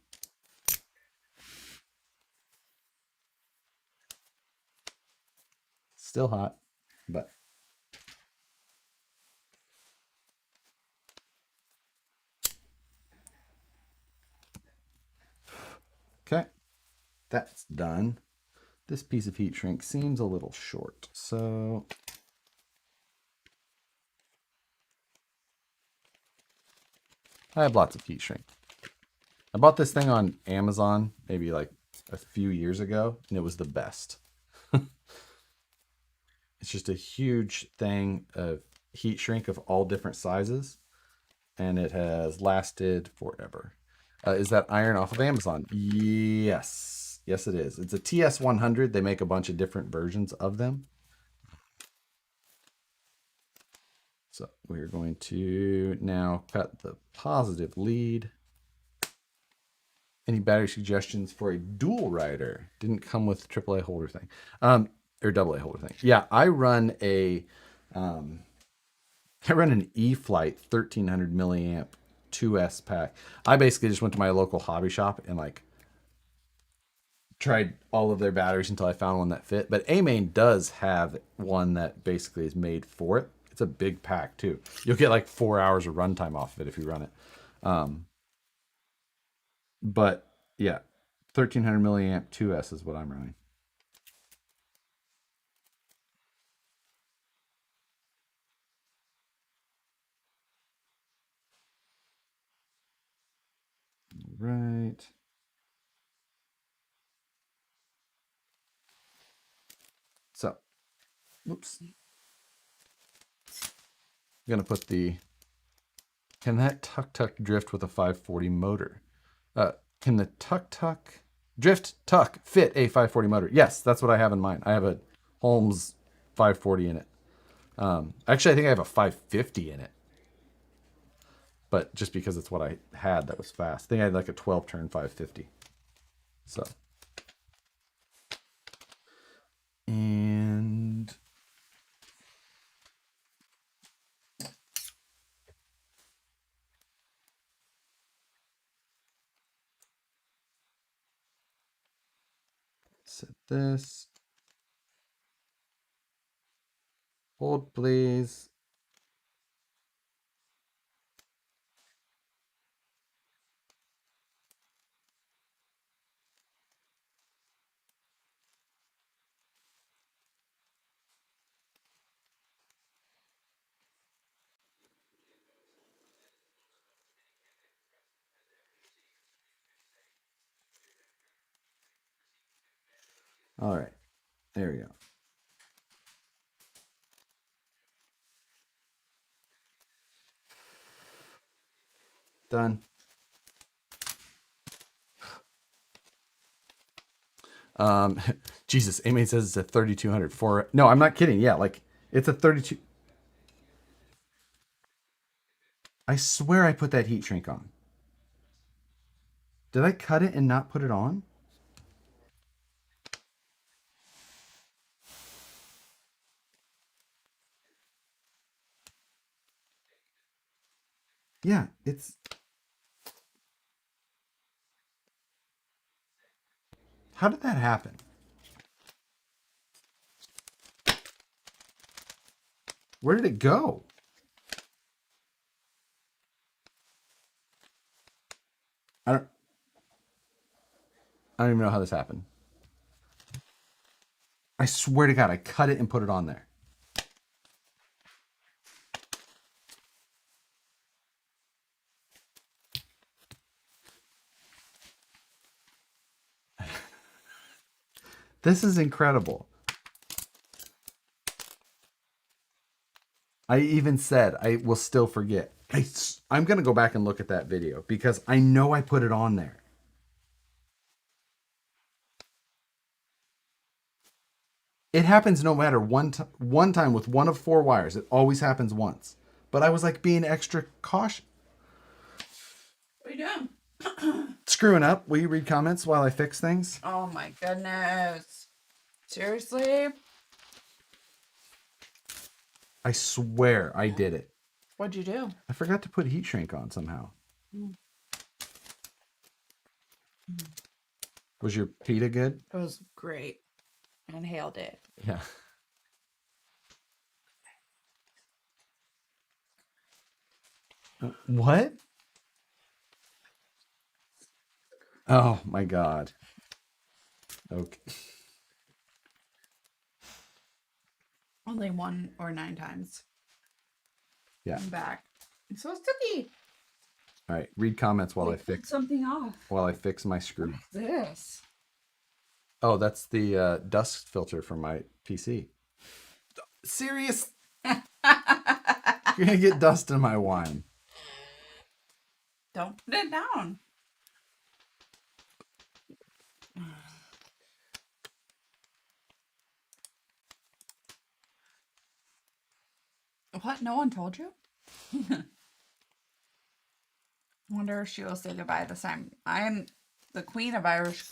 Still hot, but okay. That's done. This piece of heat shrink seems a little short, so I have lots of heat shrink. I bought this thing on Amazon maybe like a few years ago, and it was the best. It's just a huge thing of heat shrink of all different sizes, and it has lasted forever. Is that iron off of Amazon? Yes. Yes, it is. It's a TS100. They make a bunch of different versions of them. So we're going to now cut the positive lead. Any battery suggestions for a dual rider? Didn't come with AAA holder thing. Or AA holder thing. Yeah, I run an E-Flight 1300 milliamp 2S pack. I basically just went to my local hobby shop and like tried all of their batteries until I found one that fit. But A-Main does have one that basically is made for it. It's a big pack too. You'll get like 4 hours of runtime off of it if you run it. But yeah, 1300 milliamp 2S is what I'm running. Right. So, oops. I'm gonna put the. Can that tuk drift with a 540 motor? Can the tuk drift tuck fit a 540 motor? Yes, that's what I have in mind. I have a Holmes 540 in it. Actually, I think I have a 550 in it. But just because it's what I had that was fast. I think I had like a 12 turn 550. So. And set this. Hold, please. All right. There we go. Done. Jesus, Amy says it's a 3200 for. No, I'm not kidding. Yeah, like it's a 32. I swear I put that heat shrink on. Did I cut it and not put it on? Yeah, it's. How did that happen? Where did it go? I don't. I don't even know how this happened. I swear to God, I cut it and put it on there. This is incredible. I even said I will still forget. I'm going to go back and look at that video because I know I put it on there. It happens no matter one time with one of 4 wires. It always happens once. But I was like being extra cautious. What are you doing? Screwing up. Will you read comments while I fix things? Oh my goodness. Seriously? I swear I did it. What'd you do? I forgot to put heat shrink on somehow. Was your pita good? It was great. I inhaled it. Yeah. What? Oh my God. Okay. Only 1 or 9 times. Yeah. I'm back. I'm so sticky. All right. Read comments while I Pulled fix something off. my screw. This. Oh, that's the dust filter for my PC. Serious? You're gonna get dust in my wine. Don't put it down. What? No one told you? Wonder if she will say goodbye this time. I am the queen of Irish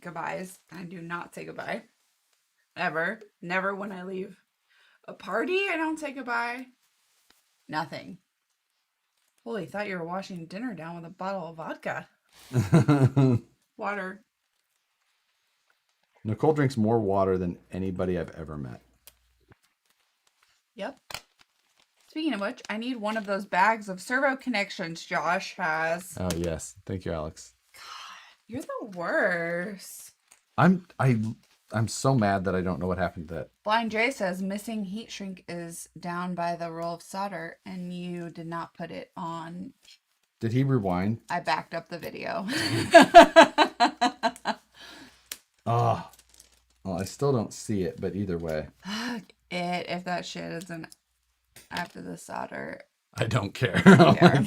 goodbyes. I do not say goodbye. Ever. Never when I leave a party, I don't say goodbye. Nothing. Holy, thought you were washing dinner down with a bottle of vodka. Water. Nicole drinks more water than anybody I've ever met. Yep. Speaking of which, I need one of those bags of servo connections Josh has. Oh yes, thank you, Alex. You're the worst. I'm so mad that I don't know what happened to that. Blind Jay says missing heat shrink is down by the roll of solder, and you did not put it on. Did he rewind? I backed up the video. Oh, well, I still don't see it, but either way, If that shit isn't after the solder, I don't care. care.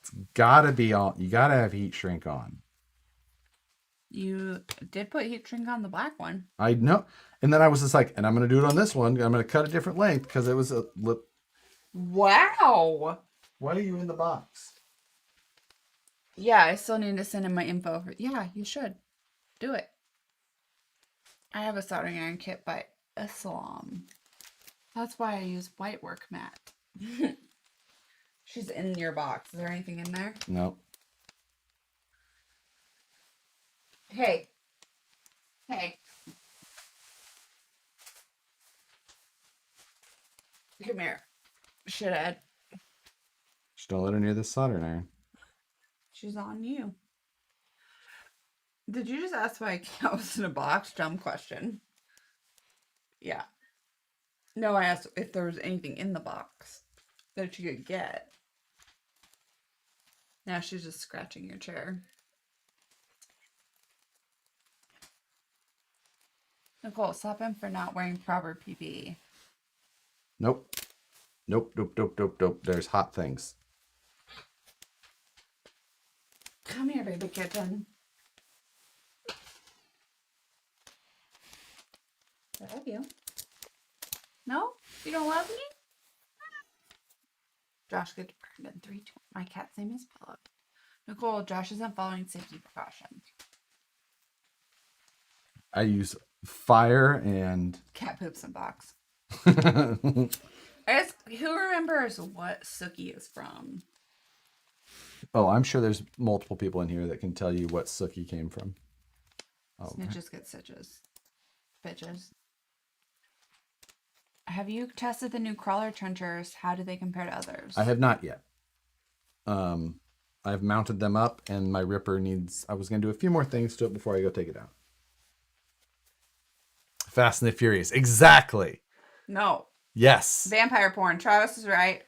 It's gotta be on. You gotta have heat shrink on. You did put heat shrink on the black one. I know. And then I was just like, and I'm gonna do it on this one. I'm gonna cut a different length because it was a lip. Wow. Why are you in the box? Yeah, I still need to send in my info. Yeah, you should. Do it. I have a soldering iron kit by Islam. That's why I use white work mat. She's in your box. Is there anything in there? No. Hey. Hey. Come here. Shithead. Just don't let her near the soldering iron. She's on you. Did you just ask why a cat was in a box? Dumb question. Yeah. No, I asked if there was anything in the box that you could get. Now she's just scratching your chair. Nicole, stop him for not wearing proper PPE. Nope. Nope. There's hot things. Come here, baby kitten. I love you. No? You don't love me? Josh, get to Brandon. 3, 2. My cat's name is Philip. Nicole, Josh isn't following safety precautions. I use fire and. Cat poops in box. I guess, who remembers what Sookie is from? Oh, I'm sure there's multiple people in here that can tell you what Sookie came from. Oh, Snitches get stitches. Bitches. Have you tested the new crawler trenchers? How do they compare to others? I have not yet. I've mounted them up, and my ripper needs. I was going to do a few more things to it before I go take it out. Fast and the Furious, exactly. No. Yes. Vampire porn. Travis is right.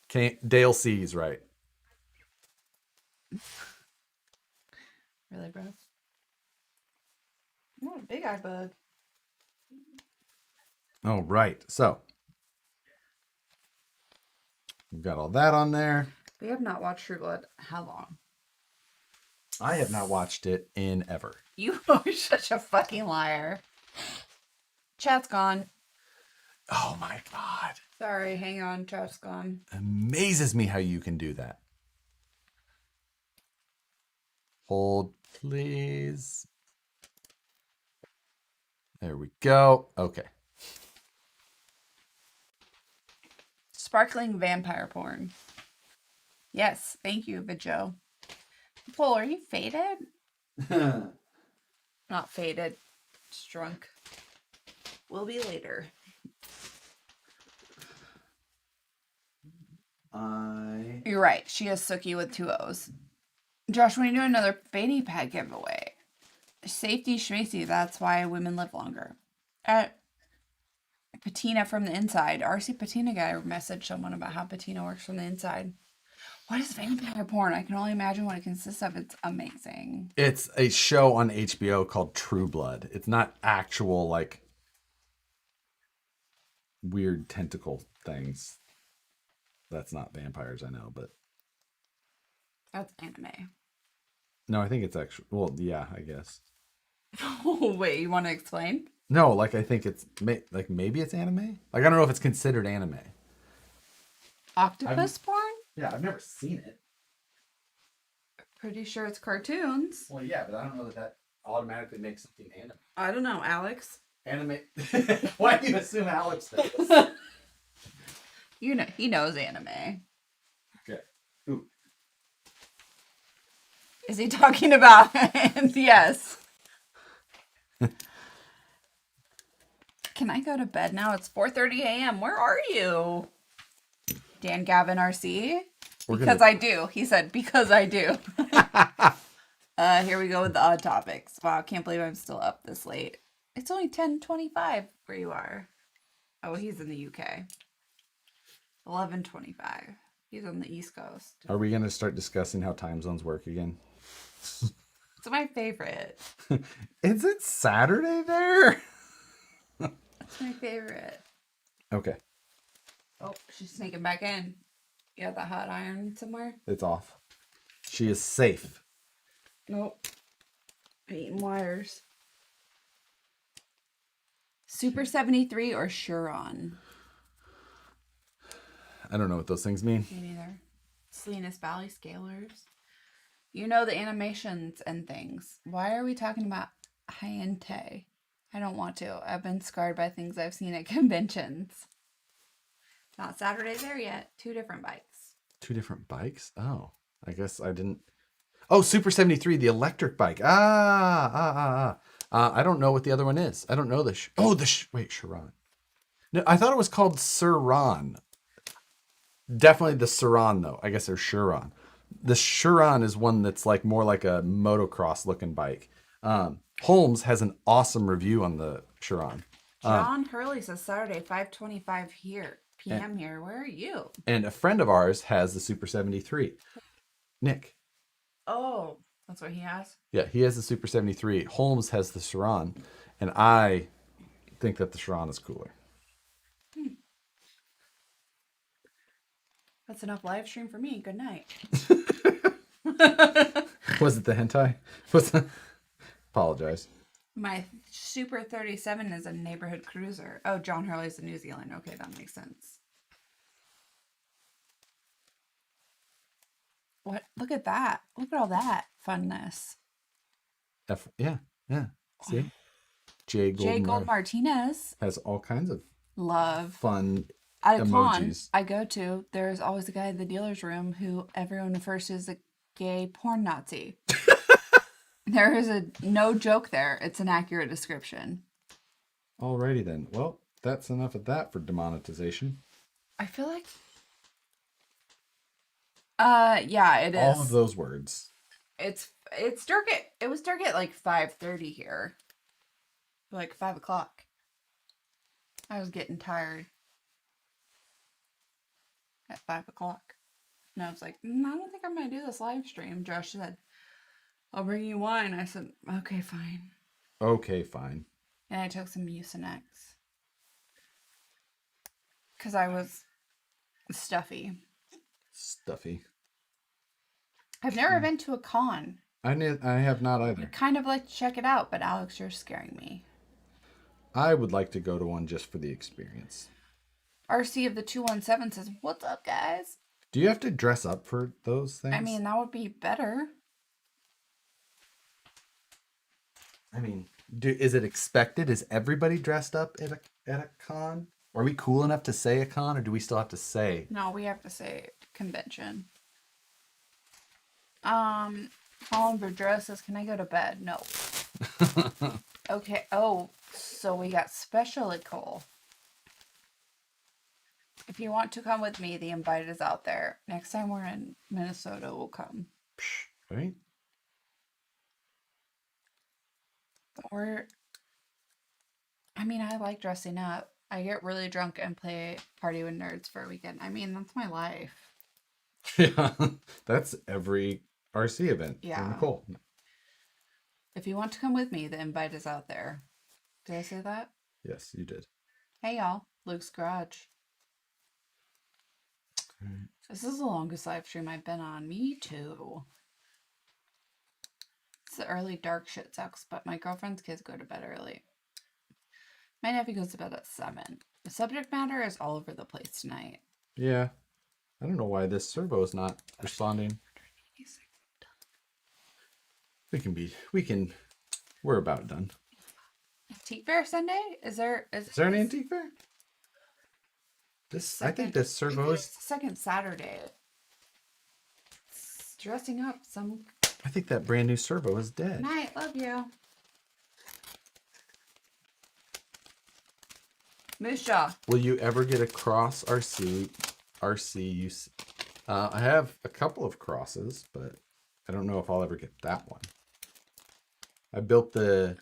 Dale C's right. Really, bro? What a big eye bug. Oh, right. So we've got all that on there. We have not watched True Blood. How long? I have not watched it in ever. You are such a fucking liar. Chat's gone. Oh my God. Sorry, hang on. Chat's gone. Amazes me how you can do that. Hold, please. There we go. Okay. Sparkling vampire porn. Yes, thank you, Vijo. Paul, are you faded? Not faded. Just drunk. Will be later. You're right. She is Sookie with 2 O's. Josh, when you do another fanny pack giveaway, safety schmacey, that's why women live longer. Patina from the inside. RC Patina guy messaged someone about how patina works from the inside. What is vampire porn? I can only imagine what it consists of. It's amazing. It's a show on HBO called True Blood. It's not actual, like, weird tentacle things. That's not vampires, I know, but... That's anime. No, I think it's actually... Well, yeah, I guess. Oh, wait, you want to explain? No, like, I think it's... Like, maybe it's anime? Like, I don't know if it's considered anime. Octopus porn? Yeah, I've never seen it. Pretty sure it's cartoons. Well, yeah, but I don't know that automatically makes something anime. I don't know, Alex. Anime. Why do you assume Alex does? You know, he knows anime. Okay. Ooh. Is he talking about? Yes. Can I go to bed now? It's 4:30 a.m. Where are you? Dan Gavin RC? Because I do. He said, because I do. Here we go with the odd topics. Wow, I can't believe I'm still up this late. It's only 10:25 where you are. Oh, he's in the UK. 11:25. He's on the East Coast. Are we going to start discussing how time zones work again? It's my favorite. Is it Saturday there? It's my favorite. Okay. Oh, she's sneaking back in. You got the hot iron somewhere? It's off. She is safe. Nope. Eating wires. Super 73 or Chiron? I don't know what those things mean. Me neither. Salinas Valley Scalers. You know the animations and things. Why are we talking about Hyente? I don't want to. I've been scarred by things I've seen at conventions. Not Saturday there yet. 2 different bikes. 2 different bikes? Oh, I guess I didn't. Oh, Super 73, the electric bike. I don't know what the other one is. I don't know the. Wait, Chiron. No, I thought it was called Suron. Definitely the Suron, though. I guess there's Chiron. The Chiron is one that's like more like a motocross looking bike. Holmes has an awesome review on the Chiron. John Hurley says Saturday, 5:25 here. PM here. Where are you? And a friend of ours has the Super 73. Nick. Oh, that's what he has? Yeah, he has the Super 73. Holmes has the Chiron. And I think that the Chiron is cooler. That's enough live stream for me. Good night. Was it the hentai? Apologize. My Super 37 is a neighborhood cruiser. Oh, John Hurley's in New Zealand. Okay, that makes sense. What? Look at that. Look at all that funness. Yeah. See? J. J. Gold Gold Martinez. has all kinds of Love. fun At a con emojis. I go to, there's always a guy in the dealer's room who everyone refers to as a gay porn Nazi. There is no joke there. It's an accurate description. Alrighty then. Well, that's enough of that for demonetization. I feel like yeah, it is. All of those words. It's dark it was dark at like 5:30 here. Like 5 o'clock. I was getting tired. At 5 o'clock. And I was like, I don't think I'm gonna do this live stream. Josh said, I'll bring you wine. I said, okay, fine. Okay, fine. And I took some Mucinex. Because I was stuffy. Stuffy. I've never been to a con. I have not either. I'd kind of like to check it out, but Alex, you're scaring me. I would like to go to one just for the experience. RC of the 217 says, what's up, guys? Do you have to dress up for those things? I mean, that would be better. I mean, is it expected? Is everybody dressed up at a con? Are we cool enough to say a con, or do we still have to say? No, we have to say convention. Colin Verdreau says, can I go to bed? No. Okay. Oh, so we got special at Cole. If you want to come with me, the invite is out there. Next time we're in Minnesota, we'll come. Right? I mean, I like dressing up. I get really drunk and play Party with Nerds for a weekend. I mean, that's my life. Yeah, that's every RC event. Yeah. Nicole. If you want to come with me, the invite is out there. Did I say that? Yes, you did. Hey, y'all. Luke's Garage. This is the longest live stream I've been on. Me too. It's the early dark shit sucks, but my girlfriend's kids go to bed early. My nephew goes to bed at 7. The subject matter is all over the place tonight. Yeah. I don't know why this servo is not responding. We're about done. Antique Fair Sunday? Is there an antique fair? I think this servo it's is. the second Saturday. It's dressing up some I think that brand new servo is dead. night. Love you. Moose Jaw. Will you ever get a cross RC? I have a couple of crosses, but I don't know if I'll ever get that one. I built the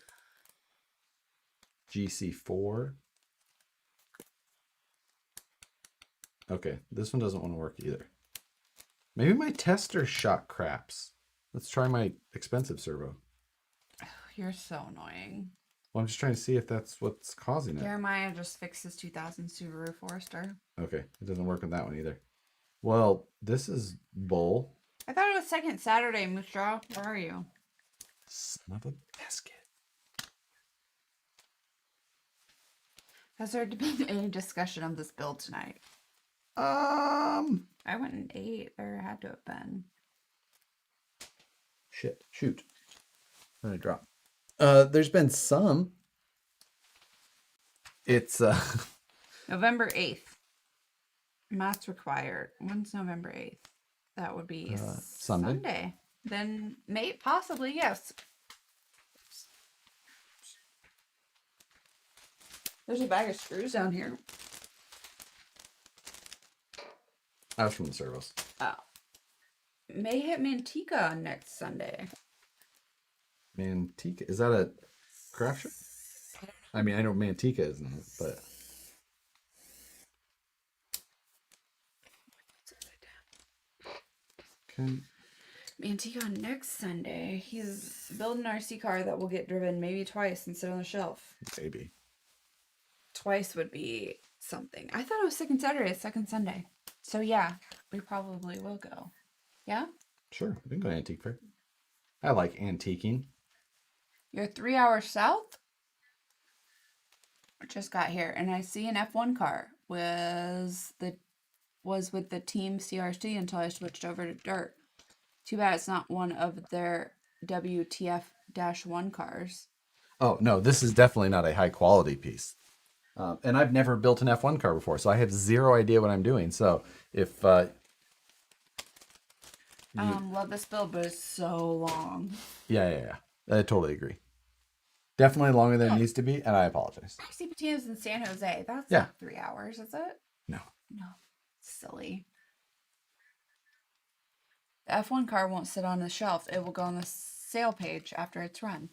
GC4. Okay, this one doesn't want to work either. Maybe my tester shot craps. Let's try my expensive servo. You're so annoying. Well, I'm just trying to see if that's what's causing it. Jeremiah just fixed his 2000 Subaru Forester. Okay, it doesn't work on that one either. Well, this is bull. I thought it was second Saturday, Moose Jaw. Where are you? Son of a basket. Has there been any discussion of this build tonight? I went and ate. There had to have been. Shoot. What did I drop? There's been some. It's November 8th. Maths required. When's November 8th? That would be Sunday. Then possibly, yes. There's a bag of screws down here. I was from the servos. Oh. May hit Manteca on next Sunday. Manteca. Is that a craft shop? I mean, I know Manteca isn't it, but okay. Manteca on next Sunday. He's building an RC car that will get driven maybe twice and sit on the shelf. Maybe. Twice would be something. I thought it was second Saturday, it's second Sunday. So yeah, we probably will go. Yeah? Sure, we can go to antique fair. I like antiquing. You're 3 hours south? I just got here and I see an F1 car was with the team CRC until I switched over to dirt. Too bad it's not one of their WTF-1 cars. Oh no, this is definitely not a high quality piece. And I've never built an F1 car before, so I have zero idea what I'm doing. So if Love this build, but it's so long. yeah, I totally agree. Definitely longer than it needs to be, and I apologize. RC Patinos in San Jose. That's Yeah. not 3 hours, is it? No. No. Silly. The F1 car won't sit on the shelf. It will go on the sale page after it's run.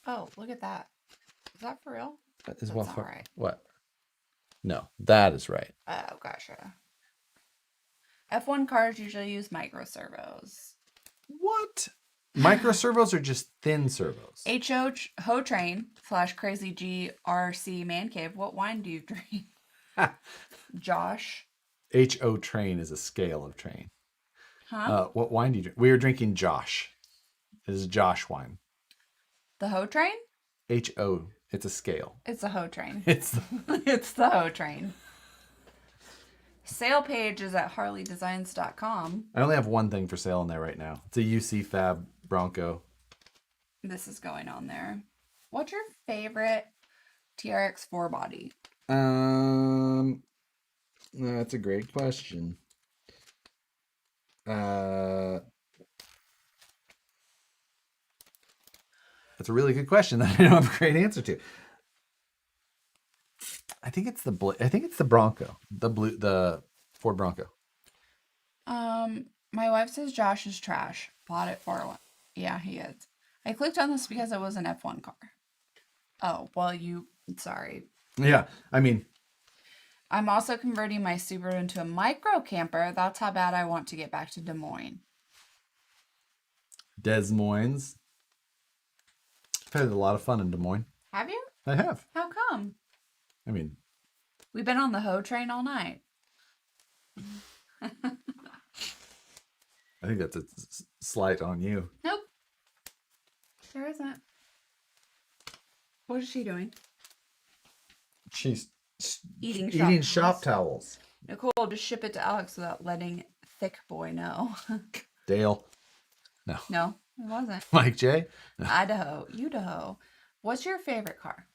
Oh, look at that. Is that for real? That is That's not right. What? No, that is right. Oh, gotcha. F1 cars usually use micro servos. What? Micro servos are just thin servos. Ho Train / Crazy G RC Man Cave. What wine do you drink? Josh. HO train is a scale of train. Huh? What wine do you drink? We are drinking Josh. It is Josh wine. The Ho Train? HO. It's a scale. It's a Ho Train. It's It's the Ho Train. Sale page is at harleydesigns.com. I only have one thing for sale in there right now. It's a UC Fab Bronco. This is going on there. What's your favorite TRX 4 body? That's a great question. That's a really good question that I don't have a great answer to. I think it's the Bronco, the Ford Bronco. My wife says Josh is trash. Bought it for one. Yeah, he is. I clicked on this because it was an F1 car. Oh, well, sorry. Yeah, I mean, I'm also converting my Subaru into a micro camper. That's how bad I want to get back to Des Moines. Des Moines. I've had a lot of fun in Des Moines. Have you? I have. How come? I mean, We've been on the Ho Train all night. I think that's a slight on you. Nope. There isn't. What is she doing? She's Eating eating shop shop towels. Nicole, just ship it to Alex without letting Thick Boy know. Dale. No. No, it wasn't. Mike J. Idaho. What's your favorite car?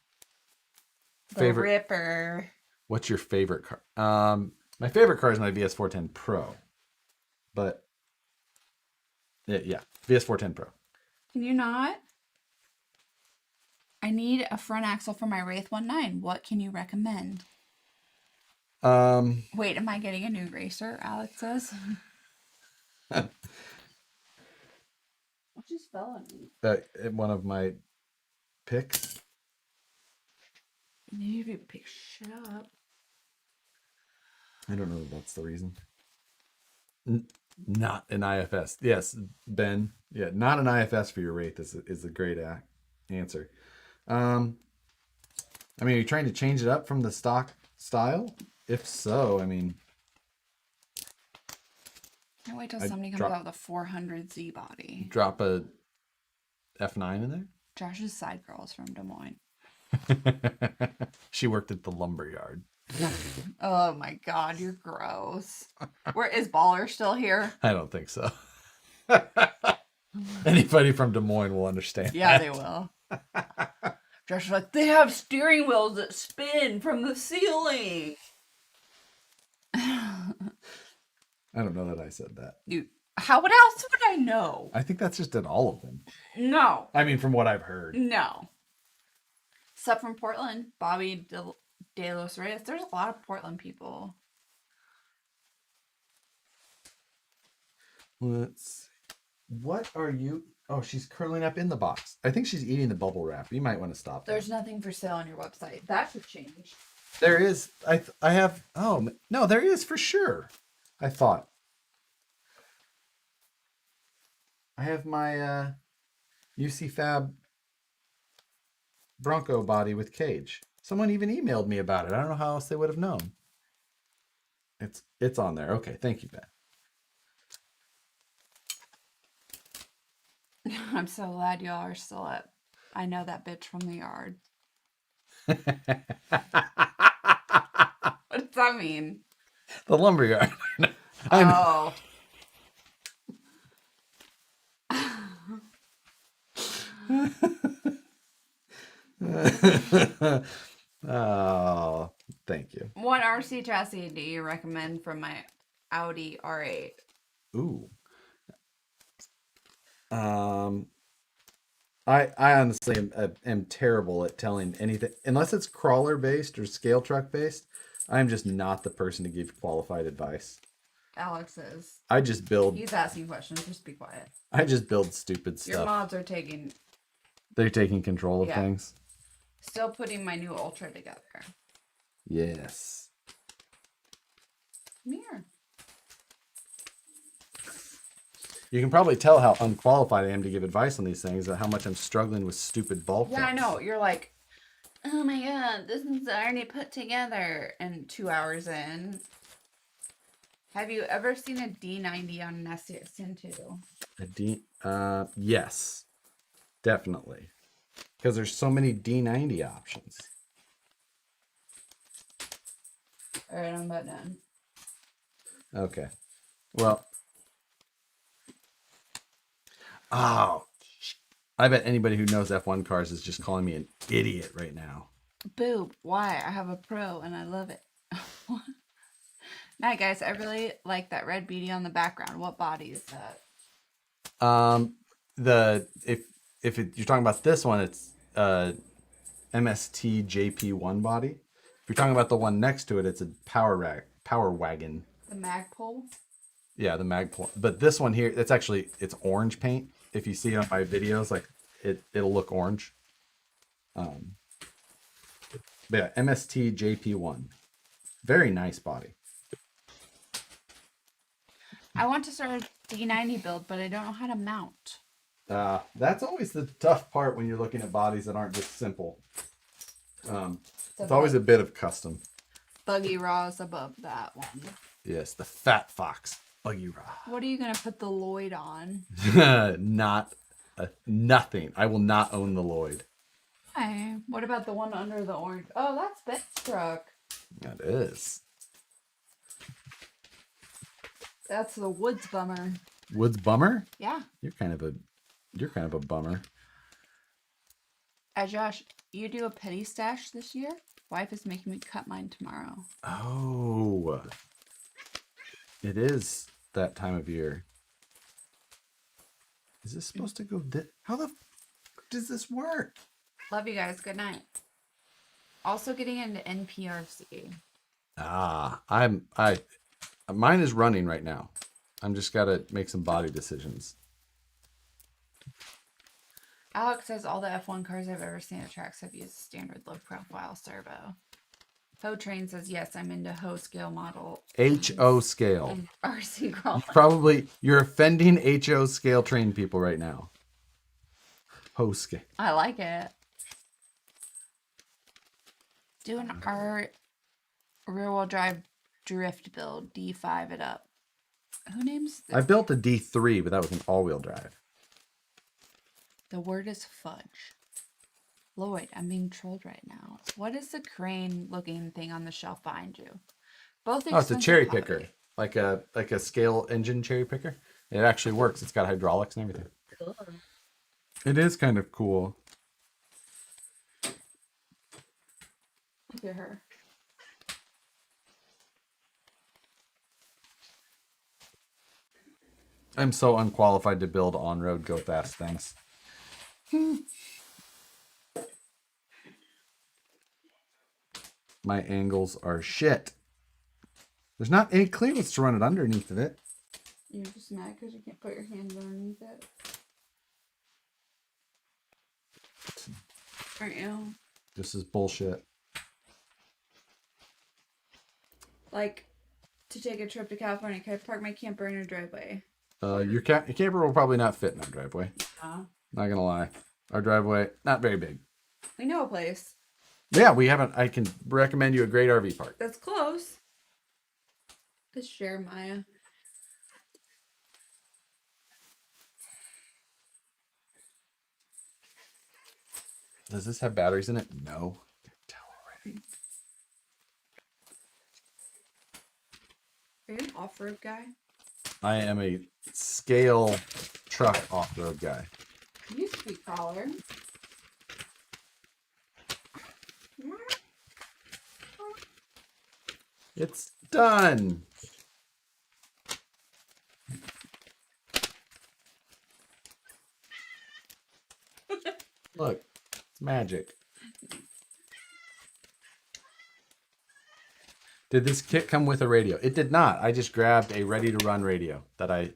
The Favorite. Ripper. What's your favorite car? My favorite car is my VS410 Pro. But yeah, VS410 Pro. Can you not? I need a front axle for my Wraith 19. What can you recommend? Wait, am I getting a new racer? Alex says. What just fell on me? One of my picks. You need to pick shit up. I don't know if that's the reason. Not an IFS. Yes, Ben. Yeah, not an IFS for your Wraith is a great answer. I mean, are you trying to change it up from the stock style? If so, I mean... Can't wait till somebody comes out with a 400Z body. Drop a F9 in there? Josh's side girl is from Des Moines. She worked at the lumber yard. Oh my god, you're gross. Where is Baller still here? I don't think so. Anybody from Des Moines will understand. Yeah, they will. Josh is like, they have steering wheels that spin from the ceiling. I don't know that I said that. What else would I know? I think that's just in all of them. No. I mean, from what I've heard. No. Sup from Portland, Bobby De Los Reyes. There's a lot of Portland people. Let's see. What are you... Oh, she's curling up in the box. I think she's eating the bubble wrap. You might want to stop that. There's nothing for sale on your website. That should change. There is. I have... Oh, no, there is for sure. I thought. I have my UC Fab Bronco body with cage. Someone even emailed me about it. I don't know how else they would have known. It's on there. Okay, thank you, Ben. I'm so glad y'all are still up. I know that bitch from the yard. What does that mean? The lumberyard. I know. Oh. Oh, thank you. What RC chassis do you recommend from my Audi R8? Ooh. I honestly am terrible at telling anything unless it's crawler based or scale truck based. I'm just not the person to give qualified advice. Alex is. I just build. He's asking questions. Just be quiet. I just build stupid stuff. Your mods are taking. They're taking control of Yeah. things. Still putting my new Ultra together. Yes. Come here. You can probably tell how unqualified I am to give advice on these things, and how much I'm struggling with stupid ball Yeah, I pins. know. You're like, oh my god, this is already put together. And 2 hours in. Have you ever seen a D90 on an SN2? A D, yes, definitely, because there's so many D90 options. All right, I'm about done. Okay, well, oh, I bet anybody who knows F1 cars is just calling me an idiot right now. Boob, why? I have a Pro and I love it. Night, guys. I really like that red beauty on the background. What body is that? You're talking about this one, it's MST JP1 body. If you're talking about the one next to it, it's a power wagon. The Magpul? Yeah, the Magpul. But this one here, it's orange paint. If you see it on my videos, like it'll look orange. But yeah, MST JP1. Very nice body. I want to start a D90 build, but I don't know how to mount. That's always the tough part when you're looking at bodies that aren't just simple. It's always a bit of custom. Buggy Raw is above that one. Yes, the Fat Fox Buggy Raw. What are you going to put the Lloyd on? Nothing. I will not own the Lloyd. Hey, what about the one under the orange? Oh, that's Ben's truck. That is. That's the Woods bummer. Woods bummer? Yeah. You're kind of a bummer. Josh, you do a petty stash this year? Wife is making me cut mine tomorrow. Oh. It is that time of year. Is this supposed to go how the does this work? Love you guys. Good night. Also getting into NPRC. Mine is running right now. I'm just gotta make some body decisions. Alex says all the F1 cars I've ever seen at tracks have used standard low profile servo. Ho Train says yes, I'm into Ho scale model. HO scale. And RC crawl. You're offending HO scale trained people right now. Ho scale. I like it. Doing our rear wheel drive drift build, D5 it up. Who names this? I built a D3, but that was an all-wheel drive. The word is fudge. Lloyd, I'm being trolled right now. What is the crane looking thing on the shelf behind you? Both Oh, it's a cherry expensive picker. hobby. Like a scale engine cherry picker. It actually works. It's got hydraulics and everything. Cool. It is kind of cool. Look at her. I'm so unqualified to build on-road go-fast things. My angles are shit. There's not any clearance to run it underneath of it. You're just mad because you can't put your hands underneath it. Aren't you? This is bullshit. Like, to take a trip to California, can I park my camper in your driveway? Your camper will probably not fit in our driveway. No. Not gonna lie. Our driveway, not very big. We know a place. Yeah, we haven't. I can recommend you a great RV park. That's close. It's Jeremiah. Does this have batteries in it? No. I can tell already. Are you an off-road guy? I am a scale truck off-road guy. You sweet caller. It's done. Look, it's magic. Did this kit come with a radio? It did not. I just grabbed a ready-to-run radio that I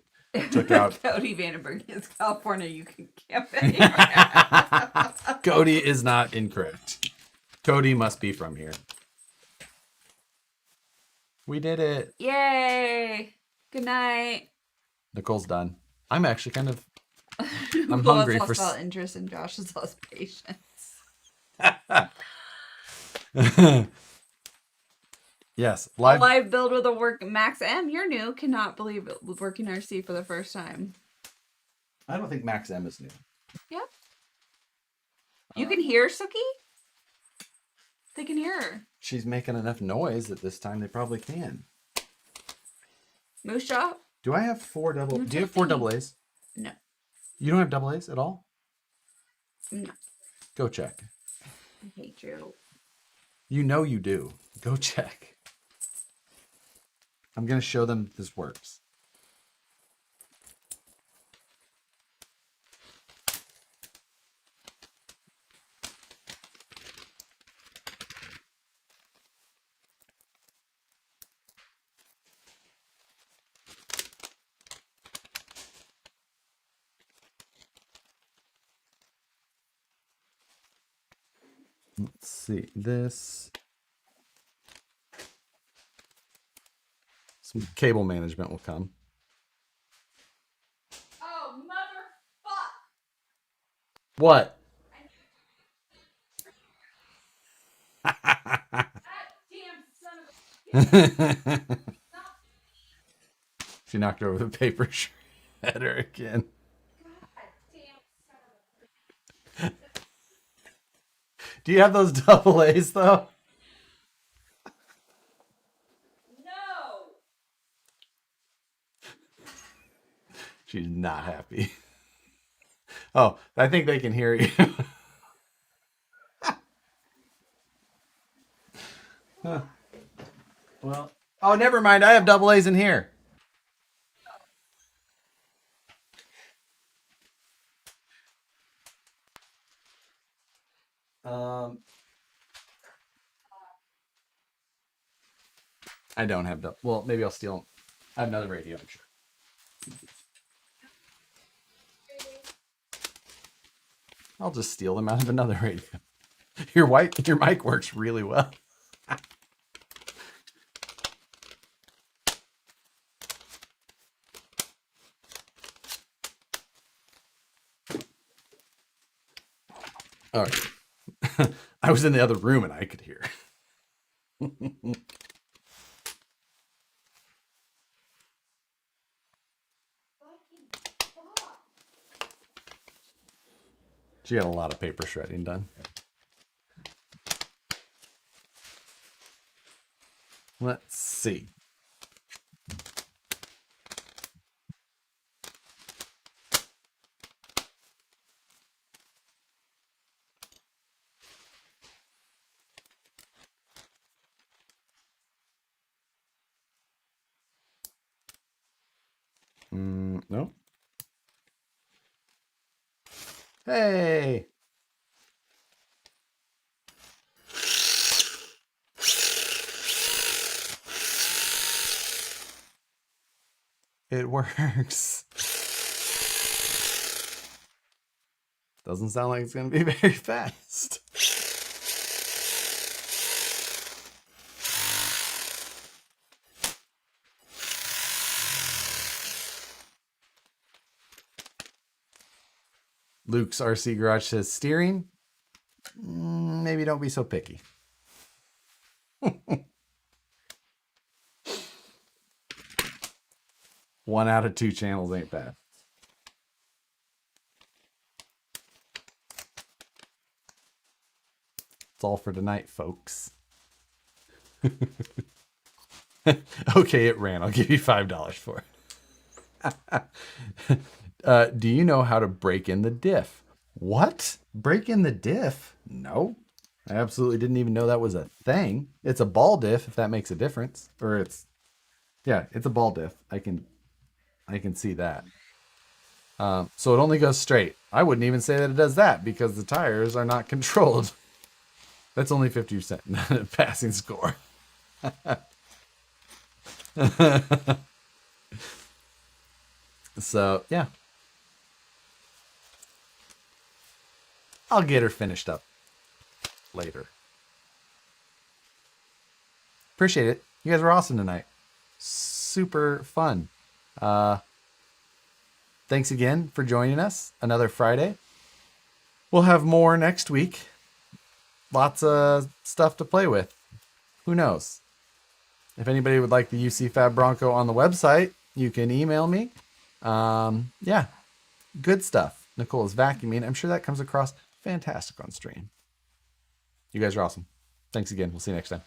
took out. Cody Vandenberg is California. You can camp anywhere. Cody is not incorrect. Cody must be from here. We did it. Yay! Good night. Nicole's done. I'm actually kind of. I'm Well, hungry it's for. lost interest in Josh's lost patience. Yes, A live. live build with a work Max M. You're new. Cannot believe it. Working RC for the first time. I don't think Max M is new. Yep. You can hear Sookie? They can hear her. She's making enough noise that this time they probably can. Moose Jaw? Do I have four double? You're Do you have four talking. double A's? No. You don't have double A's at all? No. Go check. I hate you. You know you do. Go check. I'm gonna show them this works. Let's see this. Some cable management will come. Oh, motherfuck! What? That damn son of a... She knocked over the paper shredder again. God damn son of a... Do you have those double A's though? No! She's not happy. Oh, I think they can hear you. Huh. Well, oh, never mind. I have double A's in here. Um, I don't have double. Well, maybe I'll steal them. I have another radio, I'm sure. I'll just steal them out of another radio. Your mic works really well. All right. I was in the other room and I could hear. She had a lot of paper shredding done. Let's see. No. Hey. It works. Doesn't sound like it's going to be very fast. Luke's RC Garage says steering. Maybe don't be so picky. One out of two channels ain't bad. That's all for tonight, folks. Okay, it ran. I'll give you $5 for it. Do you know how to break in the diff? What? Break in the diff? No. I absolutely didn't even know that was a thing. It's a ball diff, if that makes a difference. Or it's a ball diff. I can see that. So it only goes straight. I wouldn't even say that it does that because the tires are not controlled. That's only 50% passing score. So, yeah. I'll get her finished up later. Appreciate it. You guys were awesome tonight. Super fun. Thanks again for joining us. Another Friday. We'll have more next week. Lots of stuff to play with. Who knows? If anybody would like the UC Fab Bronco on the website, you can email me. Yeah, good stuff. Nicole is vacuuming. I'm sure that comes across fantastic on stream. You guys are awesome. Thanks again. We'll see you next time.